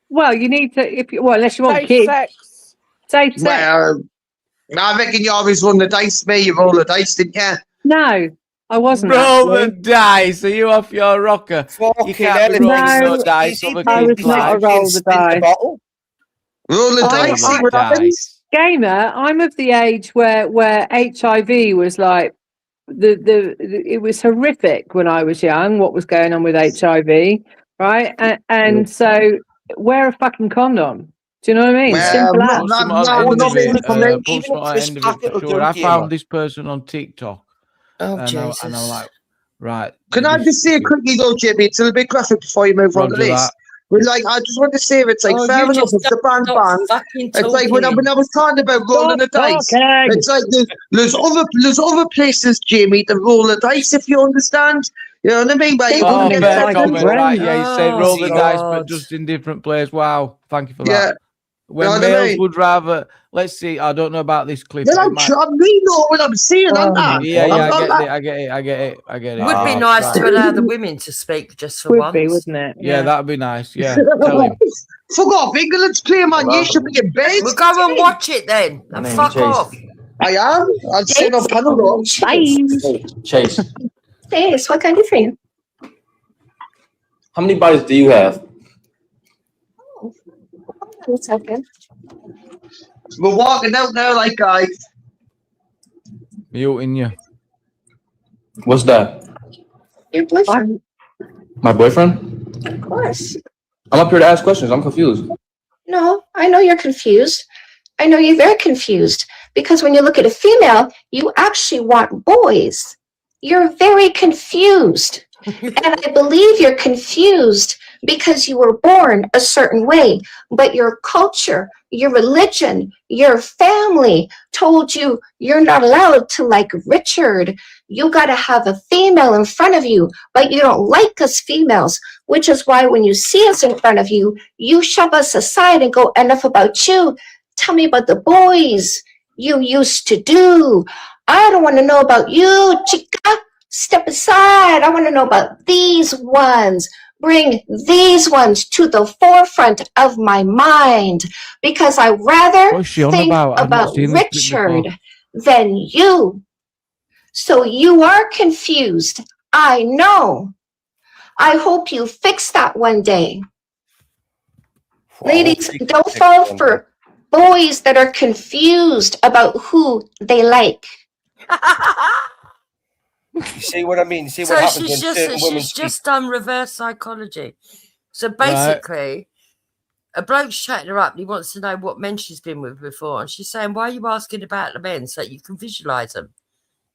Well, you need to, unless you want kids. Safe sex. Well, I reckon you always run the dice, me. You roll the dice, didn't you? No, I wasn't. Roll the dice. Are you off your rocker? You can't be rolling no dice over I was not a roll the dice. Roll the dice. Gamer, I'm of the age where HIV was like it was horrific when I was young. What was going on with HIV, right? And so wear a fucking condom. Do you know what I mean? Simple as. I found this person on TikTok. Oh, and Jesus. I'm like, right. Can I just say quickly though, Jimmy, it's a little bit graphic before you move on to this. We're like, I just want to say it's like fair enough. It's the band. It's like when I was talking about rolling the dice. It's like there's other places, Jamie, to roll the dice, if you understand. You know what I mean? But you wouldn't get that right. Yeah, you say roll the dice, but just in different players. Wow, thank you for that. Yeah. When males would rather, let's see, I don't know about this clip. Well, me know what I'm saying, Yeah, I get it. Would be nice to allow the women to speak just for once. Wouldn't it? Yeah, that'd be nice. Yeah. Tell him. Fuck off, England's play, man. You should be in bed. We'll go and watch it then. And fuck off. I am. I'll sit on panel. Chase. Yes, what can I do for you? How many bodies do you have? One second. We're walking out now, like, guys. Muting you. What's that? Your boyfriend. My boyfriend? Of course. I'm up here to ask questions. I'm confused. No, I know you're confused. I know you're very confused because when you look at a female, you actually want boys. You're very confused. And I believe you're confused because you were born a certain way, but your culture, your religion, your family told you you're not allowed to like Richard. You got to have a female in front of you, but you don't like us females, which is why when you see us in front of you, you shove us aside and go, enough about you. Tell me about the boys you used to do. I don't want to know about you, chica. Step aside. I want to know about these ones. Bring these ones to the forefront of my mind because I rather think about Richard than you. So you are confused. I know. I hope you fix that one day. Ladies, don't fall for boys that are confused about who they like. You see what I mean? You see So what happens she's when certain women she's just done reverse psychology. So basically, a bloke's chatting her up and he wants to know what men she's been with before. And she's saying, why are you asking about the men so you can visualize them?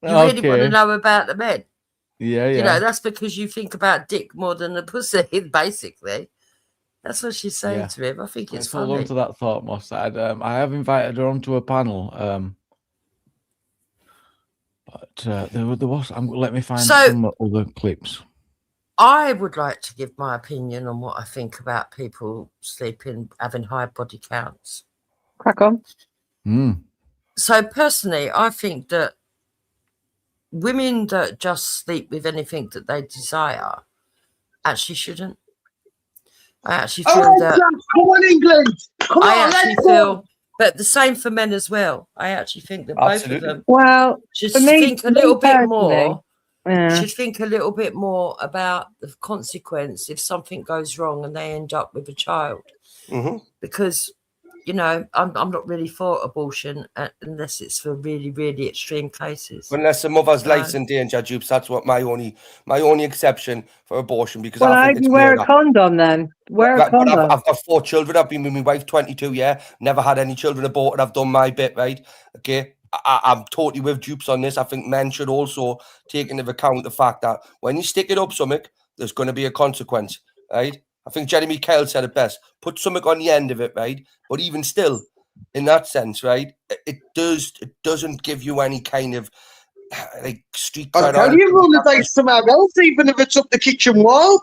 You really want to know about the men. Yeah, You know, that's because you think about dick more than the pussy, basically. That's what she's saying to him. I think it's funny. Hold on to that thought, Moss. I have invited her onto a panel. But there was. Let me find some other clips. I would like to give my opinion on what I think about people sleeping, having high body counts. Crack on. So personally, I think that women that just sleep with anything that they desire actually shouldn't. I actually feel that. Come on, England! Come on, let's go! But the same for men as well. I actually think that both of them should for me, think a little bit more. Yeah. Should think a little bit more about the consequence if something goes wrong and they end up with a child. Because, you know, I'm not really for abortion unless it's for really, really extreme cases. Unless the mother's life's in danger, Jupes. That's what my only exception for abortion. Because Well, I I think hope it's you wear murder. a condom then. Wear a condom. I've got 4 children. I've been with my wife 22 years. Never had any children aborted. I've done my bit, right? Okay. I'm totally with Jupes on this. I think men should also take into account the fact that when you stick it up something, there's going to be a consequence, right? I think Jeremy Kyle said it best. Put something on the end of it, right? But even still, in that sense, right, it doesn't give you any kind of like street cred. How do you roll the dice somewhere else, even if it's up the kitchen wall?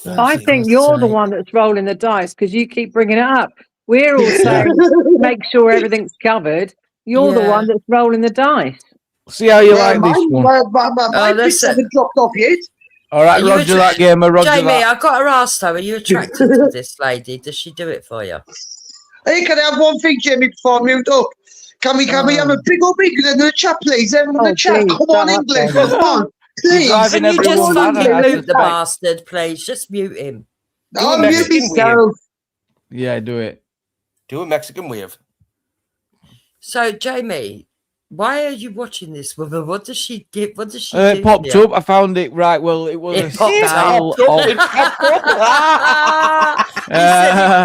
I think you're the one that's rolling the dice because you keep bringing it up. We're all saying make sure everything's covered. You're the one that's rolling the dice. See how you like this one. My bits haven't dropped off yet. All right, Roger that gamer. Roger Jamie, that. I've got to ask though, are you attracted to this lady? Does she do it for you? Hey, can I have one thing, Jamie, before I mute up? Can we have a big old England in the chat, please? Everyone in the chat, come on, England, come on. Please. Can you just fucking mute the bastard, please? Just mute him. I'll mute myself. Yeah, do it. Do a Mexican wave. So, Jamie, why are you watching this woman? What does she give? What does she do? It popped up. I found it. Right. Well, it was a style of. He said it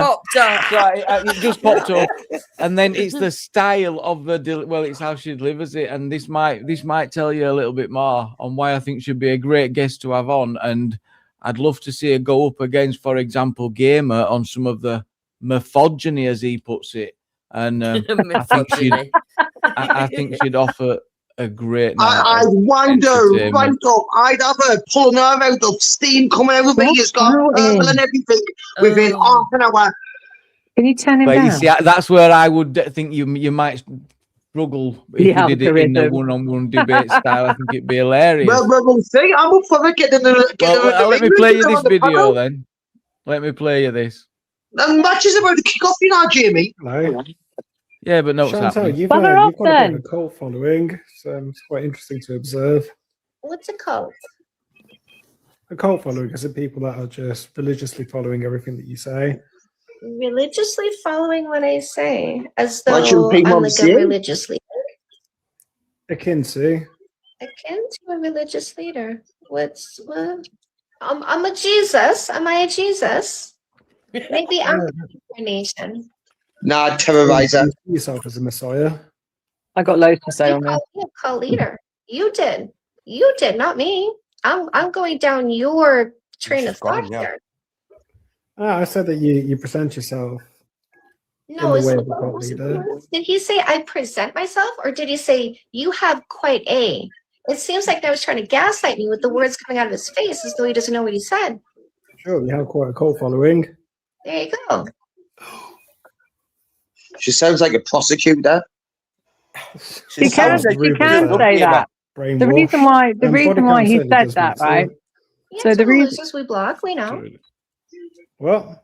popped up. Right, it just popped up, and then it's the style of the. Well, it's how she delivers it, and this might tell you a little bit more on why I think she'd be a great guest to have on, and I'd love to see her go up against, for example, Gamer on some of the misogyny, as he puts it. And I think she'd offer a great night. I'd wind her right up. I'd have her pulling her out of steam coming out of me. It's got purple and everything within half an hour. Can you turn him but down? You see, that's where I would think you might struggle if you did it in a one-on-one debate style. I think it'd be hilarious. Well, we'll see. I'm up for it. Let me play you this video then. Let me play you this. The match is about to kick off, you know, Jamie. No. Yeah, but no, Chantal, you've got a bit of a cult following, so it's quite interesting to observe. What's a cult? A cult following is the people that are just religiously following everything that you say. religiously following what I say, as though Watching I'm Primo like a Sim? religious leader. Akin to. Akin to a religious leader. What? I'm a Jesus. Am I a Jesus? Maybe I'm an incarnation. Nah, terrorizer. You see yourself as a messiah. I got loads to say on that. You call leader. You did. You did, not me. I'm going down your train of thought here. I said that you present yourself No, in the way of a cult leader. did he say I present myself, or did he say you have quite a? It seems like I was trying to gaslight me with the words coming out of his face as though he doesn't know what he said. Sure, you have quite a cult following. There you go. She sounds like a prosecutor. She can say that. The reason why he said that, right? Yeah, So the reason losers we block, we know. Well,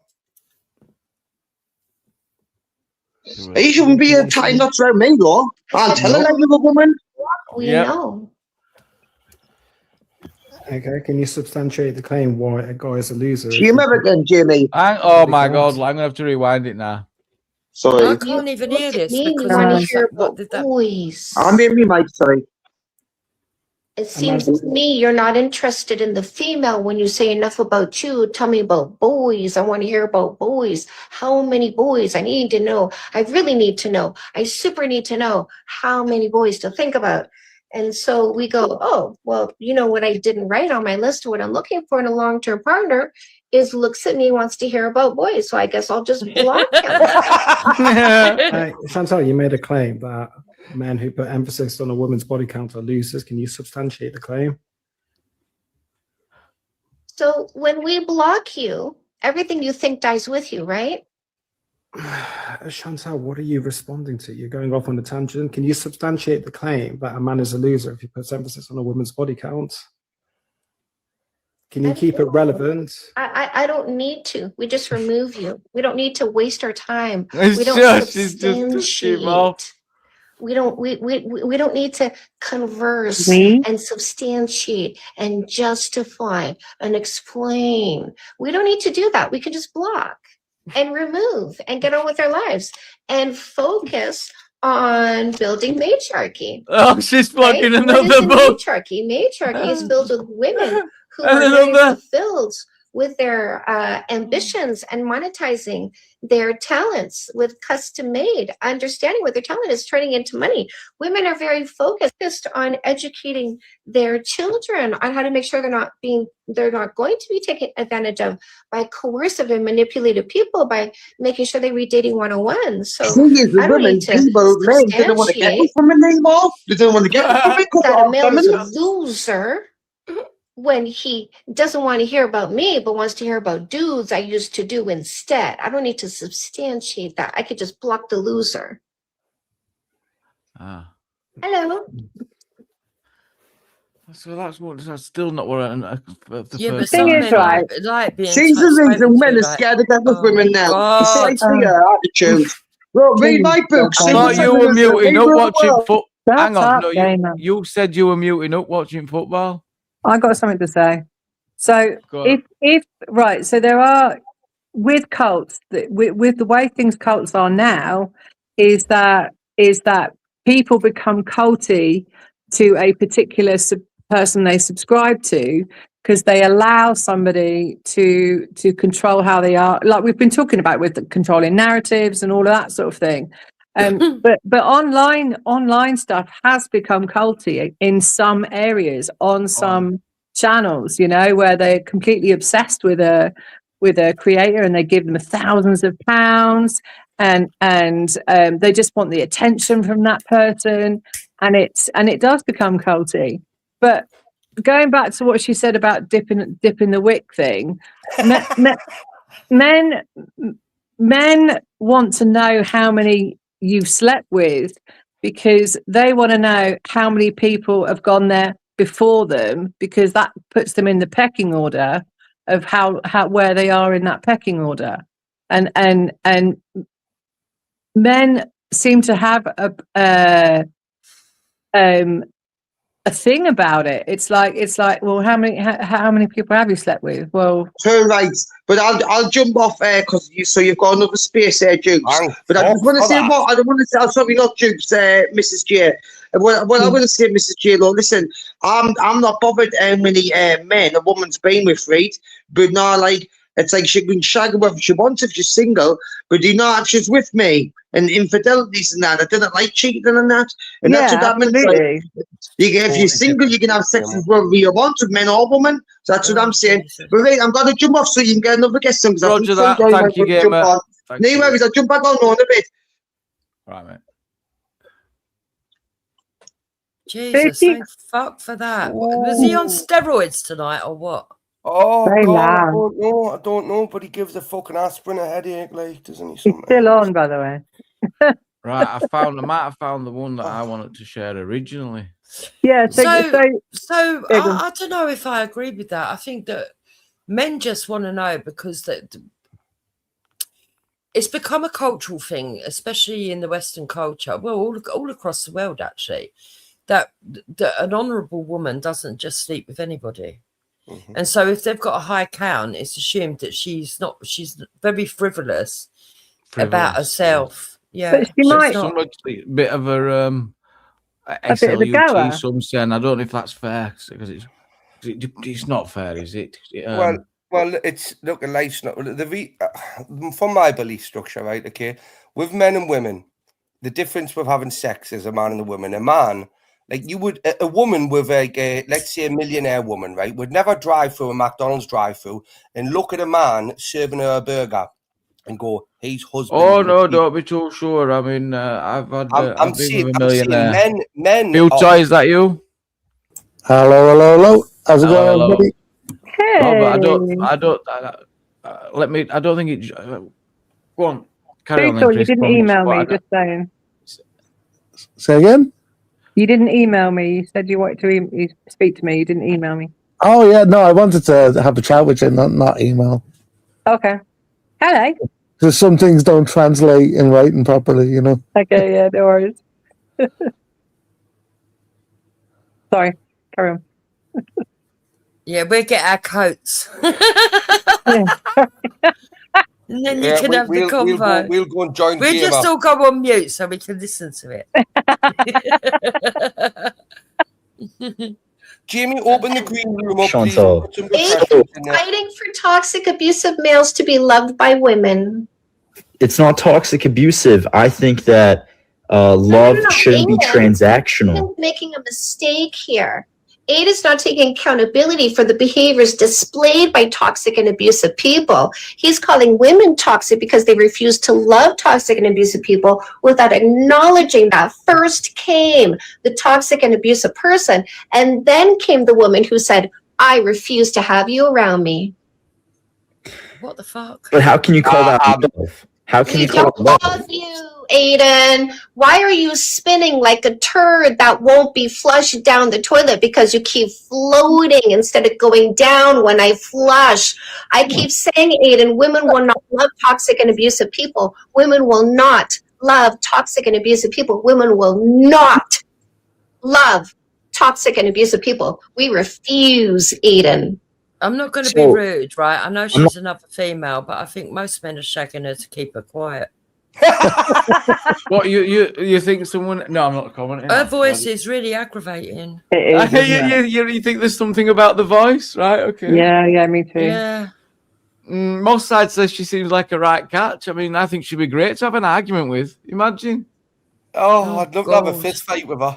You shouldn't be tying knots around me, though. I'll tell her that you're a woman. We know. Okay, can you substantiate the claim why a guy is a loser? She American, Jimmy. Oh my God, I'm gonna have to rewind it now. Sorry. I can't even hear this. You because want I- to hear what about did that- boys. I'm in me, mate, sorry. It seems to me you're not interested in the female when you say enough about you. Tell me about boys. I want to hear about boys. How many boys? I need to know. I really need to know. I super need to know how many boys to think about. And so we go, oh, well, you know what I didn't write on my list of what I'm looking for in a long-term partner is looks at me, wants to hear about boys. So I guess I'll just block him. Chantal, you made a claim that men who put emphasis on a woman's body count are losers. Can you substantiate the claim? So when we block you, everything you think dies with you, right? Chantal, what are you responding to? You're going off on a tangent. Can you substantiate the claim that a man is a loser if he puts emphasis on a woman's body count? Can you keep it relevant? I don't need to. We just remove you. We don't need to waste our time. It's We don't just- she's just substantiate. him off. We don't need to converse and substantiate and justify and explain. We don't need to do that. We can just block and remove and get on with our lives and focus on building matriarchy. Oh, she's plugging What another is a book. Matriarchy. Matriarchy is built with women who are very fulfilled with their ambitions and monetizing their talents with custom made, understanding what their talent is turning into money. Women are very focused on educating their children on how to make sure they're not going to be taken advantage of by coercive and manipulative people by making sure they read dating 101. So I don't need to men don't want to get it from me anymore. They don't want to get it from me because that a male I'm is a feminist. loser when he doesn't want to hear about me but wants to hear about dudes I used to do instead. I don't need to substantiate that. I could just block the loser. Ah. Hello. So that's still not what the Yeah, but first some time. men like being She's the reason spoken men to, are like, scared to death of women now. God. Precisely her attitude. Well, read my book. I See thought what's you were happening in the muting up real watching world. foot. Hang on, no, Damon. you said you were muting up watching football. I got something to say. So Go on. if right, so there are with cults with the way things cults are now, is that people become culty to a particular person they subscribe to because they allow somebody to control how they are, like we've been talking about with the controlling narratives and all of that sort of thing. But online stuff has become culty in some areas on some channels, you know, where they're completely obsessed with a creator and they give them thousands of pounds and they just want the attention from that person, and it does become culty. But going back to what she said about dipping the wick thing, men want to know how many you've slept with because they want to know how many people have gone there before them, because that puts them in the pecking order of how where they are in that pecking order, and men seem to have a thing about it. It's like, well, how many people have you slept with? Well, so right, but I'll jump off because you've got another space there, Jukes. But I just want to say what I don't want to say. Sorry, not Jukes, Mrs. J. What I want to say, Mrs. J. Lo, listen, I'm not bothered how many men a woman's been with, right? But no, like. It's like she can shag whoever she wants if she's single, but if she's with me and infidelities and that. I didn't like cheating and that. And that's what that means. Like, if you're single, you can have sex with whoever you want, with men or women. So that's what I'm saying. But right, I'm going to jump off so you can get another guest on. Roger that. Thank you, Gamer. No worries, I'll jump back on in a bit. Right, mate. Jesus, thank fuck for that. Was he on steroids tonight or what? Oh, God, I don't know, but he gives a fucking aspirin a headache, like, doesn't he? He's still on, by the way. Right, I might have found the one that I wanted to share originally. Yeah, so I don't know if I agree with that. I think that men just want to know because it's become a cultural thing, especially in the Western culture, well, all across the world, actually, that an honourable woman doesn't just sleep with anybody. Mm-hmm. And so if they've got a high count, it's assumed that she's very frivolous about herself. Yeah. But she might a bit of a SLUT, some saying. I don't know if that's fair because it's not fair, is it? Well, it's look, life's not from my belief structure, right? Okay, with men and women, the difference with having sex is a man and a woman. A man. Like a woman with let's say a millionaire woman, right, would never drive through a McDonald's drive-through and look at a man serving her a burger and go, "He's husband." Oh no, don't be too sure. I mean, I've been with a millionaire. Men. Bill Toy, is that you? Hello. How's it going, everybody? Hey. No, but I don't think it. Go on, carry on. Then, you didn't email me. Just saying. Say again. You didn't email me. You said you wanted to speak to me. You didn't email me. Oh, yeah. No, I wanted to have a chat with you, not email. Okay. Hello. Because some things don't translate in writing properly, you know. Okay, yeah, no worries. Sorry. Carry on. Yeah, we'll get our coats. And then you can have the convo. We'll go and join. We'll just all go on mute so we can listen to it. Jamie, open the green room up, Chantal. Fighting for toxic, abusive males to be loved by women. It's not toxic, abusive. I think that love shouldn't be transactional. Making a mistake here. Aid is not taking accountability for the behaviors displayed by toxic and abusive people. He's calling women toxic because they refuse to love toxic and abusive people without acknowledging that. First came the toxic and abusive person, and then came the woman who said, "I refuse to have you around me." What the fuck? But how can you call that love? How can you call it love? I love you, Aiden. Why are you spinning like a turd that won't be flushed down the toilet because you keep floating instead of going down when I flush? I keep saying, Aiden, women will not love toxic and abusive people. Women will not love toxic and abusive people. Women will not love toxic and abusive people. We refuse, Aiden. I'm not going to be rude, right? I know she's another female, but I think most men are shagging her to keep her quiet. What you think someone? No, I'm not commenting. Her voice is really aggravating. You think there's something about the voice, right? Okay. Yeah, me too. Yeah. Most sides says she seems like a right catch. I mean, I think she'd be great to have an argument with. Imagine. Oh, I'd love to have a fist fight with her.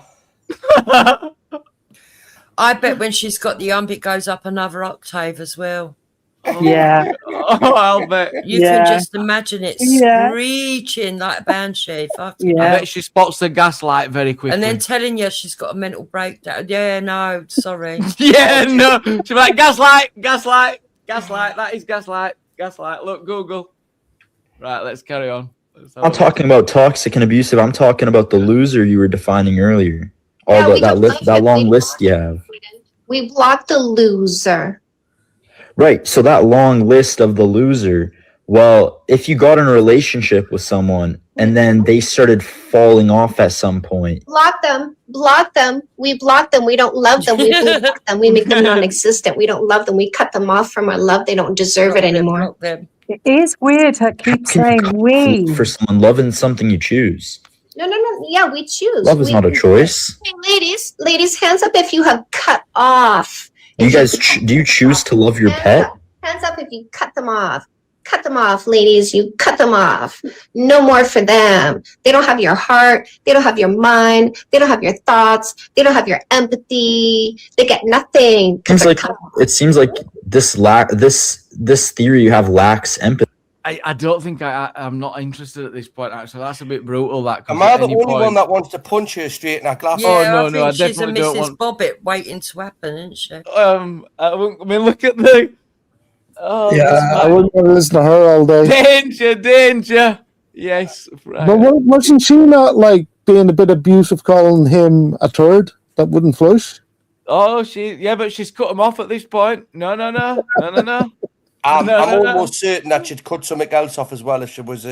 I bet when she's got the it goes up another octave as well. Yeah. Oh, I'll bet. You can just imagine it screeching like a banshee. Fuck I bet she spots the gaslight very quickly. And then telling you she's got a mental breakdown. Yeah, no, sorry. Yeah, no. She's like, gaslight. That is gaslight. Look, Google. Right, let's carry on. I'm talking about toxic and abusive. I'm talking about the loser you were defining earlier. That long list you have. We blocked the loser. Right. So that long list of the loser. Well, if you got in a relationship with someone and then they started falling off at some point. Block them. We block them. We don't love them. We block them. We make them non-existent. We don't love them. We cut them off from our love. They don't deserve it anymore. It is weird. I keep saying we. For someone, loving something you choose. No. Yeah, we choose. Love is not a choice. Hey, ladies, hands up if you have cut off. You guys, do you choose to love your pet? Hands up if you cut them off. Cut them off, ladies. You cut them off. No more for them. They don't have your heart. They don't have your mind. They don't have your thoughts. They don't have your empathy. They get nothing. It seems like this theory you have lacks empathy. I don't think I'm not interested at this point. Actually, that's a bit brutal. That am I the only one that wants to punch her straight in her glass? Yeah, no, I she's definitely a Mrs. Bobbitt waiting to happen, isn't she? I mean, look at the. Oh, yeah, I wouldn't want to listen to her all day. Danger. Yes, right. But wasn't she not like being a bit abusive, calling him a turd that wouldn't flush? Oh, but she's cut him off at this point. No. I'm almost certain that she'd cut something else off as well if she was.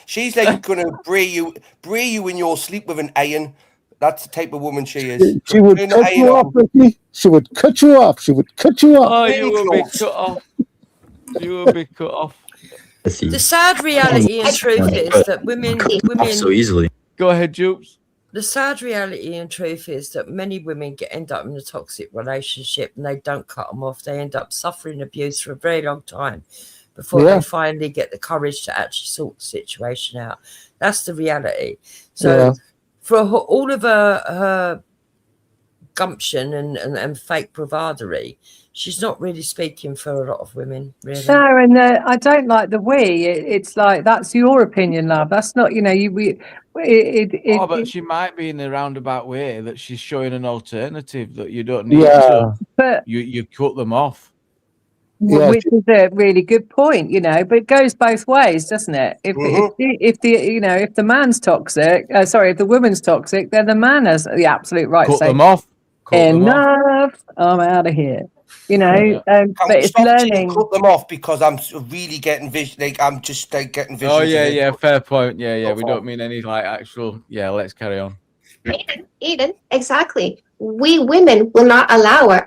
She's like going to bray you in your sleep with an iron. That's the type of woman she is. She would cut you off, Ricky. She would cut you off. Oh, you will be cut off. You will be cut off. The sad reality and truth is that women so easily. Go ahead, Jupes. The sad reality and truth is that many women end up in a toxic relationship and they don't cut them off. They end up suffering abuse for a very long time before they finally get the courage to actually sort the situation out. That's the reality. So for all of her gumption and fake bravadery, she's not really speaking for a lot of women, really. No, and I don't like the we. It's like, that's your opinion, love. That's not, but she might be in a roundabout way that she's showing an alternative that you don't need. But you cut them off. Which is a really good point, but it goes both ways, doesn't it? If the man's toxic, if the woman's toxic, then the man has the absolute right to say, them off. Enough, I'm out of here. But it's learning. Cut them off because I'm really getting I'm just getting vision. Oh yeah, fair point. Yeah. We don't mean any actual. Yeah, let's carry on. Eden, exactly. We women will not allow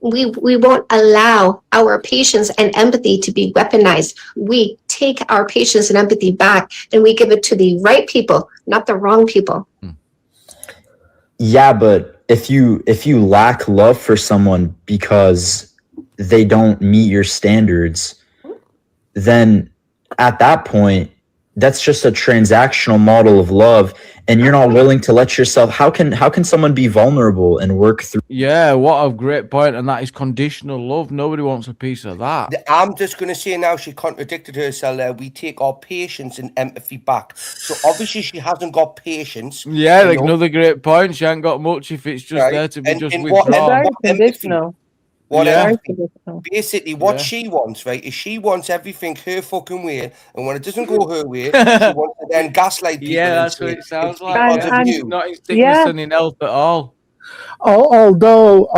we won't allow our patience and empathy to be weaponized. We take our patience and empathy back and we give it to the right people, not the wrong people. Yeah, but if you lack love for someone because they don't meet your standards, then at that point, that's just a transactional model of love, and you're not willing to let yourself. How can someone be vulnerable and work through? Yeah, what a great point, and that is conditional love. Nobody wants a piece of that. I'm just going to say now she contradicted herself there. We take our patience and empathy back. So obviously she hasn't got patience. Yeah, another great point. She ain't got much if it's just there to be just withdrawn. Basically, what she wants, right, is she wants everything her fucking way, and when it doesn't go her way, she wants to then gaslight people. Yeah, that's what it sounds like. Not in sickness and in health at all. Although,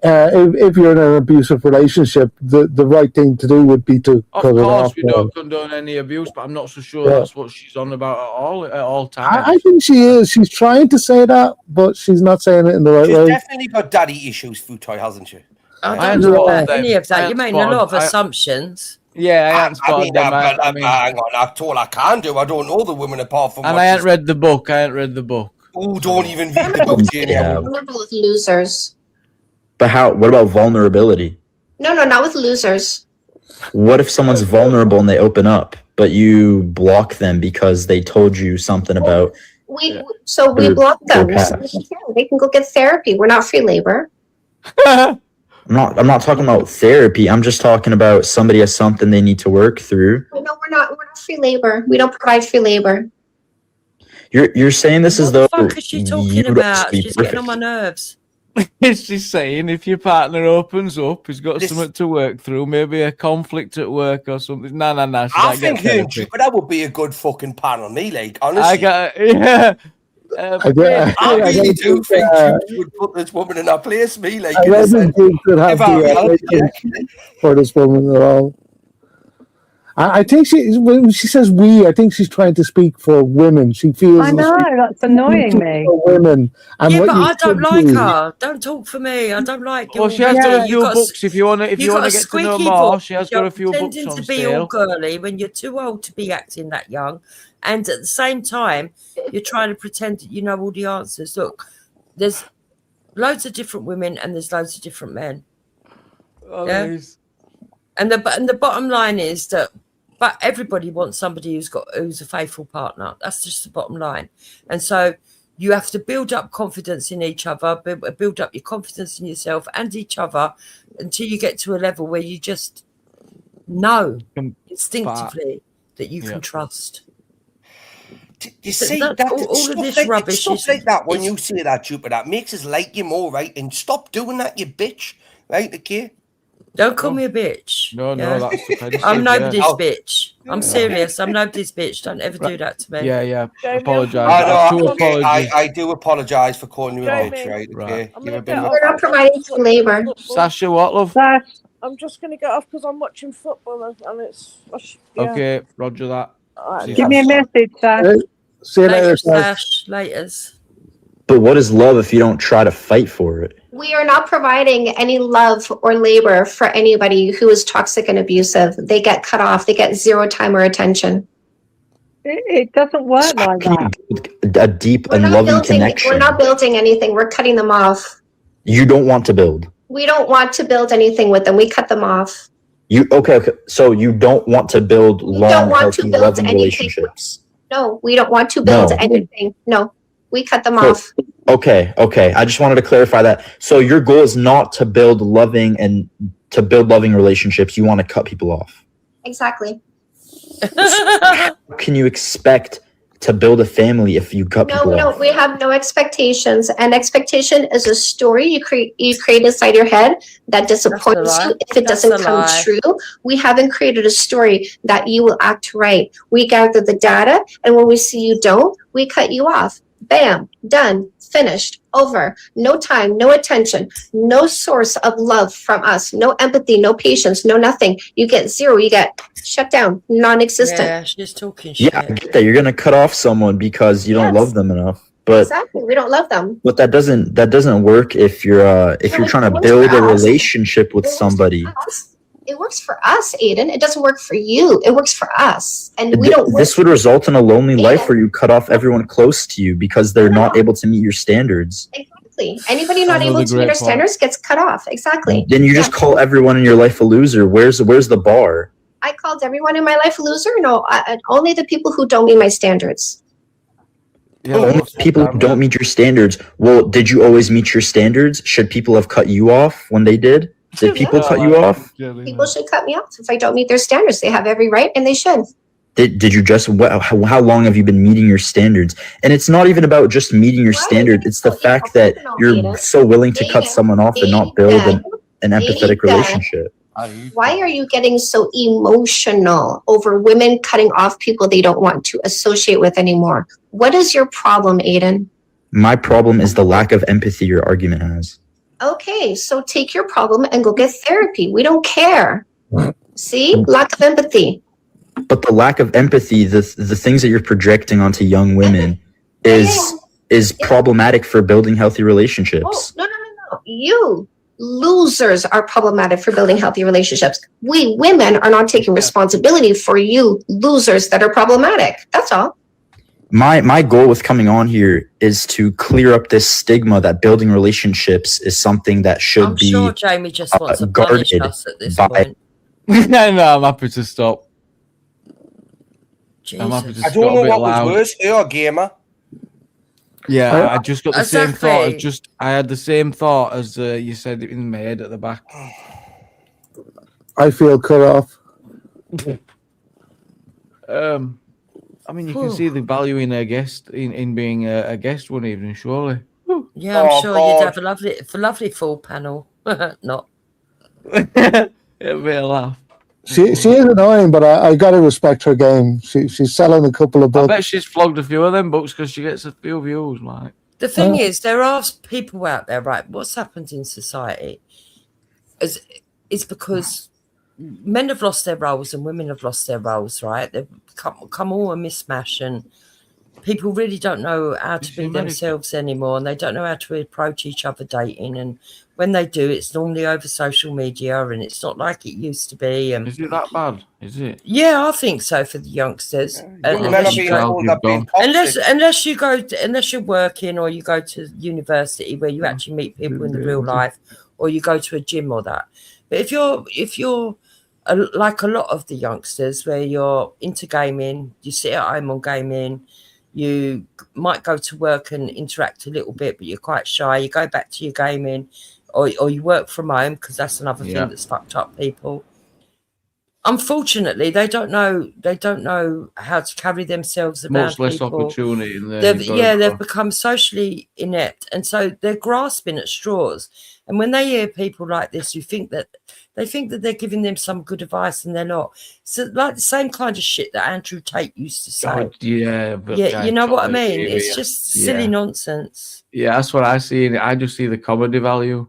if you're in an abusive relationship, the right thing to do would be to cut it off. Of course, we don't condone any abuse, but I'm not so sure that's what she's on about at all times. I think she is. She's trying to say that, but she's not saying it in the right way. She's definitely got daddy issues, Futoy, hasn't she? I don't know any of that. You're making a lot of assumptions. Yeah, I haven't spotted them. Hang on, that's all I can do. I don't know the women apart from. And I haven't read the book. Oh, don't even read the book, Jamie. Vulnerable with losers. But what about vulnerability? No, not with losers. What if someone's vulnerable and they open up, but you block them because they told you something about? We block them. So they can go get therapy. We're not free labor. I'm not talking about therapy. I'm just talking about somebody has something they need to work through. No, we're not free labor. We don't provide free labor. You're saying this as though. What the fuck is she talking about? She's getting on my nerves. She's saying if your partner opens up, he's got something to work through, maybe a conflict at work or something. No. I think that would be a good fucking panel, me, like, honestly. I really do think you would put this woman in her place, me. Like, I don't think you could have the for this woman at all. I think when she says we, I think she's trying to speak for women. She feels I know, that's annoying me. for women. And Yeah, what but you I don't should like do- her. Don't talk for me. I don't like you. Well, she has got a already. few books. If you want to get to know more, she has got a few books pretending on to be all sale. girly when you're too old to be acting that young, and at the same time, you're trying to pretend that you know all the answers. Look, there's loads of different women and there's loads of different men. Oh, Yeah? there is. And the bottom line is that, but everybody wants somebody who's a faithful partner. That's just the bottom line. And so you have to build up confidence in each other, build up your confidence in yourself and each other until you get to a level where you just know instinctively that you can trust. You see, all of this rubbish stuff like that, when you say that, Jupiter, that makes us like you more, right? And stop doing that, you bitch. Right, okay? Don't call me a bitch. No, that's offensive. I'm nobody's Oh. bitch. I'm serious. I'm nobody's bitch. Don't ever do that to me. Yeah. Jamie, Apologise. I do apologise for calling you a bitch, right? Okay. I'm Give a gonna bit get of We're not providing for labor. Sasha, what, love? I'm just going to get off because I'm watching football and it's... Yeah. Okay, roger that. Give me a message, Sash. See you later, Sash. Laters. But what is love if you don't try to fight for it? We are not providing any love or labor for anybody who is toxic and abusive. They get cut off. They get zero time or attention. It doesn't work like that. A deep and loving connection. We're not building anything. We're cutting them off. You don't want to build. We don't want to build anything with them. We cut them off. Okay. So you don't want to build long, want to healthy, build loving anything. relationships. No, we don't want to build No. anything. No, we cut them So- off. Okay. I just wanted to clarify that. So your goal is not to build loving relationships. You want to cut people off. Exactly. How can you expect to build a family if you cut people off? No, we have no expectations. And expectation is a story you create inside your head that disappoints you if it doesn't come true. We haven't created a story that you will act right. We gather the data, and when we see you don't, we cut you off. Bam, done, finished, over. No time, no attention, no source of love from us, no empathy, no patience, no nothing. You get zero, you get shut down, non-existent. Yeah, she's talking shit. Yeah, I get that. You're gonna cut off someone because you don't love them enough. But Exactly, we don't love them. that doesn't work if you're trying to build a relationship with somebody. It works for us, Aiden. It doesn't work for you. It works for us. And we don't work. This would result in a lonely life where you cut off everyone close to you because they're not able to meet your standards. Exactly. Anybody not able Another to meet great our point. standards gets cut off. Exactly. Then you just call everyone in your life a loser. Where's the bar? I called everyone in my life a loser. No, only the people who don't meet my standards. Only people who don't meet your standards. Well, did you always meet your standards? Should people have cut you off when they did? Did people cut you off? People should cut me off if I don't meet their standards. They have every right, and they should. Did you just how long have you been meeting your standards? And it's not even about just meeting your standard. It's the fact that you're so willing to cut someone off and not build an empathetic relationship. Why are you getting so emotional over women cutting off people they don't want to associate with anymore? What is your problem, Aiden? My problem is the lack of empathy your argument has. Okay, so take your problem and go get therapy. We don't care. See? Lack of empathy. But the lack of empathy, the things that you're projecting onto young women is problematic for building healthy relationships. No. You losers are problematic for building healthy relationships. We women are not taking responsibility for you losers that are problematic. That's all. My goal with coming on here is to clear up this stigma that building relationships is something that should be Sure, Jamie just wants to punish guarded us at this by. point. No, I'm happy to stop. I'm happy to I stop don't a know bit what loud. was worse, her or Gamer. Yeah, I just got the same thought. Exactly. I had the same thought as you said it in my head at the back. I feel cut off. I mean, you can see the value in a guest in being a guest one evening, surely. Yeah, I'm Oh, sure God. you'd have a lovely full panel. Not. It'll be a laugh. She is annoying, but I got to respect her game. She's selling a couple of I books. bet she's flogged a few of them books because she gets a few views, like. The thing is, there are people out there, right? What's happened in society is because men have lost their roles and women have lost their roles, right? They've come all a mismatch, and people really don't know how to be themselves anymore, and they don't know how to approach each other dating. And when they do, it's normally over social media, and it's not like it used to be. And is it that bad? Is it? Yeah, I think so for the youngsters. Unless you're working or you go to university where you actually meet people in the real life, or you go to a gym or that. But if you're like a lot of the youngsters where you're into gaming, you sit at home on gaming, you might go to work and interact a little bit, but you're quite shy. You go back to your gaming, or you work from home, because that's another thing that's fucked up people. Unfortunately, they don't know how to carry themselves around. Much less people. Opportunity in there. They've become socially inept, and so they're grasping at straws. And when they hear people like this who think that they're giving them some good advice, and they're not. So like the same kind of shit that Andrew Tate used to say. God, You know what I mean? It's just silly nonsense. Yeah, that's what I see in it. I just see the comedy value.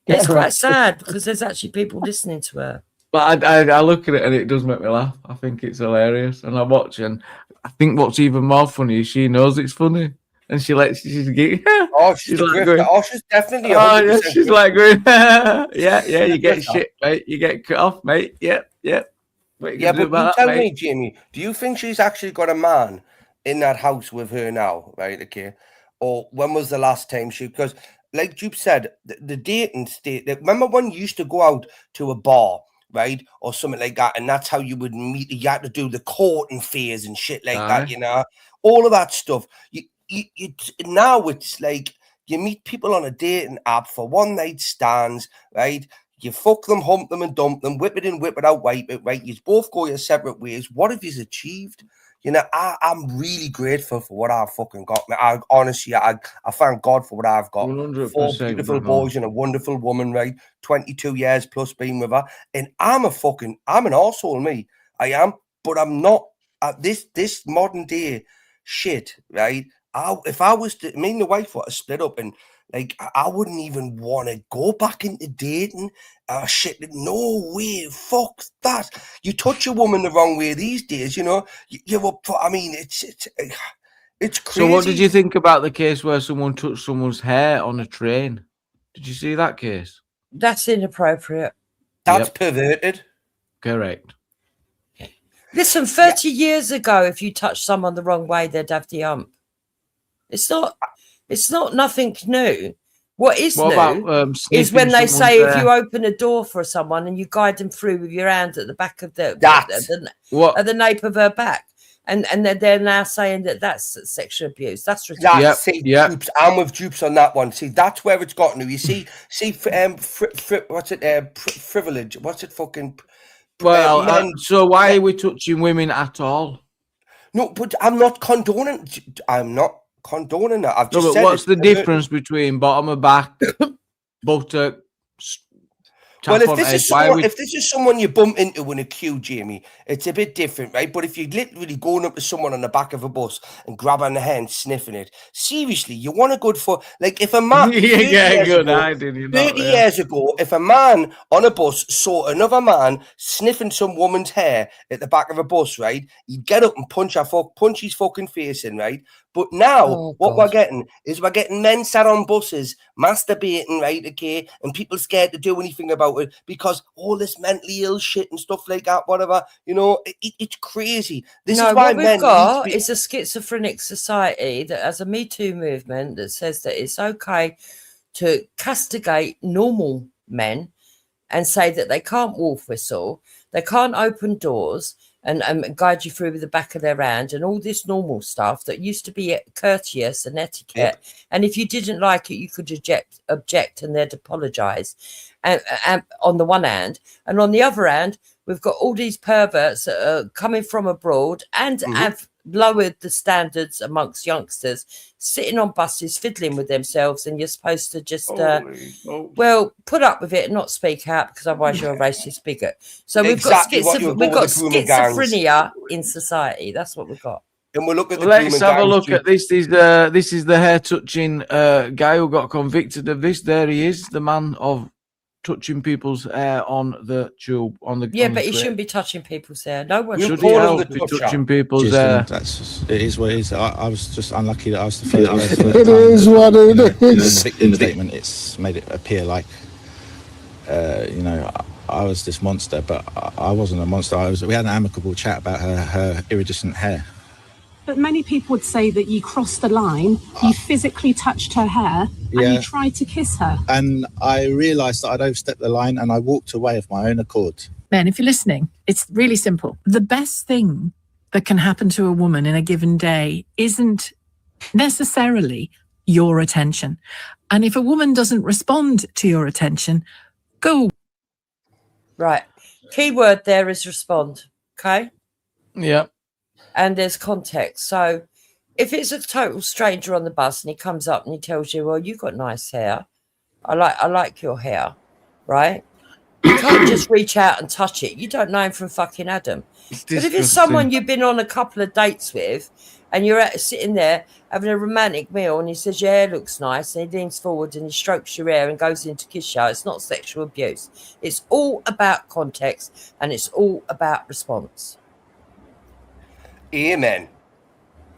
It's quite sad because there's actually people listening to her. But I look at it and it does make me laugh. I think it's hilarious, and I watch, and I think what's even more funny is she knows it's funny, and she's getting. She's like going, she's definitely. Yeah, she's like going. yeah, you get shit, mate. You get cut off, mate. Yep. But you tell me, Jamie, do you think she's actually got a man in that house with her now, right? Okay, or when was the last time she? Because, like Jupe said, the dating state. Remember when you used to go out to a bar, right, or something like that, and that's how you would meet. You had to do the courting phase and shit like that, you know, all of that stuff. You now it's like you meet people on a dating app for one night stands, right? You fuck them, hump them, and dump them, whip it in, whip it out, wipe it, right? You both go your separate ways. What have you achieved? You know, I'm really grateful for what I've fucking got. I honestly, I thank God for what I've got. 100%, 4 beautiful boys and a wonderful woman, right? 22 years plus being with her. And I'm an arsehole, me. I am, but I'm not at this modern day shit, right? If I was to, me and the wife were to split up, and like I wouldn't even want to go back into dating. Shit, no way, fuck that. You touch a woman the wrong way these days, you know. I mean, it's crazy. So, what did you think about the case where someone touched someone's hair on a train? Did you see that case? That's inappropriate. That's perverted. Correct. Listen, 30 years ago, if you touched someone the wrong way, they'd have the hump. It's not nothing new. What is new is when they say if you open a door for someone and you guide them through with your hand at the back of at the nape of her back, and they're now saying that that's sexual abuse. That's ridiculous. I'm with Dupes on that one. See, that's where it's gotten to. You see, what's it? Privilege. What's it? Fucking. Well, so why are we touching women at all? No, but I'm not condoning. I'm not condoning that. I've just said what's the difference between bottom and back, buttock? Well, if this is someone you bump into in a queue, Jamie, it's a bit different, right? But if you're literally going up to someone on the back of a bus and grabbing the hand, sniffing it, seriously, you want a good for like if a man 30 years ago, if a man on a bus saw another man sniffing some woman's hair at the back of a bus, right, he'd get up and punch his fucking face in, right? But now we're getting men sat on buses masturbating, right? Okay, and people scared to do anything about it because all this mentally ill shit and stuff like that, whatever. You know, it's crazy. This is why what we've got is a schizophrenic society that has a Me Too movement that says that it's okay to castigate normal men and say that they can't wolf whistle, they can't open doors and guide you through with the back of their hand and all this normal stuff that used to be courteous and etiquette. Yeah. And if you didn't like it, you could object and they'd apologise. And on the one hand, and on the other hand, we've got all these perverts that are coming from abroad and have lowered the standards amongst youngsters, sitting on buses, fiddling with themselves, and you're supposed to just, well, put up with it and not speak out because otherwise you're a racist bigot. So we've got schizophrenia in society. That's what we've got. And we'll look at let's have a look at this. This is the hair touching guy who got convicted of this. There he is, the man of touching people's hair on the tube on the. Yeah, on but the he train. shouldn't be touching people's hair. No one Should should he be help be touching people's hair? That's just, it is what it is. I was just unlucky that I was the first. It is what it In the is. victim statement, it's made it appear like, you know, I was this monster, but I wasn't a monster. We had an amicable chat about her iridescent hair. But many people would say that you crossed the line, you physically touched her hair, and Yeah. you tried to kiss her. And I realised that I'd overstepped the line, and I walked away of my own accord. Men, if you're listening, it's really simple. The best thing that can happen to a woman in a given day isn't necessarily your attention. And if a woman doesn't respond to your attention, go. Right. Key word there is respond. Okay. Yeah. And there's context. So if it's a total stranger on the bus and he comes up and he tells you, well, you've got nice hair. I like your hair. Right. You can't just reach out and touch it. You don't know him from fucking Adam. But if it's someone you've been on a couple of dates with and you're sitting there having a romantic meal and he says, your hair looks nice, and he leans forward and he strokes your hair and goes in to kiss you, it's not sexual abuse. It's all about context and it's all about response. Amen.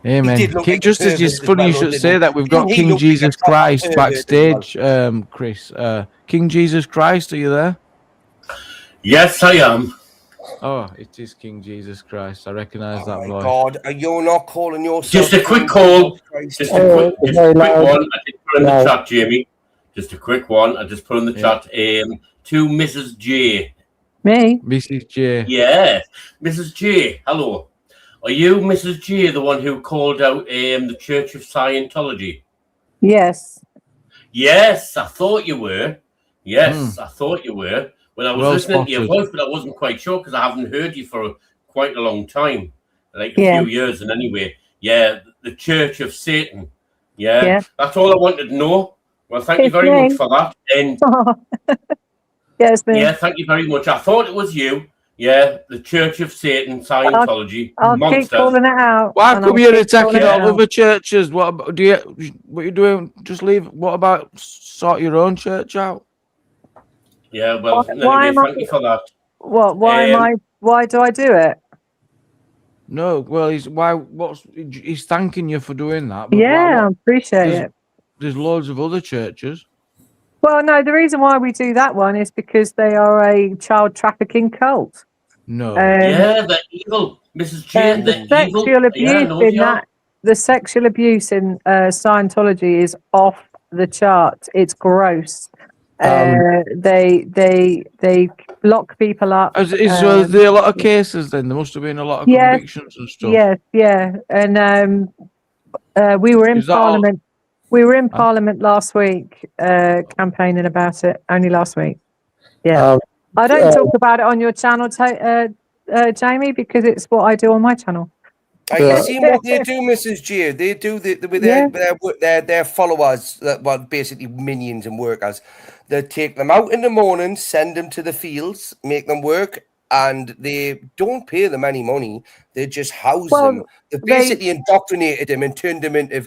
Amen. Just as it's funny you should say that, we've got King Jesus Christ backstage, Chris. King Jesus Christ, are you there? Yes, I am. Oh, it is King Jesus Christ. I recognise that My voice. God, are you not calling yourself? Just a quick call. Just a quick one. I did put in the chat, Jamie. Just a quick one. I just put in the chat. To Mrs. J. Me? Mrs. J. Yeah, Mrs. J. Hello. Are you, Mrs. J, the one who called out the Church of Scientology? Yes. Yes, I thought you were. Yes, I thought you were. When I was listening to your voice, but I wasn't quite sure because I haven't heard you for quite a long time, like a few years. And anyway, yeah, the Church of Satan. Yeah, that's all I wanted to know. Well, thank you very much for that. And yes, yeah, thank you very much. I thought it was you. Yeah, the Church of Satan, Scientology, I'll keep calling it out. Why come you're attacking all other churches? What about, what you doing? Just leave. What about sort your own church out? Yeah, well, Why anyway, thank you for that. What? Why do I do it? No, well, he's thanking you for doing that. I appreciate it. There's loads of other churches. Well, no, the reason why we do that one is because they are a child trafficking cult. No. Yeah, they're evil, Mrs. J. The sexual abuse the sexual abuse in Scientology is off the chart. It's gross. They lock people up. Is there a lot of cases then? There must have been a lot of convictions and stuff. Yes, yeah. And we were in Parliament. We were in Parliament last week campaigning about it, only last week. Yeah. I don't talk about it on your channel, Jamie, because it's what I do on my channel. I see what they do, Mrs. J. They do with their followers, basically minions and workers. They take them out in the morning, send them to the fields, make them work, and they don't pay them any money. They just house them. They basically indoctrinated them and turned them into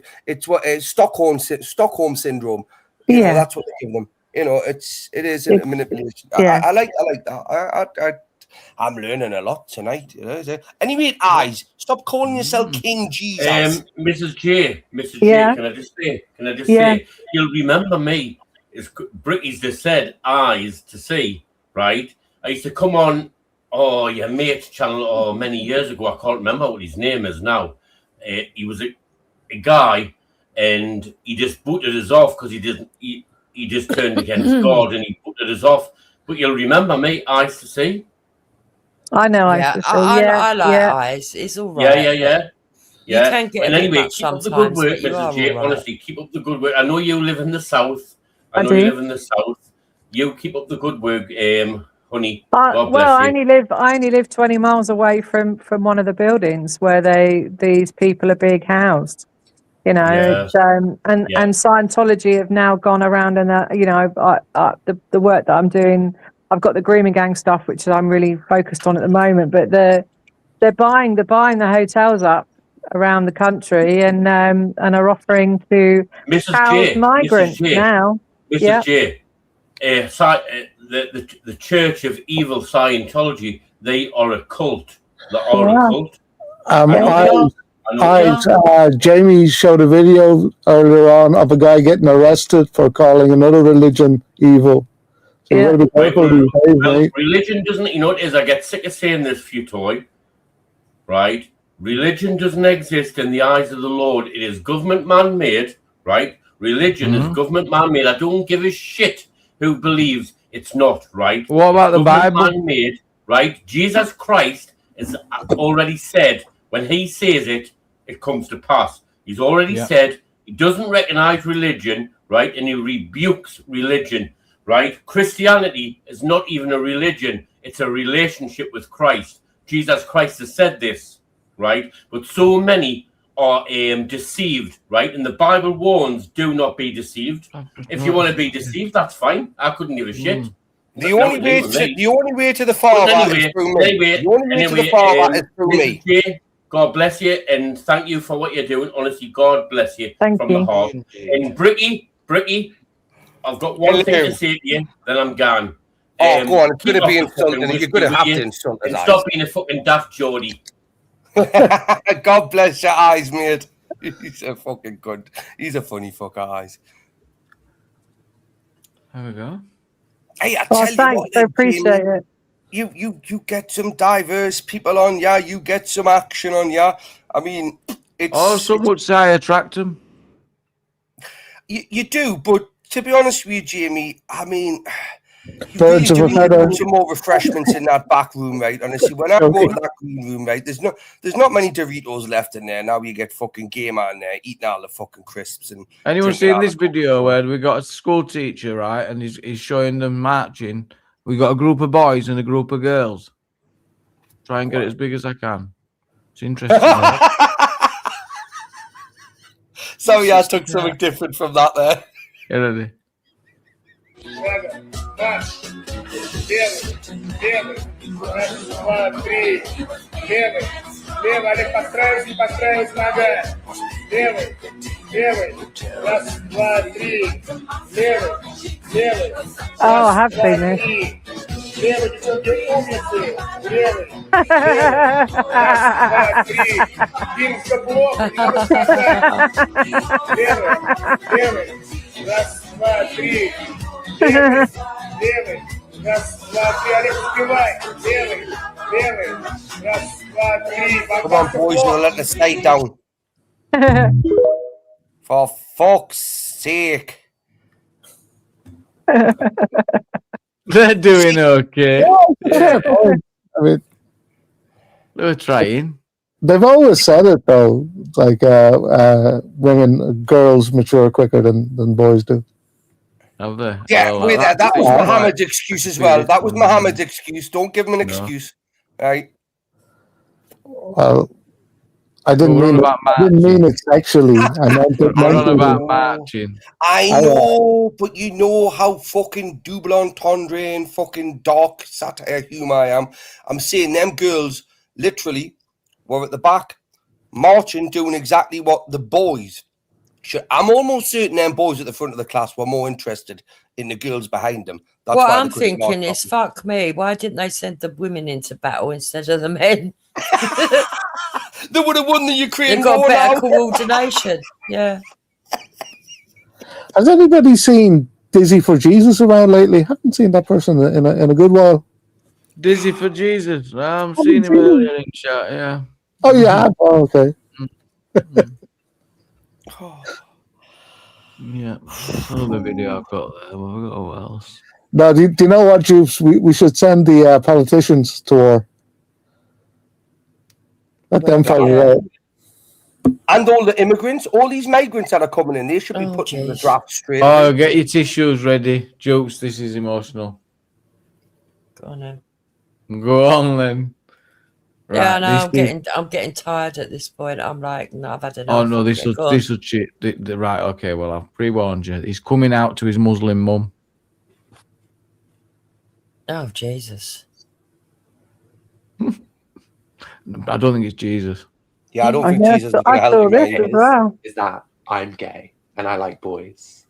Stockholm syndrome. You know, that's what they give them. You know, it is a manipulation. I like that. I'm learning a lot tonight. Anyway, eyes. Stop calling yourself King Jesus. Mrs. J, can I just say, you'll remember me. Bricky's just said eyes to see, right? I used to come on your mate's channel many years ago. I can't remember what his name is now. He was a guy, and he just booted us off because he just turned against God and he booted us off. But you'll remember me, eyes to see. I know. I like eyes. It's all right. Yeah. You can get anyway, keep up the good work, Mrs. J. Honestly, keep up the good work. I know you live in the south. I know you live in the south. You keep up the good work, honey. God bless you. I only live 20 miles away from one of the buildings where these people are being housed. You know, and Scientology have now gone around and the work that I'm doing. I've got the Grooming Gang stuff, which I'm really focused on at the moment. But they're buying the hotels up around the country and are offering to house migrants now. Mrs. J, the Church of Evil Scientology, they are a cult. They are a cult. Jamie showed a video earlier on of a guy getting arrested for calling another religion evil. So you got to be careful to behave, mate. Religion doesn't, you know what it is? I get sick of saying this, Futoy, right? Religion doesn't exist in the eyes of the Lord. It is government man-made, right? Religion is government man-made. I don't give a shit who believes it's not, right? What about the Bible? Man-made, right? Jesus Christ has already said, when he says it, it comes to pass. He's already said he doesn't recognize religion, right? And he rebukes religion, right? Christianity is not even a religion. It's a relationship with Christ. Jesus Christ has said this, right? But so many are deceived, right? And the Bible warns, do not be deceived. If you want to be deceived, that's fine. I couldn't give a shit. The only way to the Father is through me. The only way to the Father is through me. God bless you, and thank you for what you're doing. Honestly, God bless you from the heart. And Bricky, I've got one thing to say to you, then I'm gone. Oh, go on. It's going to be insulting. You're going to have to insult us. Stop being a fucking daft Geordie. God bless your eyes, mate. He's a fucking good. He's a funny fucker, eyes. There we go. Hey, I tell you thanks. what, I appreciate it. You get some diverse people on, yeah. You get some action on, yeah. I mean, it's. Some would say I attract them. You do, but to be honest with you, Jamie, I mean, you Birds really of a do feather. need some more refreshments in that back room, right? Honestly, when I go to that green room, right, there's not many Doritos left in there. Now you get fucking gamer in there eating all the fucking crisps and. Anyone seen this video where we got a school teacher, right, and he's showing them marching? We got a group of boys and a group of girls. Try and get it as big as I can. It's interesting. Sorry, I took something different from that there. Get ready. Левый, Олег, подстраивайся, нога. Левый, раз, два, три. Левый, Oh, I have seen this. левый, девчонки, умницы. Левый, раз, два, три. Димка, блок, не надо сказать. Левый, раз, два, три. Левый, раз, два, три. Олег, успевай. Левый, раз, два, три. Come on, boys, you'll let the stay down. For fuck's sake. They're doing okay. Yeah, I mean, they're trying. They've always said it though, like girls mature quicker than boys do. Have they? Yeah, that was Muhammad's excuse as well. That was Muhammad's excuse. Don't give him an excuse, right? Well, I didn't mean it sexually. I meant it mentally. About marching. I know, but you know how fucking double entendre and fucking dark satire humor I am. I'm saying them girls literally were at the back marching, doing exactly what the boys should. I'm almost certain them boys at the front of the class were more interested in the girls behind them. That's what why I'm thinking is, fuck me, why didn't they send the women into battle instead of the men? They would have won the Ukraine. They've got better coordination. Yeah. Has anybody seen Dizzy for Jesus around lately? Haven't seen that person in a good while. Dizzy for Jesus. I'm seeing him earlier in chat. Yeah. Oh, you have? Oh, okay. Yeah. Another video I've got there. What else? Now, do you know what, Jupes? We should send the politicians to war. Let them fight it out. And all the immigrants, all these migrants that are coming in, they should be put in the draft straight. Oh, get your tissues ready. Jokes, this is emotional. Go on then. Go on then. Right, yeah, I know. I'm getting tired at this point. I'm like, no, I've had enough. Oh no, this will cheat. Right, okay. Well, I've pre-warned you. He's coming out to his Muslim mum. Oh Jesus! I don't think it's Jesus. Yeah, I don't think Jesus is going to help you. Is that I'm gay and I like boys.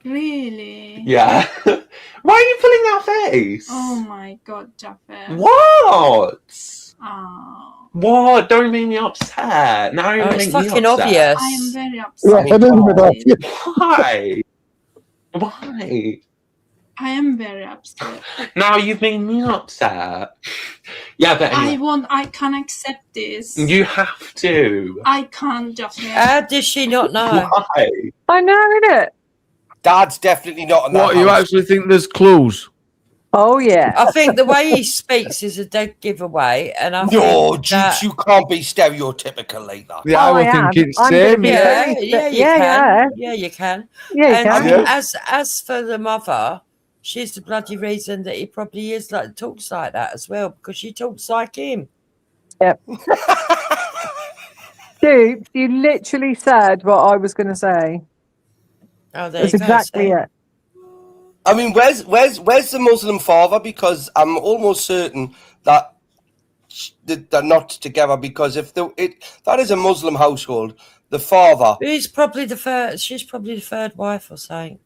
Really? Yeah. Why are you pulling that face? Oh my God, Jaffer. What? Oh. What? Don't make me upset. Now you're it's making me fucking upset. obvious. I am very Yeah, upset. it is a bit obvious. Why? Why? I am very upset. Now you've made me upset. Yeah, but anyway. I can't accept this. You have to. I can't, Jaffer. How does she not know? Why? I know, innit? Dad's definitely not on that. What, you house. actually think there's clues? Oh, yeah. I think the way he speaks is a dead giveaway. And I No, think Jukes, that... you can't be stereotypical like that. Yeah, I would think it's same. Yeah, you can. Yeah, you can. Yeah, you and can. as for the mother, she's the bloody reason that he probably is like talks like that as well, because she talks like him. Yep. Dude, you literally said what I was going to say. Oh, there That's you go. exactly see? it. I mean, where's the Muslim father? Because I'm almost certain that they're not together. Because if that is a Muslim household, the father. She's probably the third wife or something.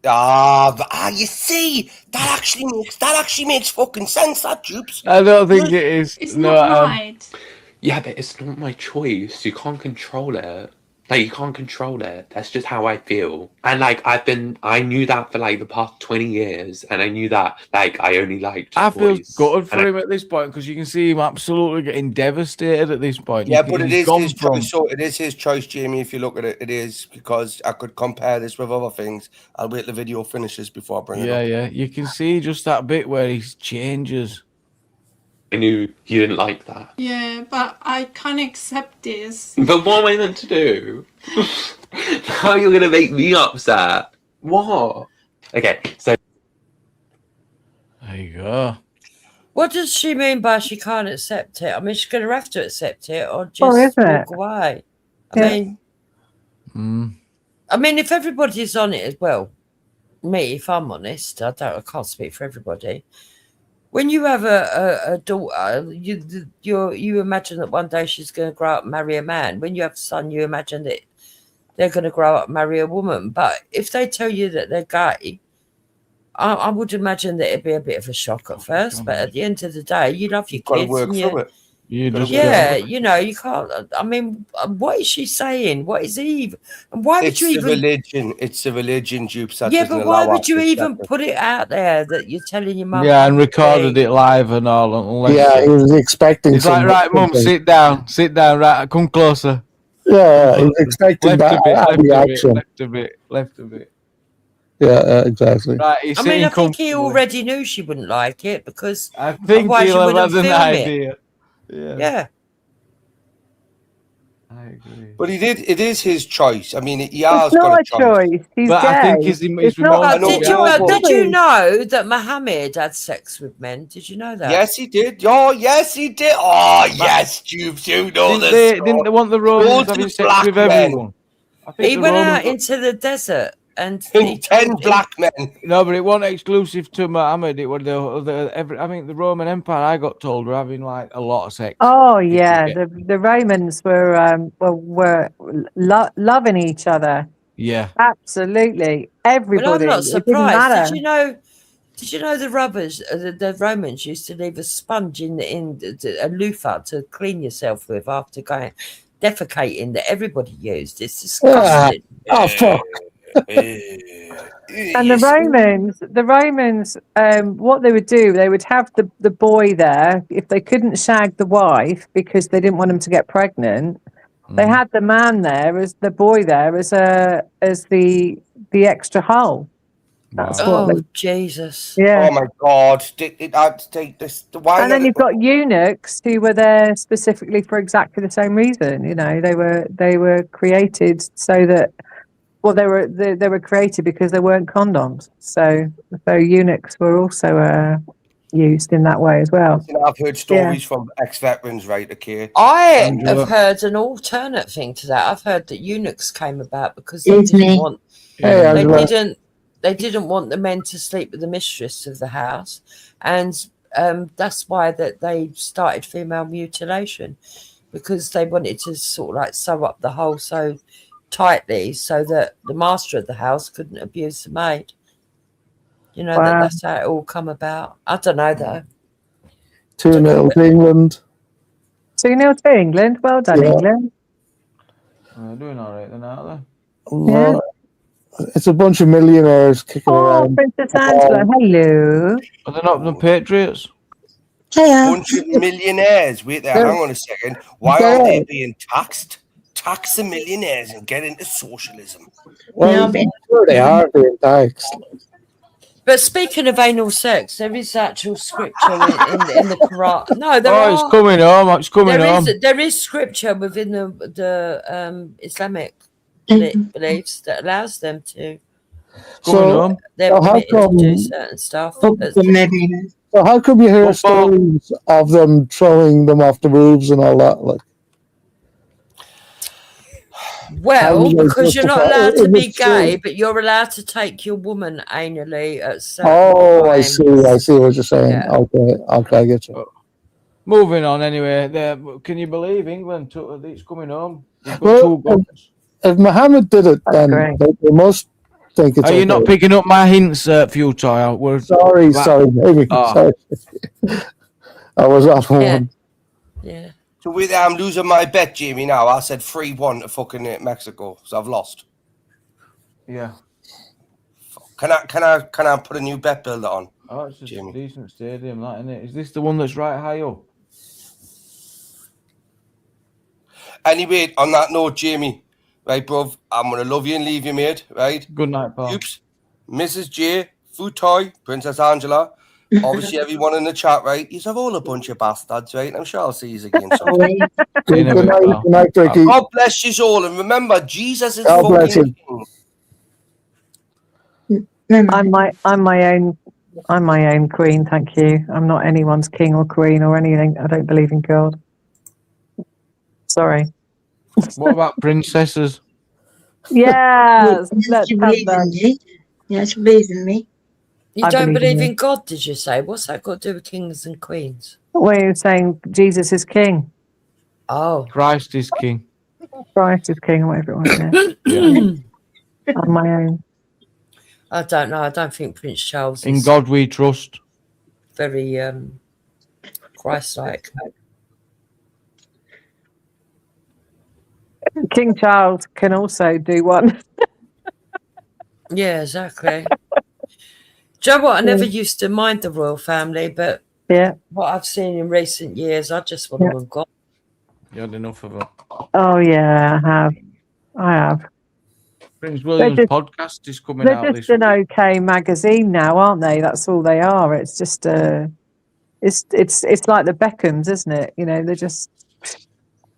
You see, that actually makes fucking sense. That Jupes. I don't think it is. It's no, not right. Yeah, but it's not my choice. You can't control it. Like, you can't control it. That's just how I feel. And like, I knew that for like the past 20 years, and I knew that like I only liked I feel boys. gutted for him at this point because you can see him absolutely getting devastated at this point. Yeah, but He's gone his choice. So it is his choice, Jamie. If you look at it, it is, because I could compare this with other things. I'll wait till the video finishes before I bring it up. Yeah. You can see just that bit where he changes. I knew you didn't like that. Yeah, but I can't accept this. But what am I meant to do? How are you going to make me upset? What? Okay, so... There you go. What does she mean by she can't accept it? I mean, she's going to have to accept it or just isn't walk it? away. Yeah. I mean, if everybody's on it as well, me, if I'm honest, I can't speak for everybody. When you have a daughter, you imagine that one day she's going to grow up and marry a man. When you have a son, you imagine that they're going to grow up and marry a woman. But if they tell you that they're gay, I would imagine that it'd be a bit of a shock at first. But at the end of the day, you love your Got to kids. work And through it. yeah, you know, you can't. I mean, what is she saying? What is Eve? And why would It's you the even? religion. It's the religion, Jupes. That Yeah, doesn't but why allow would us you to even accept it. put it out there that you're telling your mum? Yeah, and recorded it live and all. Unless Yeah, he was expecting. He's like, right, Mum, sit down, right, come closer. Yeah, he was expecting that reaction. Left a bit. Yeah, exactly. Right, he's I mean, sitting I think he comfortably. already knew she wouldn't like it because I think otherwise you he'll wouldn't have film an it. idea. Yeah. I agree. But it is his choice. I mean, he has It's got not a a choice. He's But gay. I think he's It's not. Did you know that Muhammad had sex with men? Did you know that? Yes, he did. Oh, yes, he did. Oh, yes, Jupes, you know this. Didn't they want the Romans having sex with everyone? I think He the went Romans out into the desert and he 10 black men. No, but it wasn't exclusive to Muhammad. It was I think the Roman Empire. I got told were having like a lot of sex. Oh yeah, the Romans were loving each other. Yeah. Absolutely, Well, everybody. I'm not It didn't surprised. matter. Did you know the the Romans used to leave a sponge in a loofah to clean yourself with after defecating that everybody used? It's disgusting. Oh fuck. And the Romans, what they would do, they would have the boy there. If they couldn't shag the wife because they didn't want him to get pregnant, they had the man there as the boy there as the extra hole. That's what they, Jesus! Yeah. Oh my God! I'd take this. Why? And then you've got eunuchs who were there specifically for exactly the same reason. You know, they were created so that. Well, they were created because there weren't condoms, so eunuchs were also used in that way as well. I've heard stories from ex-veterans, right? Okay. I have heard an alternate thing to that. I've heard that eunuchs came about because they It's didn't me. want Hey, Angela. they didn't want the men to sleep with the mistress of the house, and that's why that they started female mutilation, because they wanted to sort of like sew up the hole so tightly so that the master of the house couldn't abuse the maid. You know, Wow. that's how it all come about. I don't know though. 2-0 to England. 2-0 to England. Well done, Yeah. England. Doing all right then, aren't they? Well, it's a bunch of millionaires kicking around. Princess Angela, hello. Are they not the Patriots? Bunch of millionaires. Wait there, hang on a second. Why aren't they being taxed? Tax the millionaires and get into socialism. Well, I'm sure they are being taxed. But speaking of anal sex, there is actual scripture in the Quran. No, there are. It's coming home. It's coming home. There is scripture within the Islamic beliefs that allows them to. So, They're how permitted come- to do certain stuff. So how come you hear stories of them throwing them off the roofs and all that? Like, Well, How because you're not justify- allowed to is be it gay, true? but you're allowed to take your woman anally at certain oh, I times. see what you're saying. Yeah. Okay, I get you. Moving on anyway. Can you believe England it's coming home? They've got Well, 2 goals. if Mohammed did it, then they must think it's Are you not okay. picking up my hints, Futile? We're Sorry, baby. Oh. Sorry. I was off on one. Yeah. So with that, I'm losing my bet, Jamie. Now I said 3-1 to fucking Mexico, so I've lost. Yeah. Can I put a new bet builder on? Oh, it's a Jamie? decent stadium, that, isn't it? Is this the one that's right high up? Anyway, on that note, Jamie, right, bruv, I'm gonna love you and leave you, mate. Right. Good night, pal. Oops. Mrs. J, Futoy, Princess Angela, obviously everyone in the chat, right? You're all a bunch of bastards, right? I'm sure I'll see you again soon. Good night, Ricky. God bless you all, and remember, Jesus is God bless fucking you. king. I'm my own queen, thank you. I'm not anyone's king or queen or anything. I don't believe in God. Sorry. What about princesses? Yes, let's have believe in them. me. Yes, believe in me. You I don't believe in believe you. in God, did you say? What's that got to do with kings and queens? Well, you're saying Jesus is king. Oh. Christ is king. Christ is king, whatever it was. Yeah. On my own. I don't know. I don't think Prince Charles In is God we trust. very Christ-like. King Charles can also do one. Yeah, exactly. Do you know what? I never used to mind the royal family, but yeah, what I've seen in recent years, I just want them gone. You had enough of them. Oh yeah, I have. Prince William's just- podcast is coming They're out just this an okay magazine now, aren't they? That's all they are. It's just it's like the Beckhams, isn't it? You know, they're just.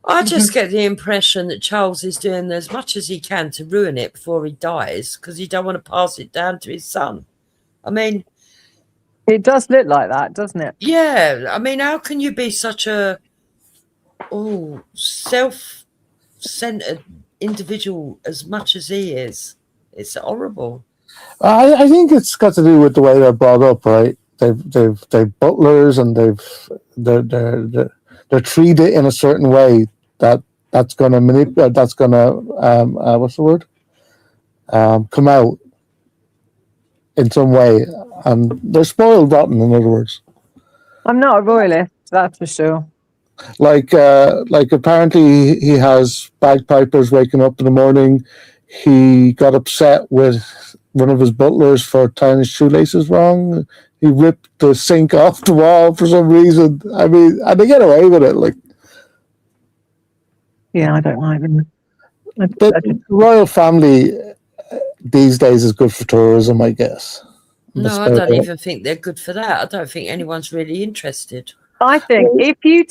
I just get the impression that Charles is doing as much as he can to ruin it before he dies because he don't want to pass it down to his son. I mean, it does look like that, doesn't it? Yeah, I mean, how can you be such a self-centered individual as much as he is? It's horrible. I think it's got to do with the way they're brought up, right? They've butlers and they're treated in a certain way that's going to manipulate. That's going to what's the word? Come out in some way, and they're spoiled rotten. In other words, I'm not a royalist, that's for sure. like apparently he has bagpipers waking up in the morning. He got upset with one of his butlers for tying his shoelaces wrong. He ripped the sink off the wall for some reason. I mean, and they get away with it. Like, yeah, I don't like them. the royal family these days is good for tourism, I guess. No, I don't even think they're good for that. I don't think anyone's really interested. I think if you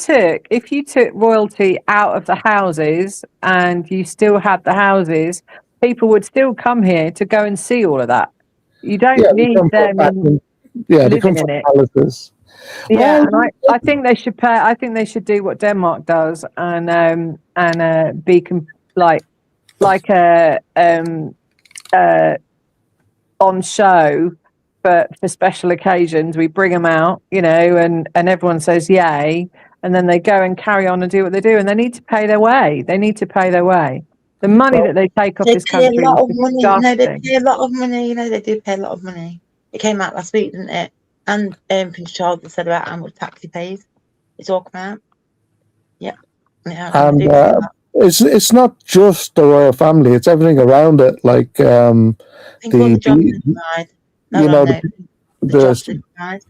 took royalty out of the houses and you still had the houses, people would still come here to go and see all of that. You don't need them living in it. Palaces. Yeah, and I think they should pay. I think they should do what Denmark does and be like a on show. But for special occasions, we bring them out, you know, and everyone says yay, and then they go and carry on and do what they do, and they need to pay their way. They need to pay their way. The money that they take off They this pay a country lot is of money. No, they disgusting. pay a lot of money. You know, they do pay a lot of money. It came out last week, didn't it? And Prince Charles said about how much tax he pays. It's all come out. Yep. Yeah, And they do pay a lot. it's not just the royal family; it's everything around it. Like I think all the Johnson side. No, you no, know, no. The Johnson side.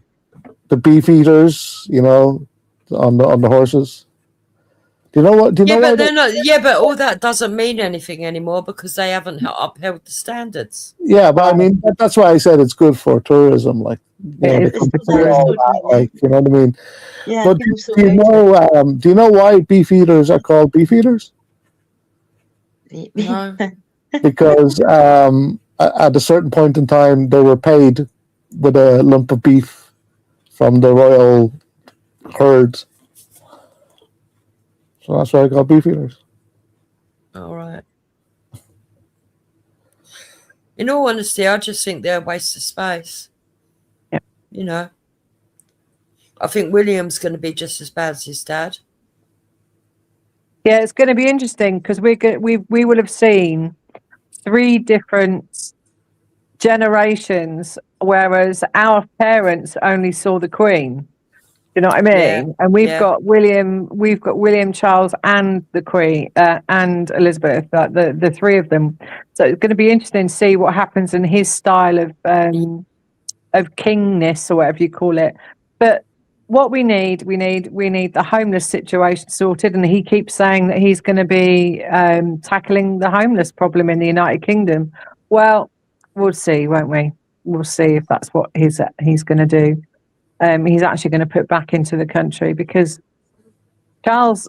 the beef eaters, you know, on the horses. Do you know what? Do you Yeah, know but why they're not. Yeah, but all that doesn't mean anything anymore because they haven't upheld the standards. Yeah, but I mean that's why I said it's good for tourism. Like, you know, they come to see all that, like, you know what I mean? Yeah, But people still do you know why beef eaters are called beef eaters? No. Because at a certain point in time, they were paid with a lump of beef from the royal herds. So that's why I call beef eaters. All right. In all honesty, I just think they're a waste of space. Yeah. You know, I think William's going to be just as bad as his dad. Yeah, it's going to be interesting because we will have seen 3 different generations, whereas our parents only saw the Queen. You know what I mean? Yeah, And we've yeah. got William, Charles, and the Queen, and Elizabeth, the 3 of them. So it's going to be interesting to see what happens in his style of kingness or whatever you call it. But what we need the homeless situation sorted, and he keeps saying that he's going to be tackling the homeless problem in the United Kingdom. Well, we'll see, won't we? We'll see if that's what he's going to do. He's actually going to put back into the country because Charles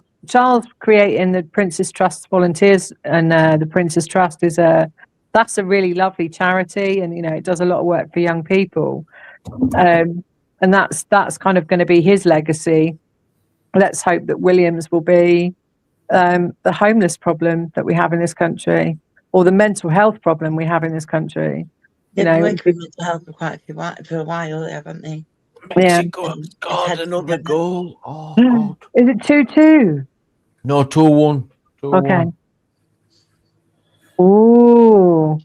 creating the Prince's Trust Volunteers, and the Prince's Trust that's a really lovely charity, and you know it does a lot of work for young people, and that's kind of going to be his legacy. Let's hope that Williams will be the homeless problem that we have in this country, or the mental health problem we have in this country. They've been working with mental health for a while, haven't they? Yeah. Mexico has scored another goal. Oh, God. Is it 2-2? No, 2-1. Okay. Ooh.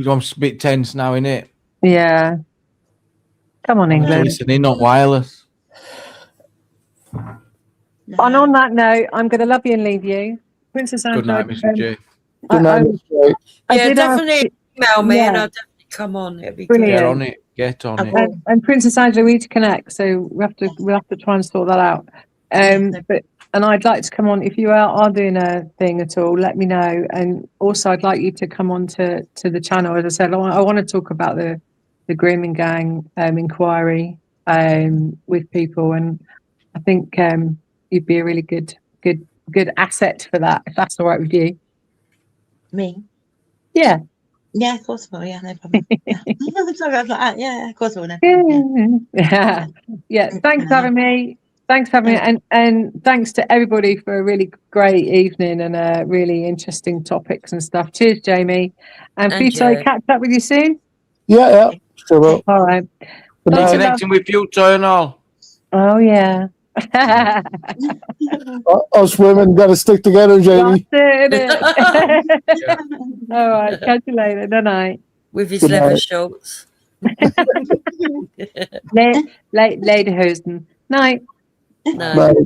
I'm a bit tense now, innit? Yeah. Come on, England. Listening, not wireless. And on that note, I'm going to love you and leave you. Princess Andrew. Good night, Mr. J. Good night, Mr. J. Yeah, did ask definitely you- email me and yeah. I'll definitely come on. It'll be Brilliant. Get on it. Get on it. And Princess Angela, we need to connect, so we'll have to try and sort that out. And I'd like to come on if you are doing a thing at all. Let me know. And also, I'd like you to come on to the channel. As I said, I want to talk about the grooming gang inquiry with people, and I think you'd be a really good asset for that, if that's all right with you. Me? Yeah. Yeah, of course I will. Yeah, no problem. Yeah. Sorry, I was like, yeah, of course I will. No problem. Yeah. Thanks for having me. Thanks for having me, and thanks to everybody for a really great evening and really interesting topics and stuff. Cheers, Jamie. And Futo, catch up with you soon. Yeah, sure will. All right. Connecting with Futo and all. Oh yeah. Us women got to stick together, Jamie. All right. Catch you later. Good night. With his leather shorts. Lederhosen. Night. Right.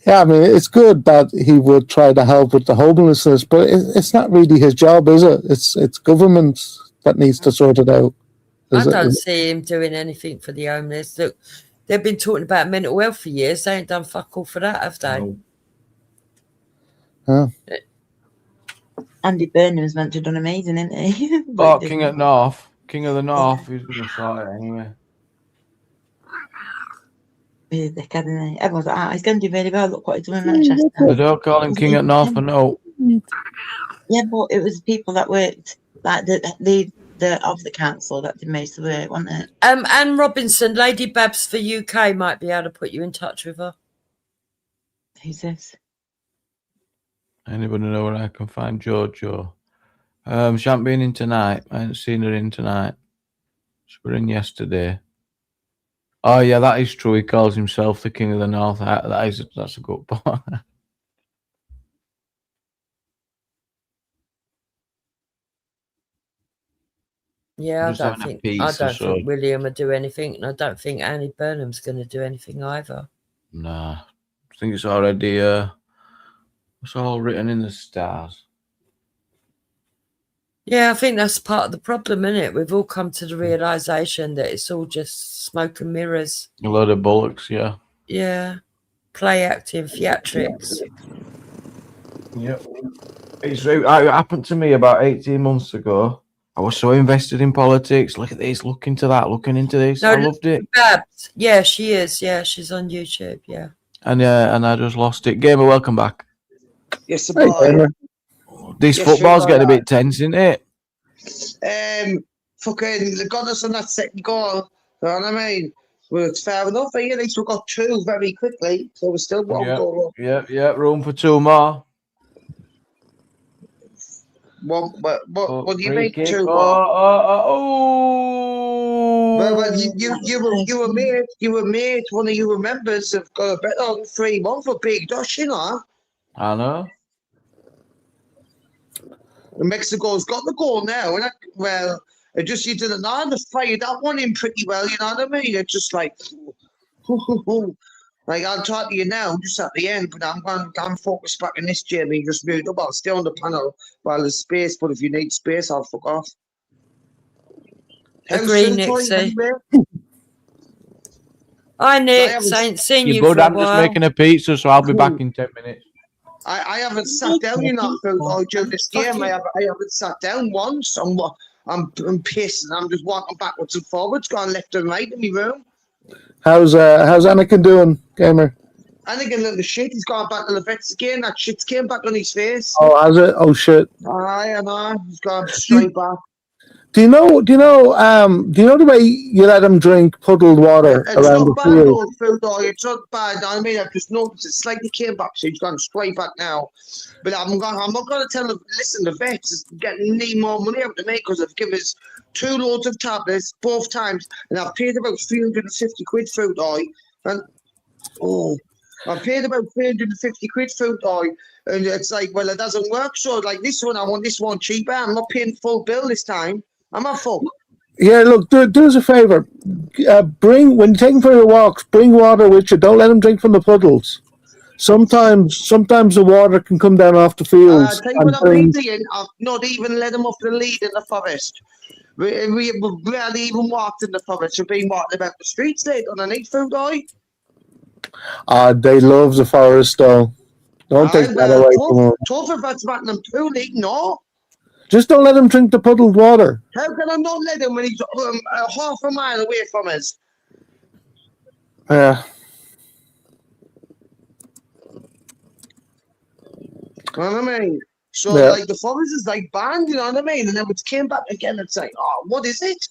Yeah, I mean, it's good that he would try to help with the homelessness, but it's not really his job, is it? It's government that needs to sort it out. I don't see him doing anything for the homeless. Look, they've been talking about mental health for years. They ain't done fuck all for that, have they? No. Andy Burnham was meant to have done amazing, isn't he? Oh, King of the North, he's going to sort it anyway. Everyone's like, he's going to do really well. Look what he's doing in Manchester. They don't call him King of North for no. Yeah, but it was people that worked, like the of the council that did most of the work, wasn't it? Anne Robinson, Lady Babs for UK might be able to put you in touch with her. Who's this? Anybody know where I can find Jojo? She hasn't been in tonight. I haven't seen her in tonight. She was in yesterday. Oh yeah, that is true. He calls himself the King of the North. That's a good point. Yeah, Just having a I pizza, don't so think William will do anything, and I don't think Annie Burnham's going to do anything either. nah. I think it's already it's all written in the stars. Yeah, I think that's part of the problem, isn't it? We've all come to the realization that it's all just smoke and mirrors. A load of bollocks, yeah. Yeah, play acting, theatrics. Yep. It happened to me about 18 months ago. I was so invested in politics. Look at this, look into that, looking into this. No, I loved it. Babs. Yeah, she is. Yeah, she's on YouTube. Yeah. And I just lost it. Gamer, welcome back. Yes, This football's getting a bit tense, isn't it? Fucking they got us on that second goal. You know what I mean? Well, it's fair enough. At least we got two very quickly, so we're still one goal up. Yeah. Room for two more. What do you mean? Kick. Two more? Well, you were made. One of your members have got a bet on 3-1 for Big Dosh, you know. I know. And Mexico's got the goal now, and it just you didn't know. They fired that one in pretty well, you know what I mean? It's just like, like I'll talk to you now, just at the end, but I'm focused back on this, Jamie. Just moved up. I'll stay on the panel while there's space, but if you need space, I'll fuck off. Agree, Nixie. Hi, Nick. I ain't seen you good. for a I'm just while. making a pizza, so I'll be back in 10 minutes. I haven't sat down, you know, during this game. I haven't sat down once. I'm pissed, and I'm just walking backwards and forwards, going left and right in my room. How's Anakin doing, Gamer? Anakin little shit. He's gone back to the vets again. That shit's came back on his face. Oh, has it? Oh shit. I know. He's gone straight back. Do you know the way you let him drink puddled water It's around not the bad, field? old food, though. It's not bad. I mean, I've just noticed it slightly came back, so he's gone straight back now. But I'm not going to tell him, listen, the vets is need more money out of me because I've given us 2 loads of tablets both times, and I've paid about 350 quid food oil. And I paid about 350 quid food oil, and it's like, well, it doesn't work. So, like this one, I want this one cheaper. I'm not paying full bill this time. I'm a fuck. Yeah, look, do us a favor. When you're taking for your walks, bring water with you. Don't let them drink from the puddles. Sometimes the water can come down off the fields. I'll tell you what I've been doing. I've not even let them off the lead in the forest. We barely even walked in the forest. We've been walking about the streets late underneath food oil. They love the forest, though. Don't take that away from them. Tough if that's about them too late, no. Just don't let him drink the puddled water. How can I not let him when he's half a mile away from us? Yeah. You know what I mean? So, like, the forest is like banned, you know what I mean? And then it came back again, it's like, oh, what is it?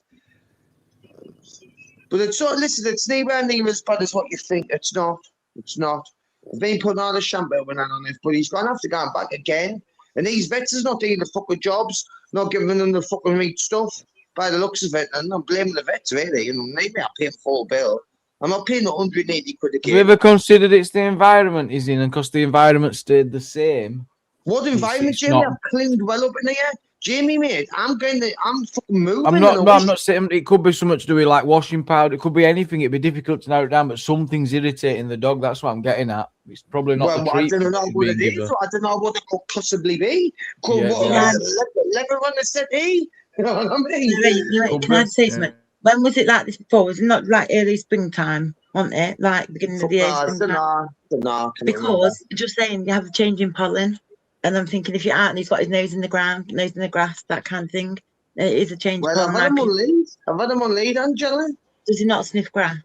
But it's so, listen, it's nowhere near as bad as what you think. It's not. It's not. I've been putting all the shampoo on it, but he's going to have to go back again. And these vets is not doing the fucking jobs, not giving them the fucking meat stuff by the looks of it. And I'm blaming the vets, really. You know, maybe I pay a full bill. I'm not paying 180 quid a Have you ever considered it's the environment he's in, and because the environment stayed the same? What environment, Jamie? I've cleaned well up in here. Jamie, mate, I'm fucking moving. I'm not saying it could be so much to do with like washing powder. It could be anything. It'd be difficult to narrow it down, but something's irritating the dog. That's what I'm getting at. It's probably not the treat. I don't know what it is. I don't know what it could possibly be. Let her run the city. You know what I mean? Can I say something? When was it like this before? Was it not like early springtime, wasn't it? Like beginning of the year? Because just saying you have a change in pollen. And I'm thinking, if you're out and he's got his nose in the ground, nose in the grass, that kind of thing, it is a change. Well, I've had him on lead. I've had him on lead, Angela. Does he not sniff grass?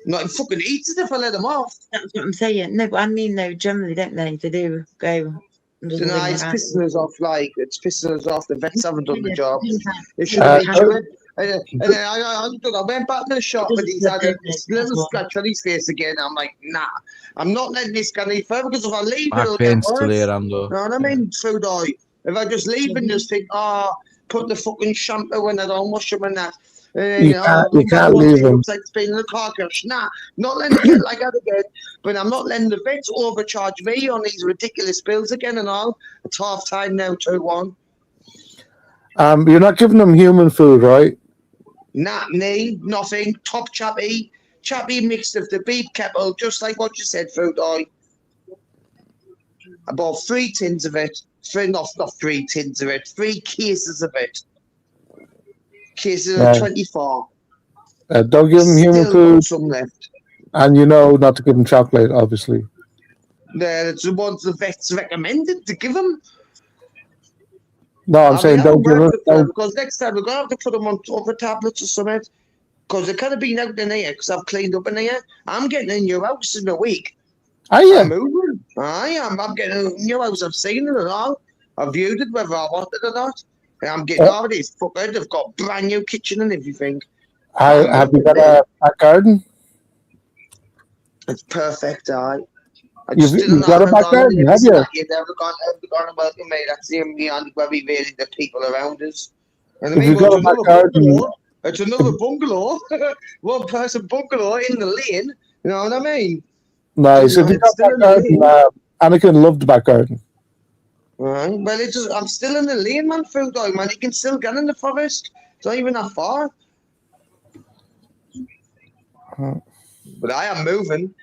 Not he fucking eats it if I let him off. That's what I'm saying. No, but I mean, no, generally, don't they? They do go. It's pissing us off. Like it's pissing us off. The vets haven't done the job. They should have. And then I went back to the shop, and he's had a little scratch on his face again. I'm like, nah, I'm not letting this go any further because if I leave, it'll get worse. You know what I mean? Food oil. If I just leave and just think, put the fucking shampoo in, I don't wash them and that. You can't leave them. It's like spinning the car crash. Nah, not letting it get like that again. But I'm not letting the vets overcharge me on these ridiculous bills again and all. It's half time now, 2-1. You're not giving them human food, right? Not me, nothing. Top chappy mixed of the beef kettle, just like what you said, Food Eye. I bought 3 tins of it. Not 3 tins of it. 3 cases of it. Cases of 24. Don't give them human Still food. got some left. And you know not to give them chocolate, obviously. It's the ones the vets recommended to give them. No, I'm saying don't give them. Because next time we're going to have to put them on other tablets or something. Because they're kind of been out in here because I've cleaned up in here. I'm getting in your house in a week. Are you? I'm moving. I am. I'm getting in your house. I've seen it and all. I've viewed it whether I want it or not. And I'm getting all of these fuckers. They've got brand new kitchen and everything. Have you got a back garden? It's perfect, aye. You've got a back garden, have you? You've never gone to welcome me. That's the only where we really the people around us. And If you've got a back garden, it's another bungalow. 1 person bungalow in the lane. You know what I mean? nice. If you've got a back garden, Anakin loved the back garden. Right. Well, I'm still in the lane, man, Food Dog, man. You can still get in the forest. It's not even that far. But I am moving.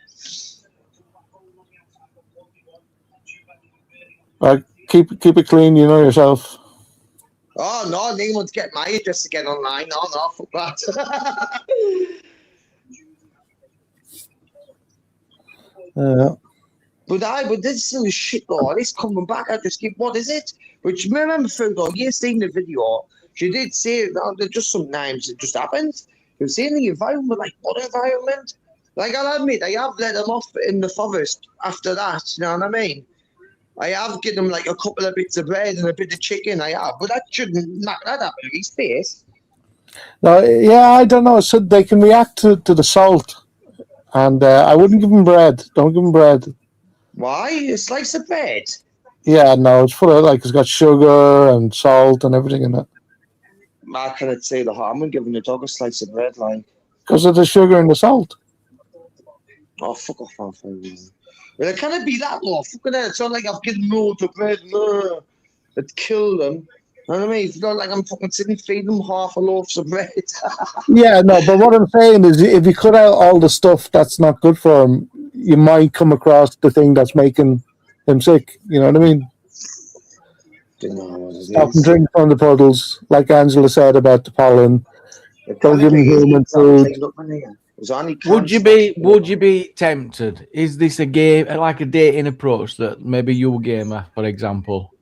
Keep it clean, you know yourself. Oh, no, no one's getting my address again online. No, fuck that. But this is shit, though. This coming back, I just keep, what is it? Which, remember, Food Dog, you've seen the video. She did say, there's just some names, it just happens. You've seen the environment, like, what environment? Like, I'll admit, I have let them off in the forest after that, you know what I mean? I have given them, like, a couple of bits of bread and a bit of chicken, I have, but that shouldn't knock that up in his face. No, yeah, I don't know. So they can react to the salt. And I wouldn't give them bread. Don't give them bread. Why? A slice of bread? Yeah, no, it's full of, like, it's got sugar and salt and everything in it. I cannot say the harm in giving the dog a slice of bread, like. Because of the sugar and the salt. Oh, fuck off, man. Well, it cannot be that low. Fucking hell, it's not like I've given loads of bread. No. It'd kill them. You know what I mean? It's not like I'm fucking sitting feeding them half a loaf of bread. Yeah, no, but what I'm saying is if you cut out all the stuff that's not good for him, you might come across the thing that's making him sick. You know what I mean? Stop and drink from the puddles, like Angela said about the pollen. Don't give him human food. Would you be tempted? Is this a game, like a dating approach that maybe you, gamer, for example,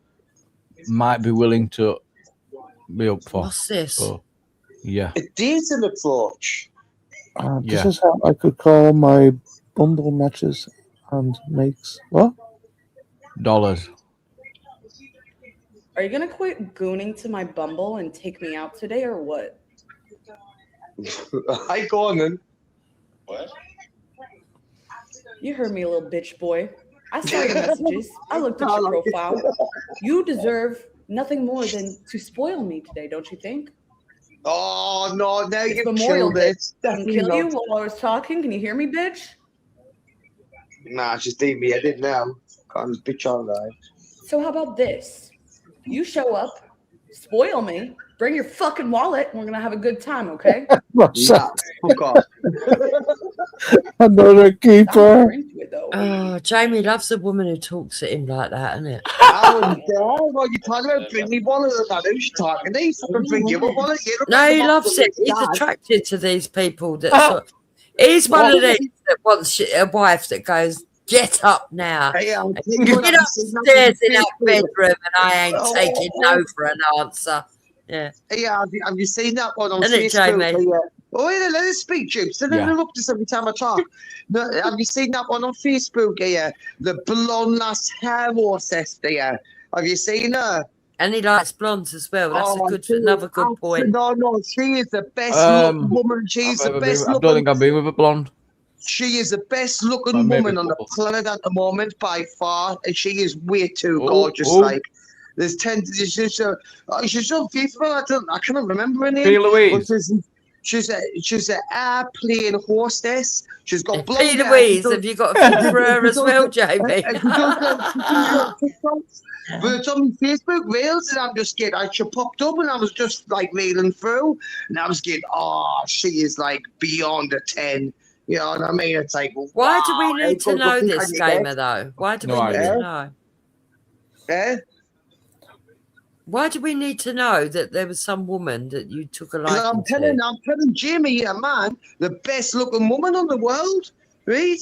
might be willing to be up for? What's this? Yeah. A dating approach. This is how I could call my Bumble matches and makes what? Dollars. Are you gonna quit gooning to my Bumble and take me out today, or what? Hi, go on then. What? You heard me, little bitch boy. I saw your messages. I looked at your profile. You deserve nothing more than to spoil me today, don't you think? Oh no! Now you've Memorial killed Day. it. Can kill you while I was talking. Can you hear me, bitch? Nah, just leave me. I didn't know. I'm a bitch all right. So how about this? You show up, spoil me, bring your fucking wallet, and we're gonna have a good time, okay? What's that? Fuck off. Another keeper. Oh, Jamie loves a woman who talks at him like that, isn't it? I wouldn't dare. What are you talking about? Bring me wallet or that? Who's talking? They fucking bring you a wallet. No, he loves it. He's attracted to these people. He's one of these that wants a wife that goes, get up now. Get upstairs in that bedroom and I ain't taking no for an answer. Yeah. Yeah, have you seen that one on Isn't it, Facebook? Jamie? Oh, wait, let us speak, Jim. So don't interrupt us every time I talk. No, have you seen that one on Facebook? Yeah, the blonde last hair horse there. Have you seen her? And he likes blondes as well. That's another good point. No, she is the best looking woman. She's the best looking. I don't think I've been with a blonde. She is the best looking woman on the planet at the moment by far, and she is way too gorgeous. Like there's she's so beautiful. I cannot remember her name. Louise. She's a airplane hostess. She's got blonde Peter hair. Louise, have you got a feed for her as well, Jamie? But it's on my Facebook Reels, and I'm just getting, she popped up, and I was just like reeling through, and I was getting, oh, she is like beyond a 10. You know what I mean? It's like, why do we need to know this, Gamer, though? Why do we need to know? Yeah? Why do we need to know that there was some woman that you took a liking to? I'm telling Jamie, man, the best looking woman in the world, right?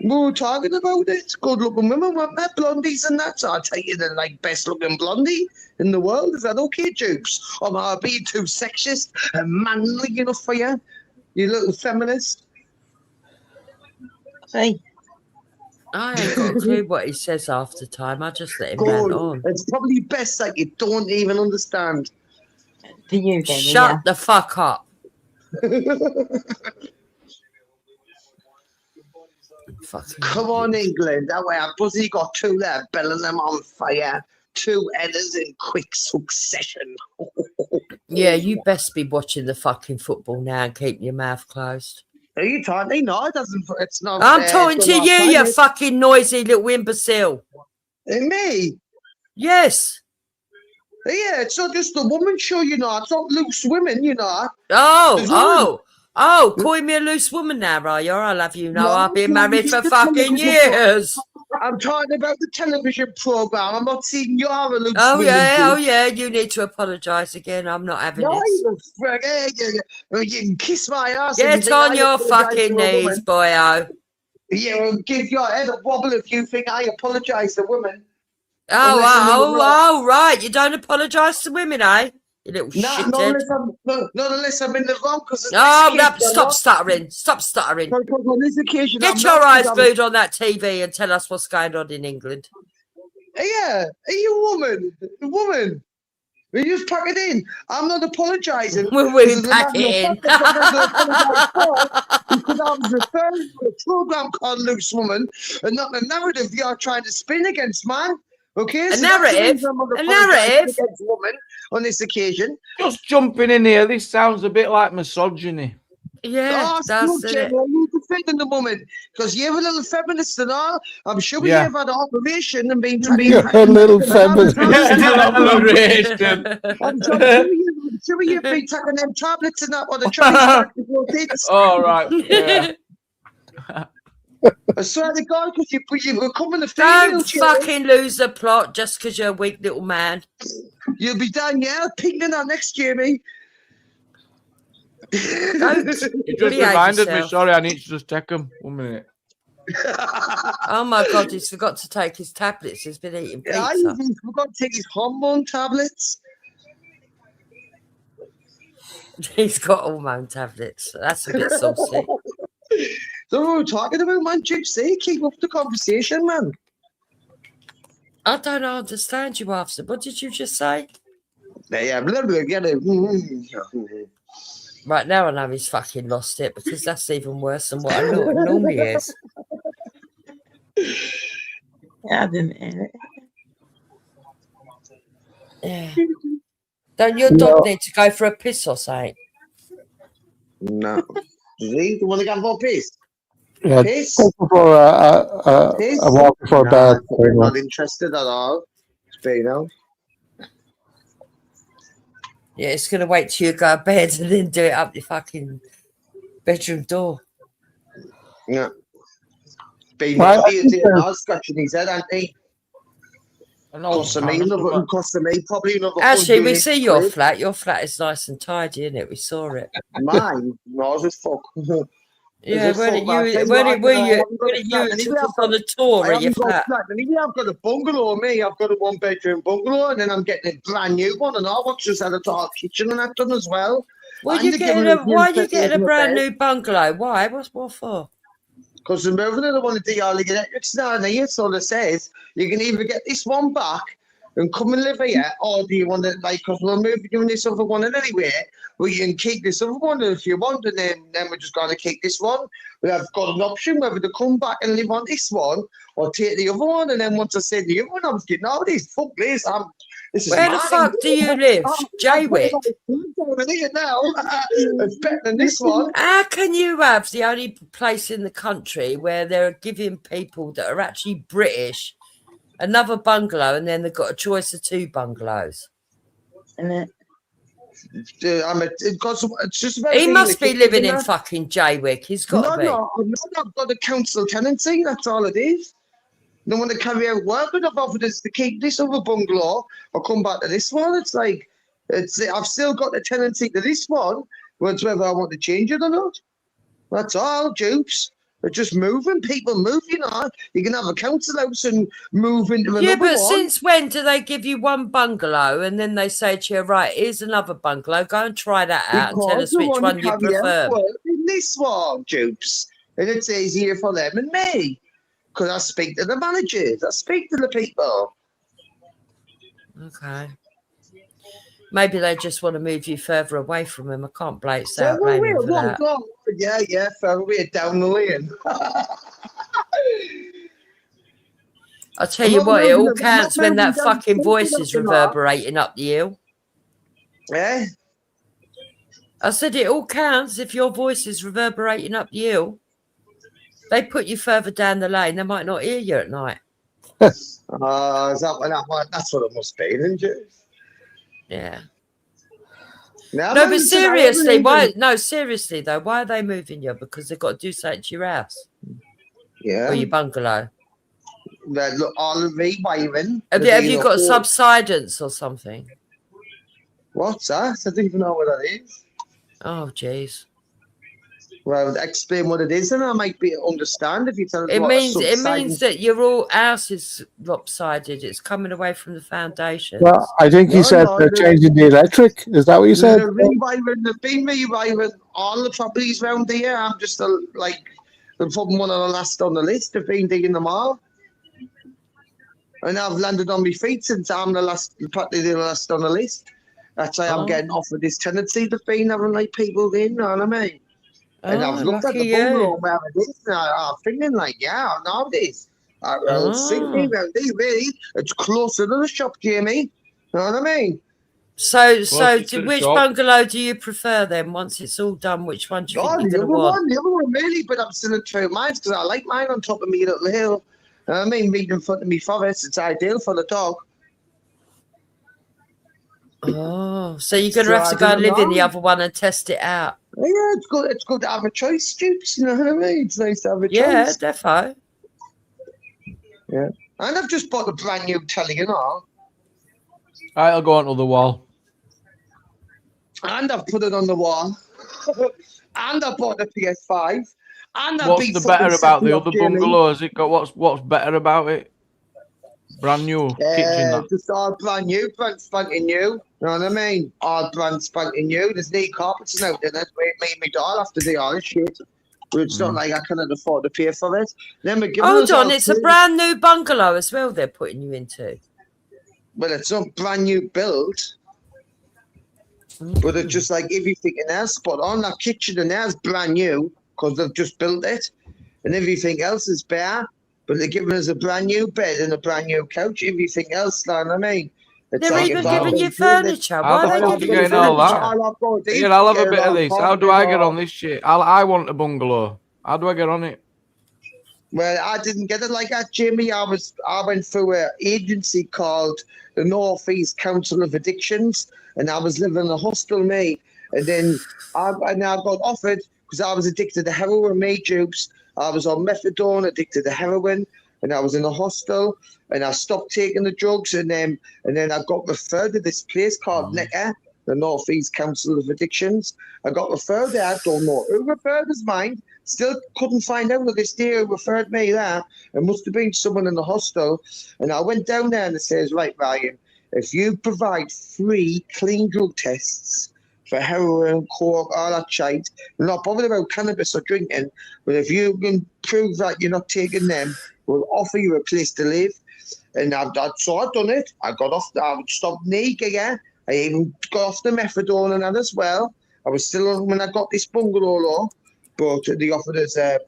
We were talking about it. Good looking women, weren't there? Blondies and that. So I'll tell you the like best looking blondie in the world. Is that okay, Jukes? Or am I being too sexist and manly enough for you? You little feminist. Hey. I ain't got a clue what he says half the time. I just let him rant on. It's probably best that you don't even understand. To you, then, Shut the fuck up. Come on, England. That way, I've Buzzy got two there, Bellingham on fire. 2 headers in quick succession. Yeah, you best be watching the fucking football now and keep your mouth closed. Are you talking? No, it doesn't. It's not. I'm talking to you, you fucking noisy little imbecile. Me? Yes. Yeah, it's not just a woman show, you know. It's not loose women, you know. Calling me a loose woman now, are you? I love you. No, I've been married for fucking years. I'm talking about the television program. I'm not saying you're a loose woman. Oh yeah. You need to apologise again. I'm not having this. You can kiss my ass. Get on your fucking knees, boyo. Yeah, well, give your head a wobble if you think I apologise to women. Oh, right. You don't apologise to women, eh? You little shithead. Not unless I'm in the wrong. Stop stuttering. Stop stuttering. On this occasion, Get your eyes glued on that TV and tell us what's going on in England. Yeah, are you a woman? We just pack it in. I'm not apologising. We pack it in. Because I was referring to a program called Loose Woman and not the narrative you're trying to spin against, man. Okay, a narrative against woman on this occasion. Just jumping in here, this sounds a bit like misogyny. Yeah, that's it. You defending the woman because you're a little feminist and all. I'm sure you've had operation and been you're a little feminist. I'm sure you've been taking them tablets and that on the train. All right. Yeah. I swear to God, because you were coming to Don't fucking lose the plot just because you're a weak little man. You'll be down, picking that next, Jamie. You just reminded me. Sorry, I need to just take him. 1 minute. Oh my God, he's forgot to take his tablets. He's been eating pizza. Yeah, he forgot to take his hormone tablets. He's got hormone tablets. That's a bit saucy. So what we're talking about, man. Gypsy, keep up the conversation, man. I don't understand you, after. What did you just say? Yeah, Right now I know he's fucking lost it because that's even worse than what I normally is. Yeah, yeah. Don't your dog need to go for a piss or something? No. Does he? The one that got for a piss? Yeah, piss? For a walk before bed. I'm not interested at all. Spino. Yeah, it's going to wait till you go to bed and then do it up your fucking bedroom door. Yeah. Spino, scratching his head, ain't he? Cost me, probably another. Actually, we see your flat. Your flat is nice and tidy, isn't it? We saw it. Mine? No, it's fuck. Yeah, when you took us on a tour of your flat. I've got a bungalow, me. I've got a 1-bedroom bungalow, and then I'm getting a brand new one, and I've just had a dark kitchen and that done as well. Why are you getting a brand new bungalow? Why? What for? Because they're moving it, I want to do all the electrics down here, so it says you can either get this one back and come and live here, or do you want to, like, because we're moving this other one in anyway, well, you can keep this other one if you want, and then we're just going to keep this one. We have got an option whether to come back and live on this one or take the other one, and then once I said the other one, I was getting all this, fuck this, Where the fuck do you live? Jaywick? Now. It's better than this one. How can you have the only place in the country where they're giving people that are actually British another bungalow and then they've got a choice of 2 bungalows? And it's just he must be living in fucking Jaywick. He's got to be. No, I've got a council tenancy. That's all it is. No one to carry out work, but I've offered us to keep this other bungalow or come back to this one. It's like, I've still got the tenancy to this one, whether I want to change it or not. That's all, dupes. They're just moving. People move, you know. You can have a council house and move into another one. Yeah, but since when do they give you one bungalow and then they say to you, right, here's another bungalow, go and try that out and tell us which one you prefer? In this one, dupes. And it's easier for them and me. Because I speak to the managers. I speak to the people. Okay. Maybe they just want to move you further away from him. I can't blame them for that. Yeah, further away down the lane. I'll tell you what, it all counts when that fucking voice is reverberating up the hill. Yeah? I said it all counts if your voice is reverberating up the hill. They put you further down the lane, they might not hear you at night. Is that what that's what it must be, isn't it? Yeah. No, but seriously, why? No, seriously though, why are they moving you? Because they've got to do something to your house. Yeah. Or your bungalow. Look, all the rewiring. Have you got subsidence or something? What's that? I don't even know what that is. Oh, jeez. Well, explain what it is, and I might be understand if you tell us. It means that your house is lopsided. It's coming away from the foundation. Well, I think he said they're changing the electric. Is that what you said? They've been rewiring all the properties around here. I'm just like they're putting one of the last on the list. They've been digging them all, and I've landed on my feet since I'm practically the last on the list. That's why I'm getting offered this tenancy. They've been having like people in, you know what I mean? And I've looked at the bungalow where it is, and I'm thinking like, yeah, I know this. Really, it's closer to the shop, Jamie. You know what I mean? So which bungalow do you prefer then? Once it's all done, which one do you think you're going to want? The other one, really, but I'm still in 2 minds because I like mine on top of me little hill. You know what I mean? Right in front of me forest. It's ideal for the dog. Oh, so you're going to have to go and live in the other one and test it out. Yeah, it's good. It's good to have a choice, Stoops. You know what I mean? It's nice to have a choice. Yeah, defo. Yeah, and I've just bought a brand new telly and all. I'll go onto the wall. And I've put it on the wall. And I bought the PS5. And what's the better about the other bungalow? Has it got what's better about it? Brand new kitchen. Just all brand new, brand spanking new. You know what I mean? All brand spanking new. There's new carpets and everything. That's where it made me doll after the all shit. But it's not like I cannot afford to pay for it. Then we're giving Hold on, it's a brand new bungalow as well they're putting you into. Well, it's not brand new build. But it's just like everything in there spot on. That kitchen in there is brand new because they've just built it. And everything else is bare. But they're giving us a brand new bed and a brand new couch. Everything else, you know what I mean? They're like even giving you furniture. Why are they giving you all furniture? that? Here, I'll have a bit of this. How do I get on this shit? I want a bungalow. How do I get on it? Well, I didn't get it like that, Jimmy. I went through an agency called the North East Council of Addictions, and I was living in a hostel, mate. And then I got offered because I was addicted to heroin, mate, Jukes. I was on methadone, addicted to heroin, and I was in a hostel, and I stopped taking the drugs, and then I got referred to this place called NECA, the North East Council of Addictions. I got referred there. I don't know who referred us mine. Still couldn't find out to this day who referred me there. It must have been someone in the hostel. And I went down there and it says, right, Ryan, if you provide free clean drug tests for heroin, coke, all that shit, we're not bothered about cannabis or drinking, but if you can prove that you're not taking them, we'll offer you a place to live. And so I've done it. I stopped knee again. I even got off the methadone and that as well. I was still on when I got this bungalow law, but they offered us a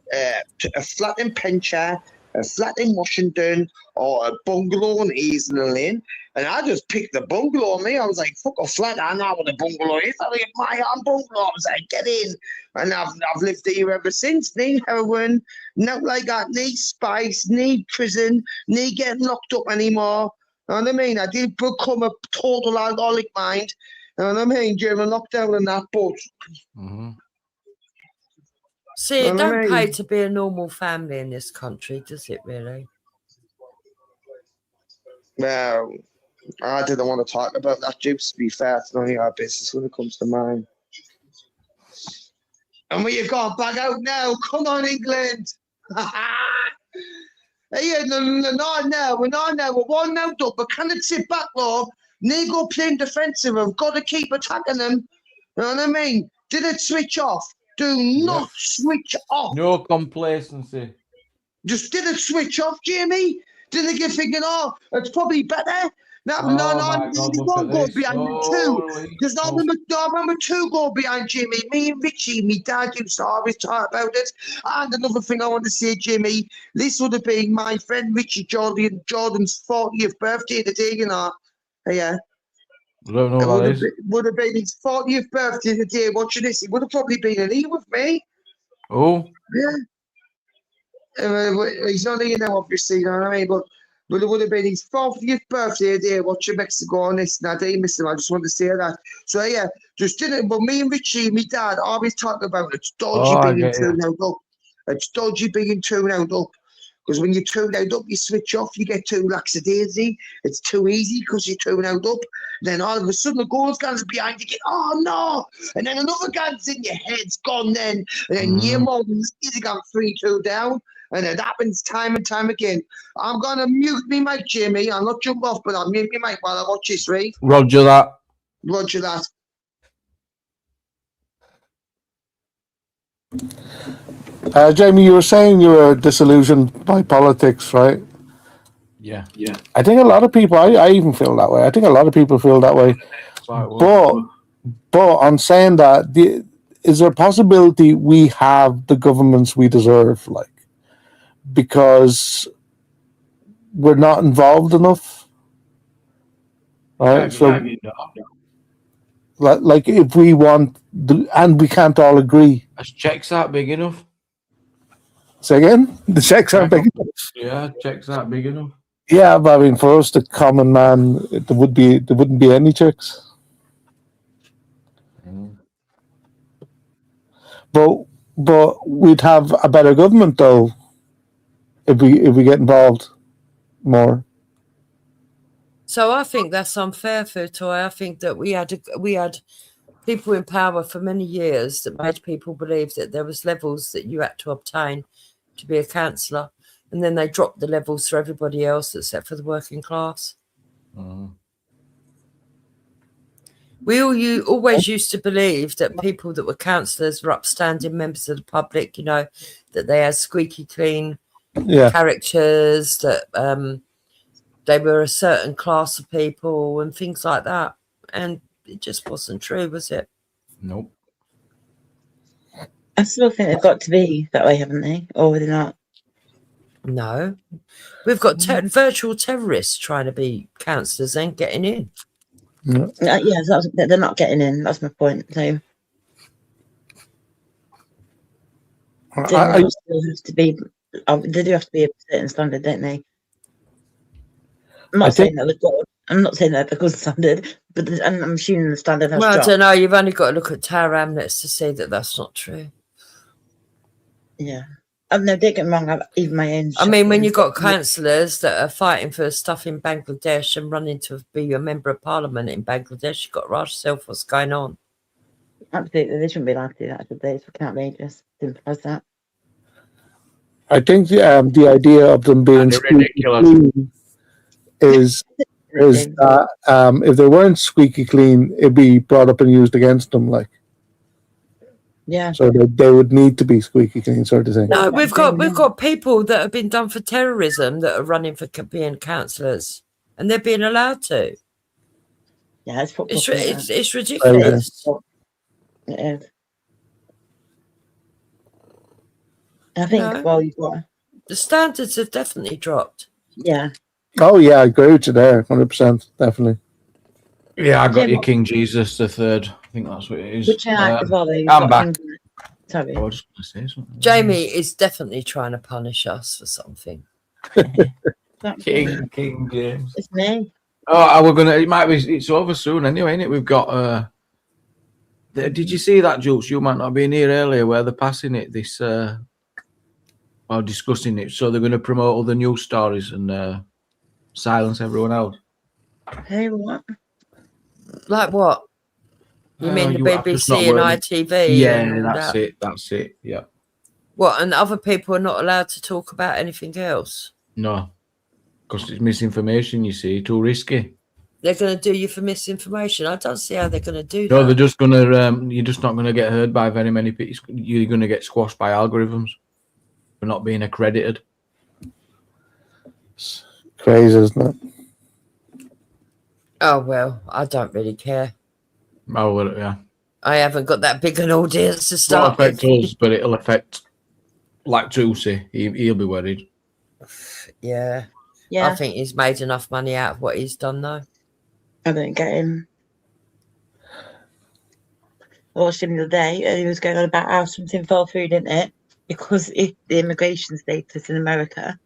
flat in Penshire, a flat in Washington or a bungalow in Eastern Lane. And I just picked the bungalow, me. I was like, fuck a flat, I know what a bungalow is. I like my own bungalow. I was like, get in. And I've lived here ever since. Need heroin, not like that, need spice, need prison, need getting locked up anymore. You know what I mean? I did become a total alcoholic mind. You know what I mean? During lockdown and that, but... See, it don't pay to be a normal family in this country, does it really? Well, I didn't want to talk about that, Jibs, to be fair. It's none of our business when it comes to mine. And we have gone back out now. Come on, England. Hey, no, we're not now. We're 1-0 up. But can it sit back, Lord? Need go playing defensive. We've got to keep attacking them. You know what I mean? Did it switch off? Do not switch off. No complacency. Just did it switch off, Jamie? Didn't you thinking, oh, it's probably better? No, one goal behind two. There's no number two goal behind Jimmy. Me and Richie, me dad used to always talk about it. And another thing I want to say, Jimmy, this would have been my friend Richie Jordan's 40th birthday today, you know. Yeah. I don't know what that is. Would have been his 40th birthday today. Watching this, he would have probably been in here with me. Oh. Yeah. He's not here now, obviously, you know what I mean? But it would have been his 40th birthday day watching Mexico and this, and I didn't miss him. I just wanted to say that. So, yeah, just didn't. But me and Richie, my dad, always talk about it. It's dodgy being 2-0 up. It's dodgy being 2-0 up. Because when you're 2-0 up, you switch off, you get too lackadaisy. It's too easy because you're 2-0 up. Then all of a sudden, the goal's gone behind you, oh no! And then another guy's in your head's gone then. And then you're more than easy gone 3-2 down. And it happens time and time again. I'm going to mute me mic, Jamie. I'll not jump off, but I'll mute me mic while I watch this, right? Roger that. Roger that. Jamie, you were saying you were disillusioned by politics, right? Yeah. I think a lot of people, I even feel that way. I think a lot of people feel that way. But on saying that, is there a possibility we have the governments we deserve, like, because we're not involved enough, right? So, like, if we want, and we can't all agree. Is checks that big enough? Say again? The checks aren't big enough. Yeah, checks that big enough. Yeah, but I mean, for us, the common man, there wouldn't be any checks. But we'd have a better government though if we get involved more. So I think that's unfair, Futoy. I think that we had people in power for many years that made people believe that there was levels that you had to obtain to be a councillor, and then they dropped the levels for everybody else except for the working class. We always used to believe that people that were councillors were upstanding members of the public, you know, that they had squeaky clean characters, that they were a certain class of people and things like that. And it just wasn't true, was it? Nope. I still think they've got to be that way, haven't they? Or are they not? No. We've got virtual terrorists trying to be councillors and getting in. They're not getting in. That's my point. So they do have to be a certain standard, don't they? I'm not saying that they're good. I'm not saying that they're good standard, but I'm assuming the standard has dropped. I don't know. You've only got to look at Tower Hamlets to see that that's not true. Yeah. No, don't get me wrong. Even my own. I mean, when you've got councillors that are fighting for stuff in Bangladesh and running to be a member of parliament in Bangladesh, you've got to ask yourself what's going on. Absolutely. They shouldn't be allowed to do that, should they? It's fucking outrageous. Simple as that. I think the idea of them being squeaky clean is that if they weren't squeaky clean, it'd be brought up and used against them, like. Yeah. So they would need to be squeaky clean, sort of thing. No, we've got people that have been done for terrorism that are running for being councillors, and they're being allowed to. Yeah, it's ridiculous. It is. I think, well, you've got The standards have definitely dropped. Yeah. Oh yeah, I agree with you there, 100%, definitely. Yeah, I got you, King Jesus the Third. I think that's what it is. Which as well, though, I'm back. Sorry. I was just gonna say something. Jamie is definitely trying to punish us for something. King James. It's me. Oh, we're gonna. It might be. It's over soon anyway, ain't it? We've got. Did you see that, Jules? You might not have been here earlier, where they're passing it. This. While discussing it, so they're going to promote all the news stories and silence everyone else. Hey, what? Like what? You mean the I've just not BBC and worked ITV? Yeah, and all that's that? it. That's it. Yeah. What? And other people are not allowed to talk about anything else? No, because it's misinformation. You see, too risky. They're going to do you for misinformation. I don't see how they're going to do No, that. they're just going to. You're just not going to get heard by very many people. You're going to get squashed by algorithms for not being accredited. It's crazy, isn't it? Oh well, I don't really care. Oh well, yeah. I haven't got that big an audience to It'll start affect with. us, but it'll affect, like Tusi. He'll be worried. Yeah. Yeah. I think he's made enough money out of what he's done, though. I don't get him. I watched him the other day, and he was going on about how something fell through, didn't it? Because if the immigration status in America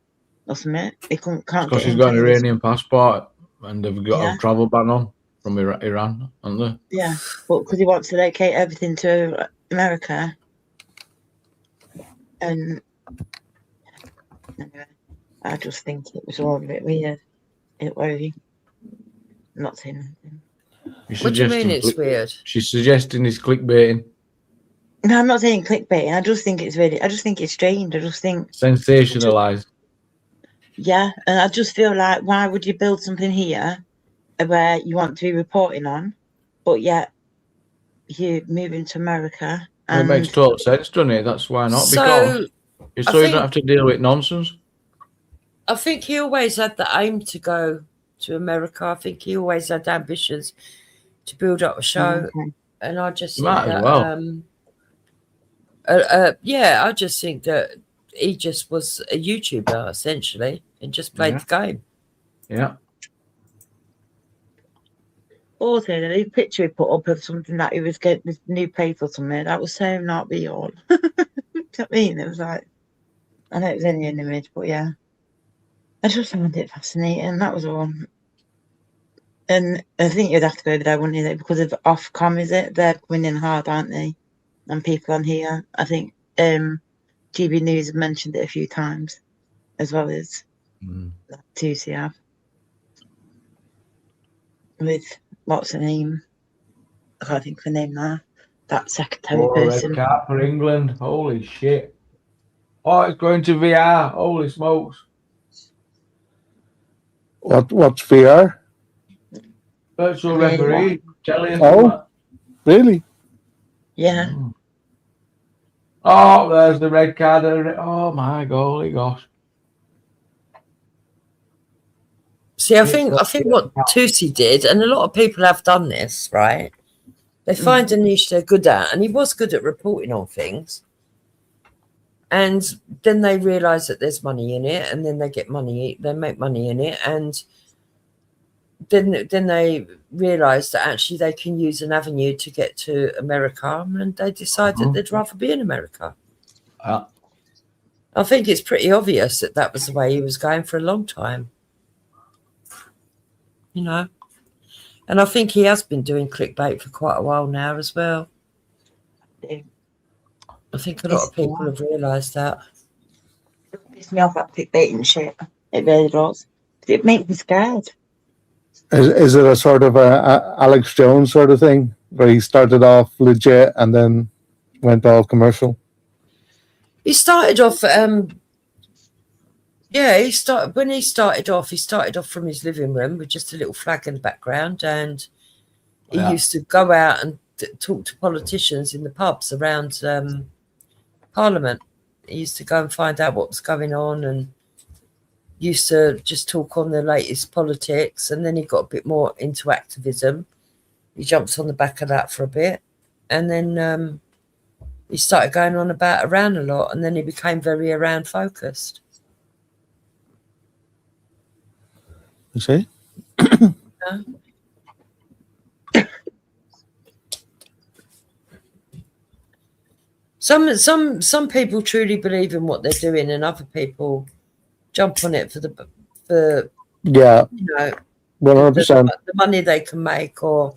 or something, they can't Because get he's into got an the- Iranian passport and they've got Yeah. a travel ban on from Iran, haven't they? Yeah, but because he wants to locate everything to America, and anyway, I just think it was all a bit weird. It worried. Not saying anything. What do you mean it's weird? She's suggesting it's clickbaiting, No, I'm not saying clickbait. I just think it's really. I just think it's strange. I just think, sensationalized. yeah, and I just feel like, why would you build something here where you want to be reporting on, but yet you're moving to America? It And makes total sense, doesn't it? That's why not. So, Because I so you think- don't have to deal with nonsense. I think he always had the aim to go to America. I think he always had ambitions to build up a show. Okay. And I just think Might as that, well. yeah, I just think that he just was a YouTuber, essentially, and just played the game. Yeah. also, the picture he put up of something that he was getting this new place or something, that was so not real. Do you know what I mean? It was like, I know it was only an image, but yeah. I just found it fascinating. That was all. And I think you'd have to go there, wouldn't you? Because of Ofcom, is it? They're winning hard, aren't they? And people on here. I think GB News have mentioned it a few times, as well as 2C have. With what's the name? I can't think of the name now. That secretary person. Red card for England. Holy shit. Oh, it's going to VR. Holy smokes. What's VR? Virtual referee. Telling Oh, really? Yeah. Oh, there's the red card. Oh my golly gosh. See, I think what Tusi did, and a lot of people have done this, right? They find a niche they're good at, and he was good at reporting on things. And then they realise that there's money in it, and then they get money, they make money in it, and then they realise that actually they can use an avenue to get to America, and they decide that they'd rather be in America. I think it's pretty obvious that that was the way he was going for a long time. You know, and I think he has been doing clickbait for quite a while now as well. I think a lot of people have realised that. It pisses me off, that clickbaiting shit. It really does. It makes me scared. Is it a sort of a Alex Jones sort of thing where he started off legit and then went all commercial? He started off, he started off from his living room with just a little flag in the background, and he used to go out and talk to politicians in the pubs around Parliament. He used to go and find out what was going on, and used to just talk on the latest politics. And then he got a bit more into activism. He jumped on the back of that for a bit, and then he started going on about Iran a lot, and then he became very Iran focused. You see? Some people truly believe in what they're doing, and other people jump on it for Yeah. you know 100%. the money they can make, or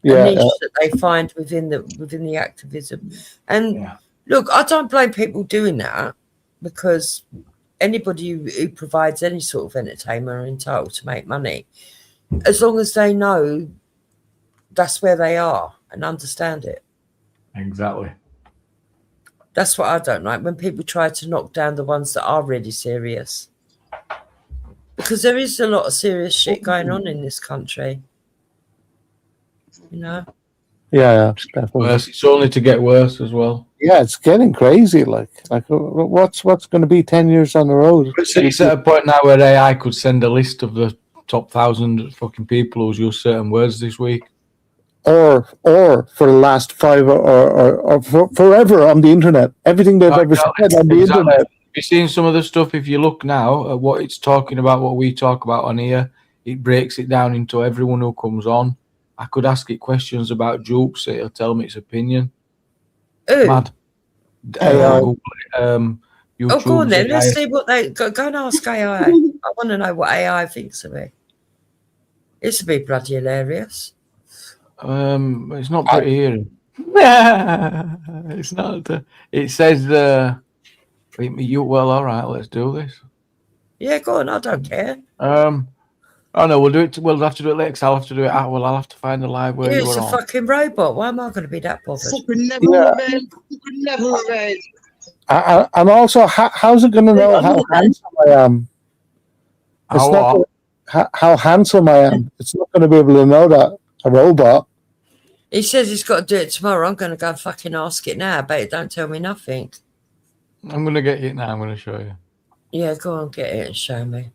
Yeah, a niche that they find within the activism. And look, I don't blame people doing that, because anybody who provides any sort of entertainment are entitled to make money, as long as they know that's where they are and understand it. Exactly. That's what I don't like, when people try to knock down the ones that are really serious, because there is a lot of serious shit going on in this country, you know. Yeah, definitely. Worse. It's only to get worse as well. Yeah, it's getting crazy. Like what's going to be 10 years on the road? It's at a point now where AI could send a list of the top 1,000 fucking people who's used certain words this week. Or for the last 5 or forever on the internet. Everything they've ever said on the internet. You've seen some of the stuff. If you look now at what it's talking about, what we talk about on here, it breaks it down into everyone who comes on. I could ask it questions about Jukes. It'll tell me its opinion. Mad. YouTube, go on then. AI. Let's see what they go and ask AI. I want to know what AI thinks of me. It's a bit bloody hilarious. It's not pretty hearing. It's not. It says, well, all right, let's do this. Yeah, go on. I don't care. Oh no, we'll do it. We'll have to do it later. I'll have to do it. I'll have to find the live where Yeah, you it's were a on. fucking robot. Why am I going to be that bothered? And also, how's it going to know how handsome I am? It's not how handsome I am. It's not going to be able to know that. A robot. He says he's got to do it tomorrow. I'm going to go and fucking ask it now, but it don't tell me nothing. I'm going to get it now. I'm going to show you. Yeah, go on, get it and show me.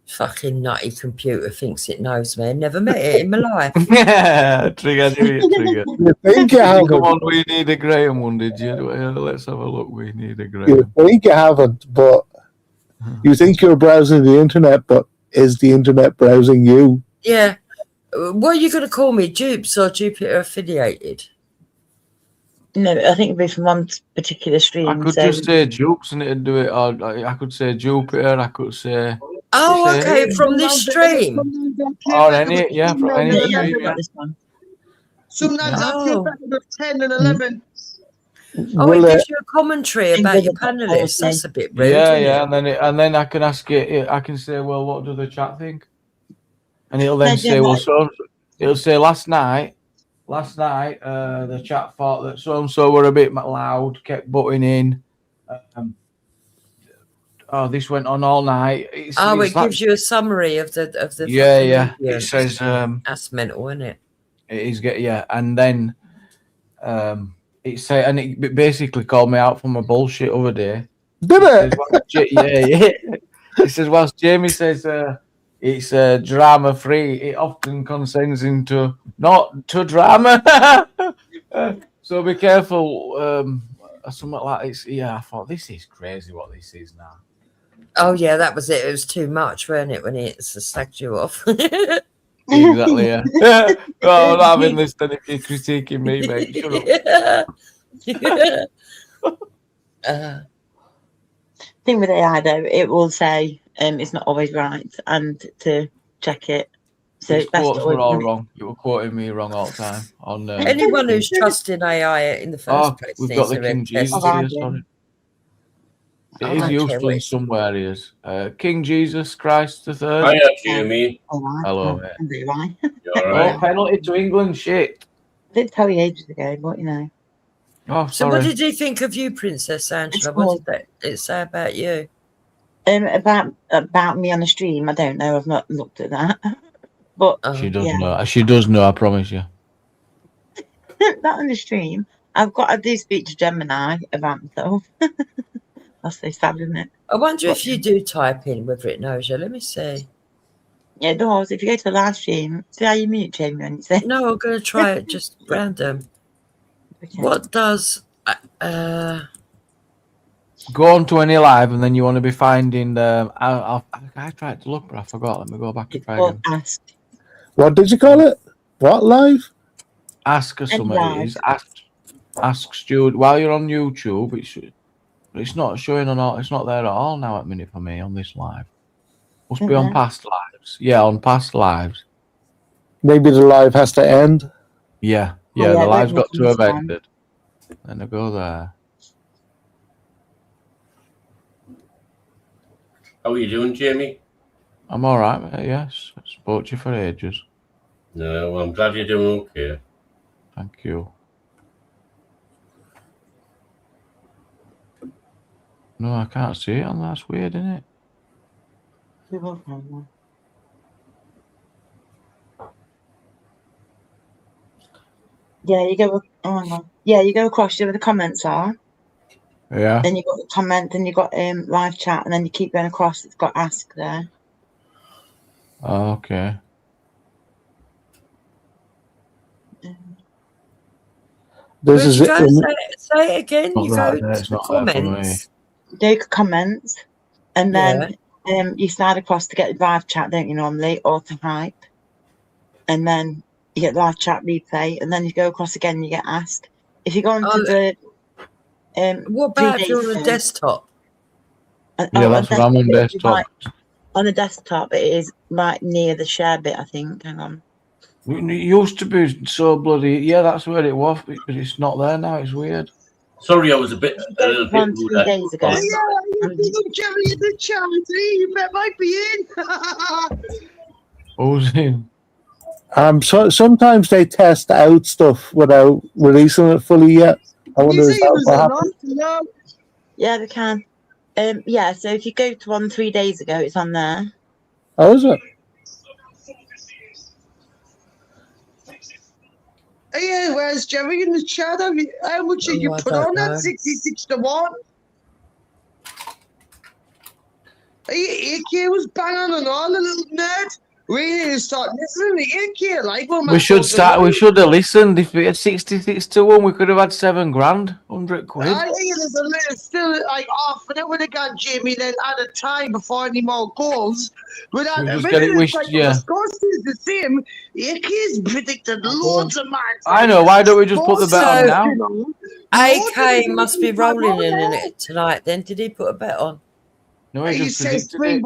Fucking nutty computer thinks it knows me. Never met it in my life. Yeah, Trigger, do it, Trigger. You think you haven't? Come on, we need a Graham one, did you? Let's have a look. We need a Graham. You think you haven't, but you think you're browsing the internet, but is the internet browsing you? Yeah. What are you going to call me? Dupes or Jupiter affiliated? No, I think it'd be from one particular stream. I could just say Jukes and it'd do it. Or I could say Jupiter. I could say. Oh, okay, from this stream. Or any, yeah, from any stream. Yeah. Some nights I feel better with 10 and 11. Oh, it gives you a commentary about your panelists. That's a bit rude. Yeah, isn't yeah, it? and then I can ask it. I can say, well, what do the chat think? And it'll then say, well, so it'll say last night, the chat thought that so and so were a bit loud, kept butting in. This went on all night. It gives you a summary of the. Yeah. It says that's mental, isn't it? It is and then it said, and it basically called me out for my bullshit other day. Did it? Yeah. It says, whilst Jamie says it's drama free, it often consents into not to drama. So be careful. Something like this. Yeah, I thought this is crazy. What this is now. Oh yeah, that was it. It was too much, wasn't it, when it slagged you off? Exactly. Yeah. Well, I'm not having this. Then if you're critiquing me, mate, shut up. Thing with AI though, it will say it's not always right, and to check it. So its quotes were all wrong. You were quoting me wrong all the time. On anyone who's trusting AI in the first place. We've got the King Jesus here. Sorry. It is useful in some areas. King Jesus Christ the Third. Hiya, Jamie. Hello, mate. You're all right. Oh, penalty to England, shit. I did tell you ages ago, but you know. Oh, so what did you think of you, Princess Angela? What did it say about you? About me on the stream, I don't know. I've not looked at that. But she does know. She does know. I promise you. Not on the stream. I do speak to Gemini about myself. That's so sad, isn't it? I wonder if you do type in whether it knows you. Let me see. Yeah, it does. If you go to the live stream, see how you mute Jamie when you say. No, I'm going to try it just random. Okay. What does go on to any live, and then you want to be finding. I tried to look, but I forgot. Let me go back and try again. Ask. What did you call it? What live? Ask us something. It is ask Stuart while you're on YouTube. It's not showing on all. It's not there at all now at minute for me on this live. Must be on past lives. Yeah, on past lives. Maybe the live has to end. Yeah, the live's got to have ended. Then I go there. How are you doing, Jamie? I'm all right, mate. Yes, I spoke to you for ages. No, well, I'm glad you're doing okay. Thank you. No, I can't see it on that. That's weird, isn't it? Yeah, you go. Oh my God. Yeah, you go across where the comments are. Yeah. Then you got the comment, then you got live chat, and then you keep going across. It's got ask there. Oh, okay. This is say it again. You go to the comments. Go to comments, and then you slide across to get the live chat, don't you normally, or to hype, and then you get live chat replay, and then you go across again and you get asked. If you go onto the what about if you're on a desktop? Yeah, that's what I'm on desktop. On the desktop, it is right near the share bit, I think. Hang on. It used to be so bloody. Yeah, that's where it was, but it's not there now. It's weird. Sorry, I was a little bit 2 days ago. Oh, yeah, Jerry in the charity. You bet might be in. Who's in? So sometimes they test out stuff without releasing it fully yet. I wonder if that's what happened. Yeah, they can. Yeah, so if you go to one 3 days ago, it's on there. Oh, is it? Yeah, where's Jerry in the chat? How much did you put on that? 66 to 1. AK was banging on all, the little nerd. We need to start listening to AK. Like, we should start. We should have listened. If we had 66 to 1, we could have had $7 grand, 100 quid. I think there's a little still like half an hour to go, Jamie. Then at a time before any more goals. But at the minute, it's like the score is the same. AK's predicted loads of marks. I know. Why don't we just put the bet on now? AK must be rolling in it tonight. Then did he put a bet on? No, he says 3-1.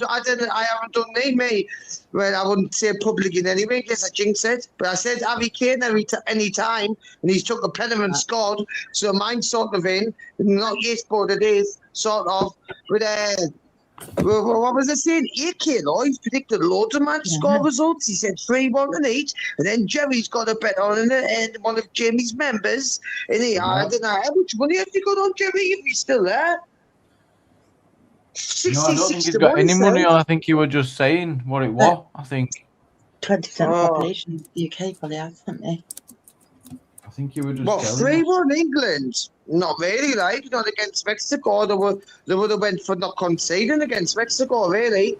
I haven't done me. Well, I wouldn't say public in anyway, because I jinxed it. But I said Harry Kane any time, and he's took a pen and scored. So mine's sort of in. Not yet, but it is sort of. But what was I saying? AK, though, he's predicted loads of match score results. He said 3-1 in each, and then Jerry's got a bet on and one of Jamie's members. And I don't know how much money have you got on Jerry if he's still there. No, I don't think he's got any money on. I think you were just saying what it was. I think 20% population of the UK probably has, haven't they? I think you were just. Well, 3-1 England. Not really, like not against Mexico. They would have went for not conceding against Mexico, really.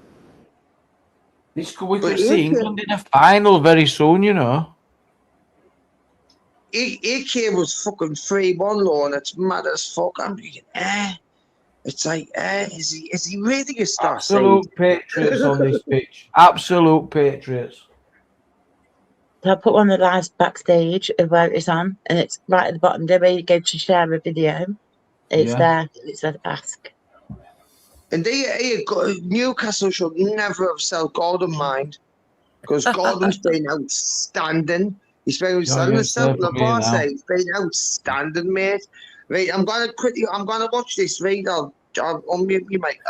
We could see England in a final very soon, you know. AK was fucking 3-1 low, and it's mad as fuck. I'm thinking, It's like, is he really a star? Absolute patriots on this pitch. Absolute patriots. So I put one of the lives backstage of where it's on, and it's right at the bottom there where you go to share a video. It's there. It says ask. And Newcastle should never have sold Gordon mind, because Gordon's been outstanding. He's been outstanding. He's been outstanding, mate. Right, I'm gonna watch this. Right, I'll unmute me, mate.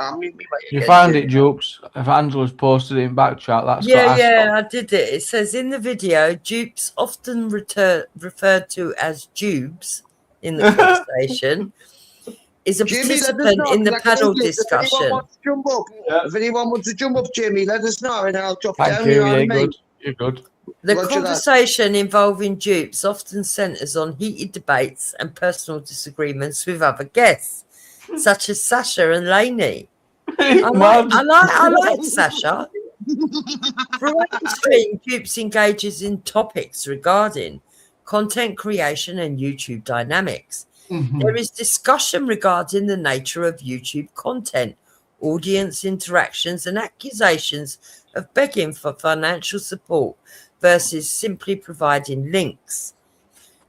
You found it, Jukes. If Angela's posted it in back chat, that's I did it. It says in the video, dupes often referred to as Jubes in the conversation is a participant in the panel discussion. If anyone wants to jump up, Jimmy, let us know, and I'll drop down. You're good. The conversation involving dupes often centres on heated debates and personal disagreements with other guests, such as Sasha and Lainey. I like Sasha. Throughout the stream, dupes engages in topics regarding content creation and YouTube dynamics, There is discussion regarding the nature of YouTube content, audience interactions, and accusations of begging for financial support versus simply providing links.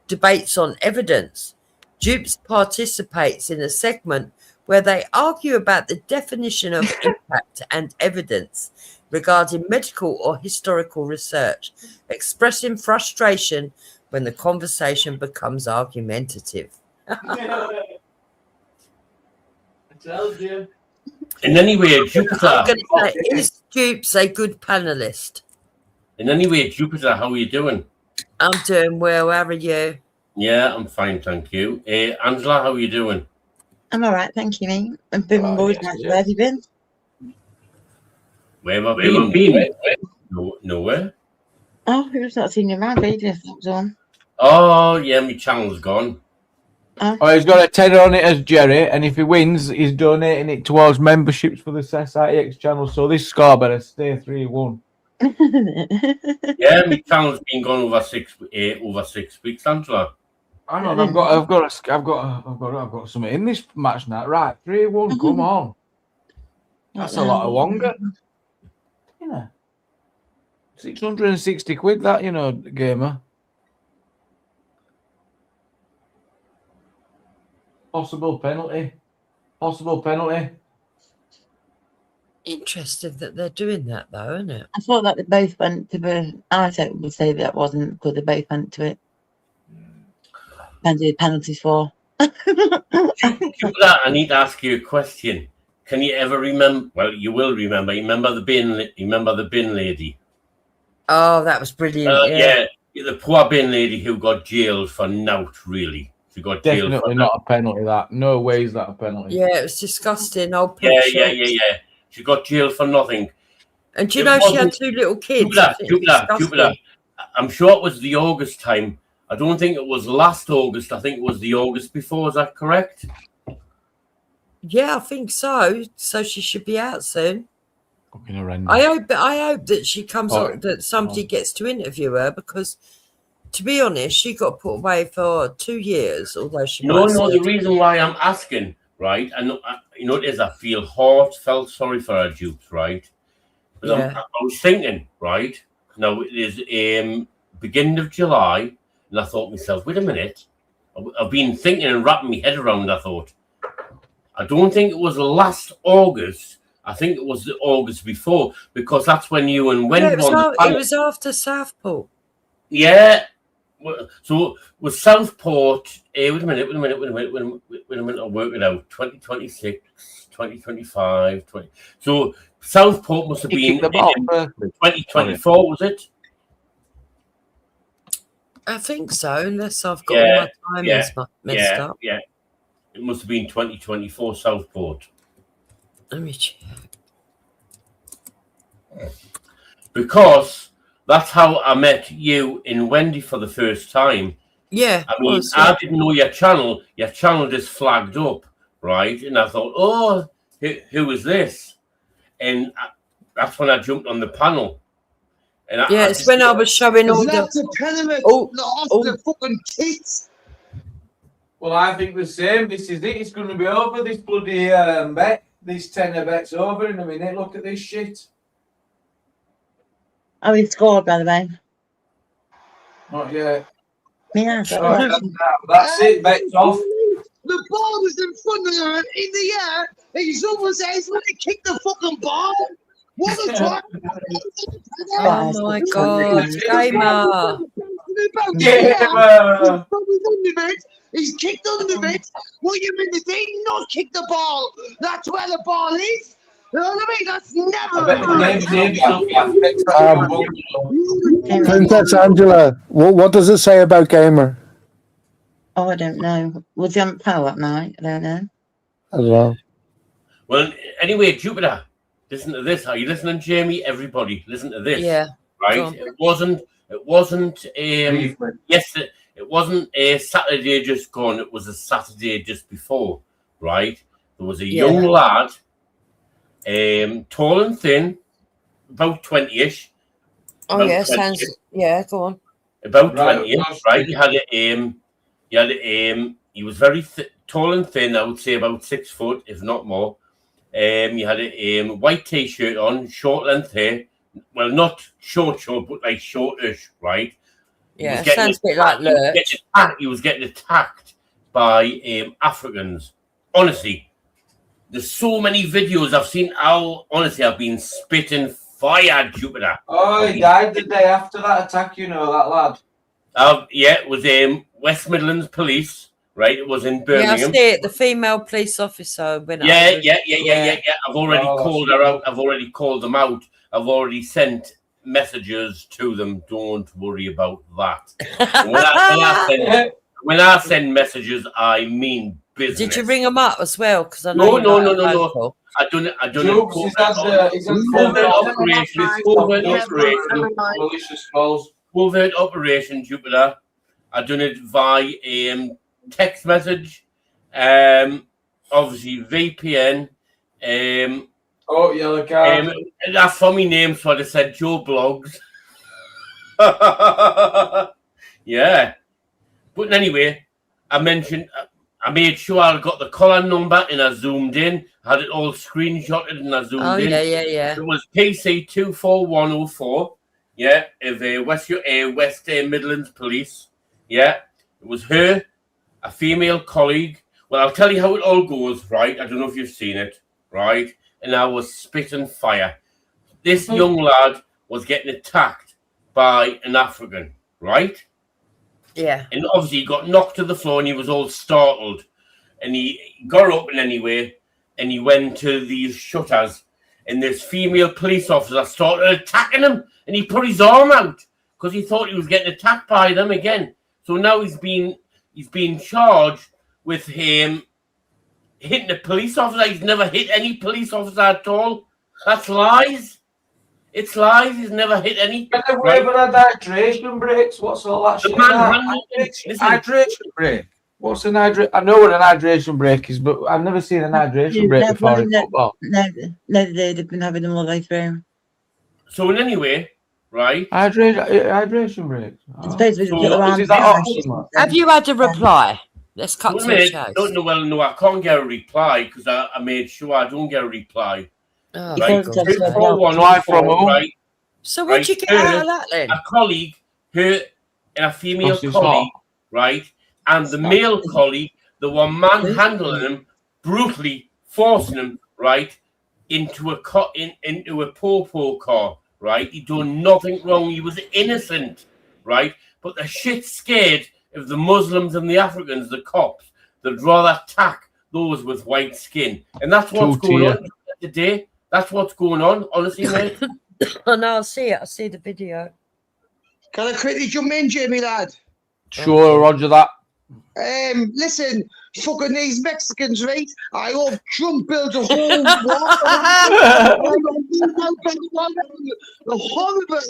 Debates on evidence. Dupes participates in a segment where they argue about the definition of impact and evidence regarding medical or historical research, expressing frustration when the conversation becomes argumentative. I told you. In any way, Jupiter. I'm going to say, is Dupes a good panelist? In any way, Jupiter, how are you doing? I'm doing well. How are you? Yeah, I'm fine, thank you. Angela, how are you doing? I'm all right, thank you, mate. I've been worried. Where have you been? Where have I been? Nowhere. Oh, who's not seen you around, Edith? That was on. Oh, yeah, my channel's gone. Oh, he's got a tenner on it as Jerry, and if he wins, he's donating it towards memberships for the SIX channel. So this score better stay 3-1. Yeah, my channel's been gone over 6 weeks, Angela. Hang on, I've got something in this match now. Right, 3-1. Come on, that's a lot of longer. You know, 660 quid. That gamer. Possible penalty. Interesting that they're doing that, though, isn't it? I thought that they both went to the. I would say that wasn't because they both went to it. And penalties for. I need to ask you a question. Can you ever remember? Well, you will remember. You remember the bin lady? Oh, that was brilliant. Yeah, the poor bin lady who got jailed for nought, really. She got jailed. Definitely not a penalty. That no way is that a penalty. Yeah, it was disgusting. Yeah. She got jailed for nothing. And do you know she had 2 little kids? Jupiter. I'm sure it was the August time. I don't think it was last August. I think it was the August before. Is that correct? Yeah, I think so. So she should be out soon. Fucking horrendous. I hope that she comes on, that somebody gets to interview her, because, to be honest, she got put away for 2 years. Although she No. The reason why I'm asking, right? And it is. I feel heartfelt sorry for her, Dupes, right? But I was thinking, right? Now it is beginning of July. And I thought to myself, wait a minute. I've been thinking and wrapping my head around. I thought, I don't think it was last August. I think it was the August before, because that's when you and Wendy it was after Southport. Yeah. So was Southport? Wait a minute. I'll work it out. 2026, 2025, 20. So Southport must have been 2024, was it? I think so, unless I've got all my timings messed up. Yeah, it must have been 2024 Southport. Let me check. Because that's how I met you in Wendy for the first time. Yeah. I mean, I didn't know your channel. Your channel just flagged up, right? And I thought, oh, who is this? And that's when I jumped on the panel. And it's when I was showing all the fucking kids. Well, I think the same. This is it. It's going to be over. This bloody bet. This tenner bet's over in a minute. Look at this shit. Oh, he scored, by the way. Not yet. Yeah. That's it. Bet's off. The ball was in front of her in the air. And someone says, "Let me kick the fucking ball." What a try! Oh my God, gamer! He's kicked under it. What you mean? They did not kick the ball. That's where the ball is. You know what I mean? That's never. Princess Angela, what does it say about Gamer? Oh, I don't know. Was he on the panel that night? I don't know. I don't know. Well, anyway, Jupiter, listen to this. Are you listening, Jamie? Everybody, listen to this. Yeah. Right. It wasn't. Yesterday. It wasn't a Saturday just gone. It was a Saturday just before. Right. There was a young lad, tall and thin, about 20-ish. Oh yeah, sounds. Yeah, go on. About 20-ish, right? He he was very tall and thin. I would say about 6 foot, if not more. He had a white t-shirt on, short length hair. Well, not short, but like shortish, right? Yeah, sounds a bit like Lurch. He was getting attacked by Africans. Honestly, there's so many videos I've seen. How honestly, I've been spitting fire, Jupiter. Oh, he died the day after that attack. You know that lad. Yeah, it was West Midlands Police. Right, it was in Birmingham. Yeah, I see it. The female police officer went. Yeah. I've already called her out. I've already called them out. I've already sent messages to them. Don't worry about that. When I send messages, I mean business. Did you ring them up as well? Because I know. No. I done it. Covert operation, Jupiter. I done it via text message, obviously VPN. Yellow card. That's for my name, so I just said Joe Blogs. Yeah, but anyway, I made sure I got the caller number and I zoomed in. I had it all screenshotted and I zoomed in. Yeah. It was PC 24104. Yeah, of West Midlands Police. Yeah, it was her. A female colleague. Well, I'll tell you how it all goes, right? I don't know if you've seen it, right? And I was spitting fire. This young lad was getting attacked by an African, right? Yeah. And obviously he got knocked to the floor and he was all startled. And he got up and anyway, and he went to these shutters. And this female police officer started attacking him. And he put his arm out because he thought he was getting attacked by them again. So now he's being charged with him hitting a police officer. He's never hit any police officer at all. That's lies. It's lies. He's never hit any. But the way about hydration breaks, what's all that shit? Hydration break. What's an hydration? I know what an hydration break is, but I've never seen an hydration break before in football. No, they've been having them all the way through. So in any way, right? Hydration break. Have you had a reply? Let's cut to the chase. No, I can't get a reply because I made sure I don't get a reply. Oh, right? Right? So what did you get out of that then? A colleague, her and a female colleague, right? And the male colleague, the one manhandling him, brutally forcing him, right, into a po-po car, right? He done nothing wrong. He was innocent, right? But the shit scared of the Muslims and the Africans, the cops, they'd rather attack those with white skin. And that's what's going on today. That's what's going on, honestly, mate. I know, I see it. I see the video. Can I quickly jump in, Jimmy, lad? Sure, roger that. Listen, fucking these Mexicans, right? I hope Trump builds a whole the horrible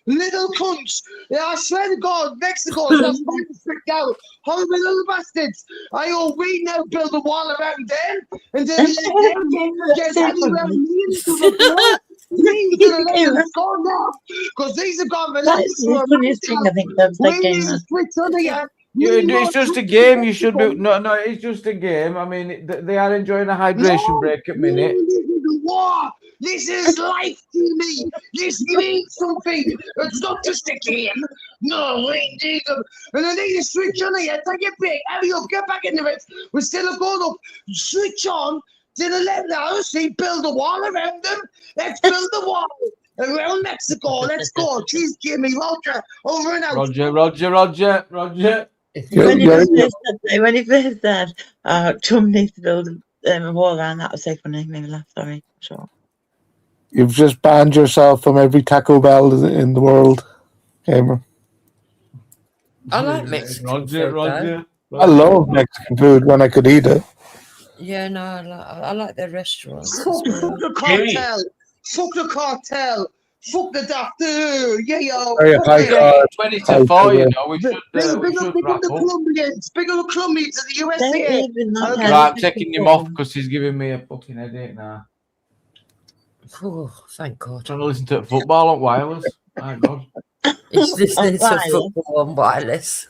little cunts. Yeah, I swear to God, Mexico is freaked out. Horrible little bastards. I hope we now build a wall around them and then get anywhere near because these have gone That's the funniest thing I think of that game. It's just a game. You should be no. It's just a game. I mean, they are enjoying a hydration break at minute. War. This is life to me. This means something. It's not just a game. No, indeed. And I need to switch on here. Take it big. Hurry up. Get back into it. We're still going up. Switch on to the left now. See, build a wall around them. Let's build the wall around Mexico. Let's go. Cheers, Jimmy. Roger. Over and out. Roger. When he first said, Trump needs to build a wall around, that was so funny. Made me laugh. Sorry. Sure. You've just banned yourself from every Taco Bell in the world, Gamer. I like Mexican food, Roger. I love Mexican food when I could eat it. Yeah, no, I like their restaurants. Fuck the cartel. Fuck the cartel. Fuck the doctor. Yeah, yo. 20 to 4, you know. We should wrap up. Colombians. Big up the Colombians of the USA. Okay. Right, I'm taking him off because he's giving me a fucking headache now. Oh, thank God. Trying to listen to football on wireless. My God. He's listening to football on wireless.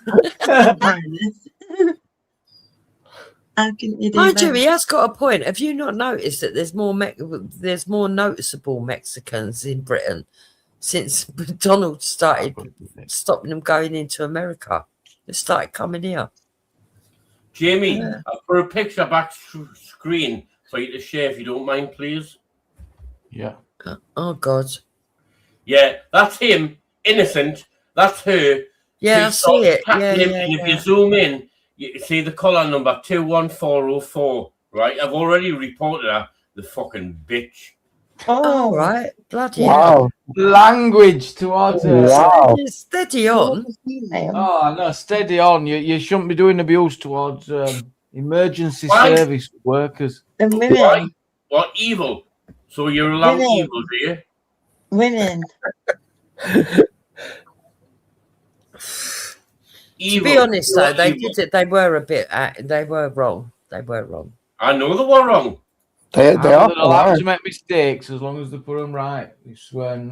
How can you do Mind that? you, he has got a point. Have you not noticed that there's more noticeable Mexicans in Britain since McDonald's started stopping them going into America? They started coming here. Jamie, I'll put a picture back screen for you to share if you don't mind, please. Yeah. Oh, God. Yeah, that's him, innocent. That's her. Yeah, I see it. Yeah, And yeah, if you zoom in, you see the colour number 21404, right? I've already reported her, the fucking bitch. Oh, right. Bloody Wow. Language towards her. Wow. Steady on. Oh, no, steady on. You shouldn't be doing abuse towards emergency Why? service workers. Why? What evil? So you're allowed Women. evil, do you? Women. To be honest, though, they did it. They were a bit. They were wrong. They were wrong. I know they were wrong. They are allowed right. to make mistakes as long as they put them right. It's when.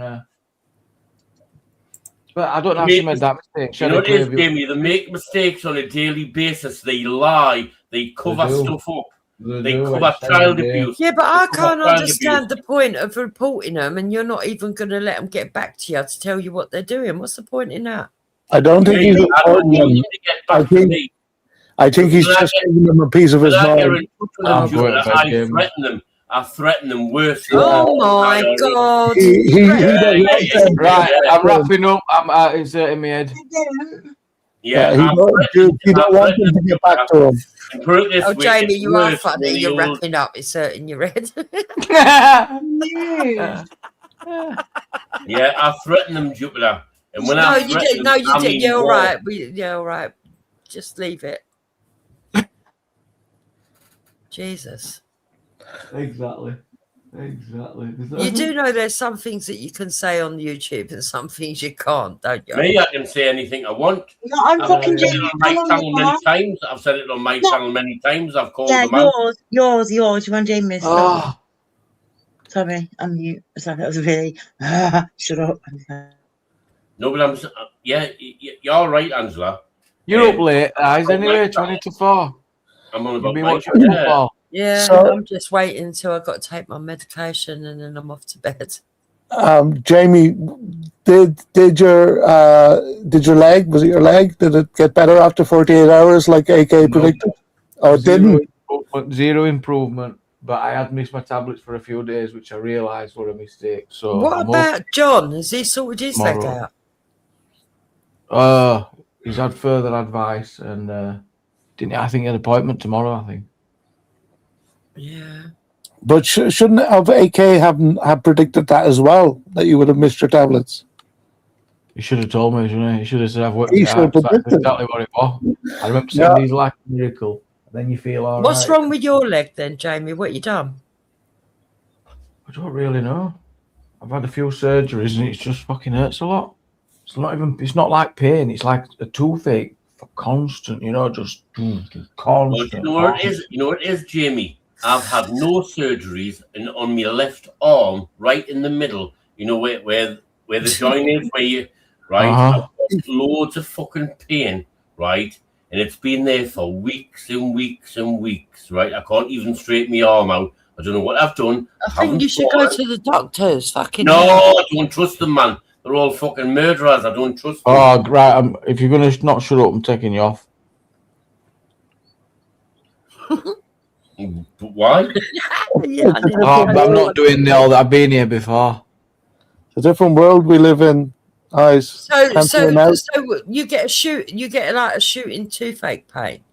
But I don't know if she made that mistake. You know what it is, Jamie? They make mistakes on a daily basis. They lie. They cover do. stuff up. They do, cover it's child every day. abuse. Yeah, but I They cover can't child understand abuse. the point of reporting them, and you're not even going to let them get back to you to tell you what they're doing. What's the point in that? I don't think he's I don't important. want him to get back to me. I think he's When I just get- giving them a piece of his when I get mind. in touch with them, Julia, I threaten them. I threaten them worse. than Oh my I God! Right, I'm wrapping up. I'm inserting my head. Yeah, you don't want them to get back to him. Put it this Oh, way, Jamie, it's you are worse funny. than You're the old- wrapping up. It's hurting your head. Yeah, I threaten them, Jupiter. And when no, I you threaten did. them, No, you I did. mean Yeah, all war. right. Yeah, all right. Just leave it. Jesus. Exactly. You do know there's some things that you can say on YouTube and some things you can't, don't you? Me, I can say anything I want. No, I'm I've fucking said it Jamie on my Fallon channel many before. times. I've said it on my No. channel many times. I've called Yeah, them out. yours. You want Jamie? Stop. Oh. Sorry, I'm mute. Sorry, that was really. Shut up. No, but I'm. Yeah, you're right, Angela. You're up late, guys. Anyway, 20 to 4. I'm on You'll about be my watching channel. football. Yeah, So- I'm just waiting until I got to take my medication and then I'm off to bed. Jamie, did your leg? Was it your leg? Did it get better after 48 hours, like AK predicted? Oh, it didn't. Zero improvement. But I had missed my tablets for a few days, which I realised were a mistake. So What I'm about John? Has he sorted his leg tomorrow. out? He's had further advice, and I think an appointment tomorrow. I think. Yeah. But shouldn't AK have predicted that as well, that you would have missed your tablets? He should have told me, shouldn't he? He should have said, "I've worked He it should out." have That's predicted. exactly what it was. I remember saying, Yeah. "He's like a miracle." Then you feel all What's right. wrong with your leg then, Jamie? What you done? I don't really know. I've had a few surgeries, and it just fucking hurts a lot. It's not even. It's not like pain. It's like a toothache, constant. You know, just constant. Well, you know what it is? You know what it is, Jamie? I've had no surgeries on my left arm, right in the middle. You know where the joint is, where you right. Uh-huh. I've got loads of fucking pain, right, and it's been there for weeks and weeks and weeks, right. I can't even straighten my arm out. I don't know what I've done. I think you should go to the doctors. Fucking No, I don't trust them, man. They're all fucking murderers. I don't trust them. Oh, right. If you're gonna not shut up, I'm taking you off. But why? Yeah, Oh, but I'm not doing all that. I've been here before. It's a different world we live in. Eyes. So you get like a shooting toothache pain.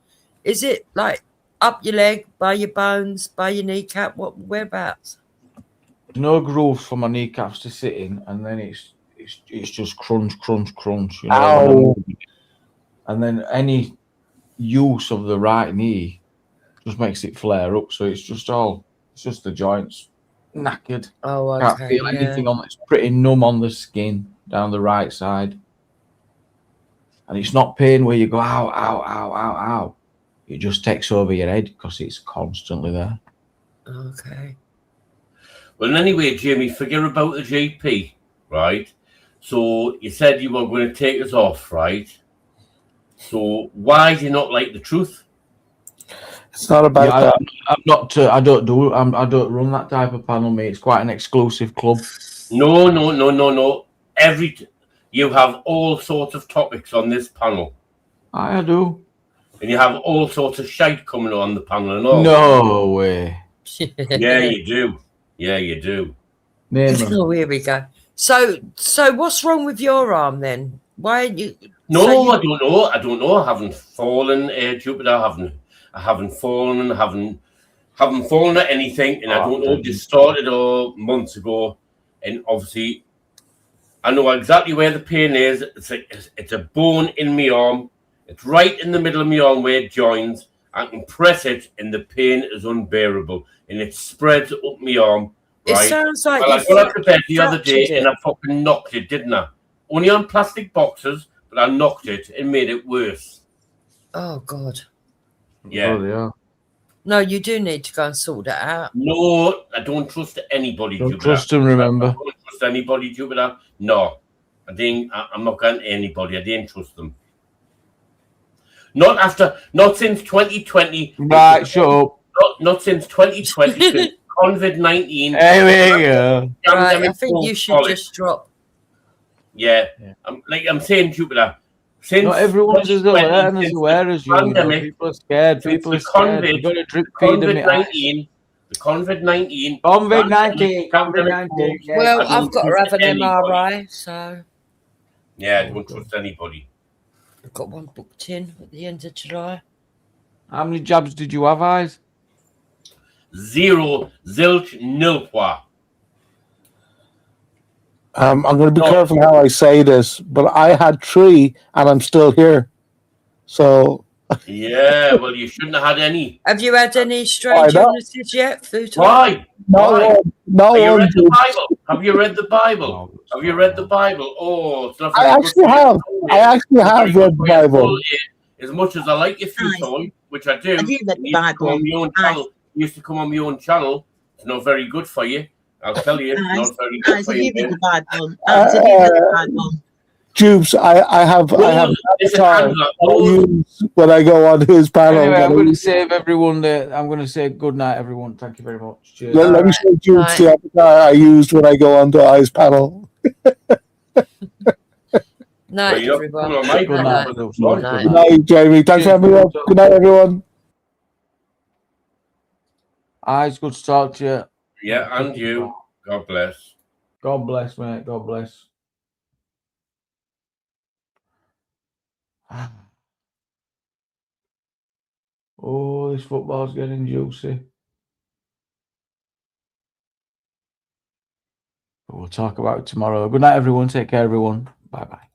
Is it like up your leg, by your bones, by your kneecap? Whereabouts? No grooves for my kneecaps to sit in, and then it's just crunch. You know, Ow. and then any use of the right knee just makes it flare up. So it's just the joints knackered. Oh, okay. Can't feel anything on it. It's pretty numb on the skin down the right side, and it's not pain where you go ow. It just takes over your head because it's constantly there. Okay. Well, anyway, Jamie, forget about the GP, right? So you said you were going to take us off, right? So why do you not like the truth? It's not about Yeah, that. I'm not. I don't run that type of panel, mate. It's quite an exclusive club. No. You have all sorts of topics on this panel. I do. And you have all sorts of shite coming on the panel and all. No way. Yeah, you do. Yeah, you do. Oh, here we go. So what's wrong with your arm then? Why are you? No, I don't know. I haven't fallen, Jupiter. I haven't fallen. Haven't fallen at anything, and I don't know. Just started months ago, and obviously, I know exactly where the pain is. It's a bone in my arm. It's right in the middle of my arm where it joins. I can press it, and the pain is unbearable, and it spreads up my arm. Right? It sounds like I got up to bed the other day, and I fucking knocked it, didn't I? Only on plastic boxes, but I knocked it and made it worse. Oh God. Yeah. Oh, yeah. No, you do need to go and sort that out. No, I don't trust anybody. Don't Jupiter. trust him, remember. I don't trust anybody, Jupiter. No, I'm not going to anybody. I didn't trust them. Not since 2020. Right, shut up. Not since 2020. Since COVID-19. There we go. Right, I think you should just drop. Yeah. I'm saying, Jupiter. Since Not everyone's as aware as you. Pandemic, people are scared. People are scared. You've got to drip feed them. COVID-19. The COVID-19. COVID-19. Well, I've got to have an MRI, so. Yeah, I don't trust anybody. I've got one booked in at the end of July. How many jabs did you have, Eyes? 0, zilch, nilpois. I'm going to be careful how I say this, but I had 3 and I'm still here. So. Yeah, well, you shouldn't have had any. Have you had any strange illnesses yet, Futon? Why? No one. Have you read the Bible? Have you read the Bible? Oh, it's not I actually have. I actually have read the Bible. As much as I like your Futon, which I do, used to come on my own channel. It's not very good for you. I'll tell you, it's not very good for you. Jubes, I have avatar when I go on his panel. Anyway, I'm going to save everyone. I'm going to say good night, everyone. Thank you very much. Cheers. Let me show Jubes the avatar I used when I go on to his panel. Night, everyone. Good night, Jamie. Thanks for having me on. Good night, everyone. Eyes, good to talk to you. Yeah, and you. God bless. God bless, mate. God bless. Oh, this football's getting juicy. We'll talk about it tomorrow. Good night, everyone. Take care, everyone. Bye-bye.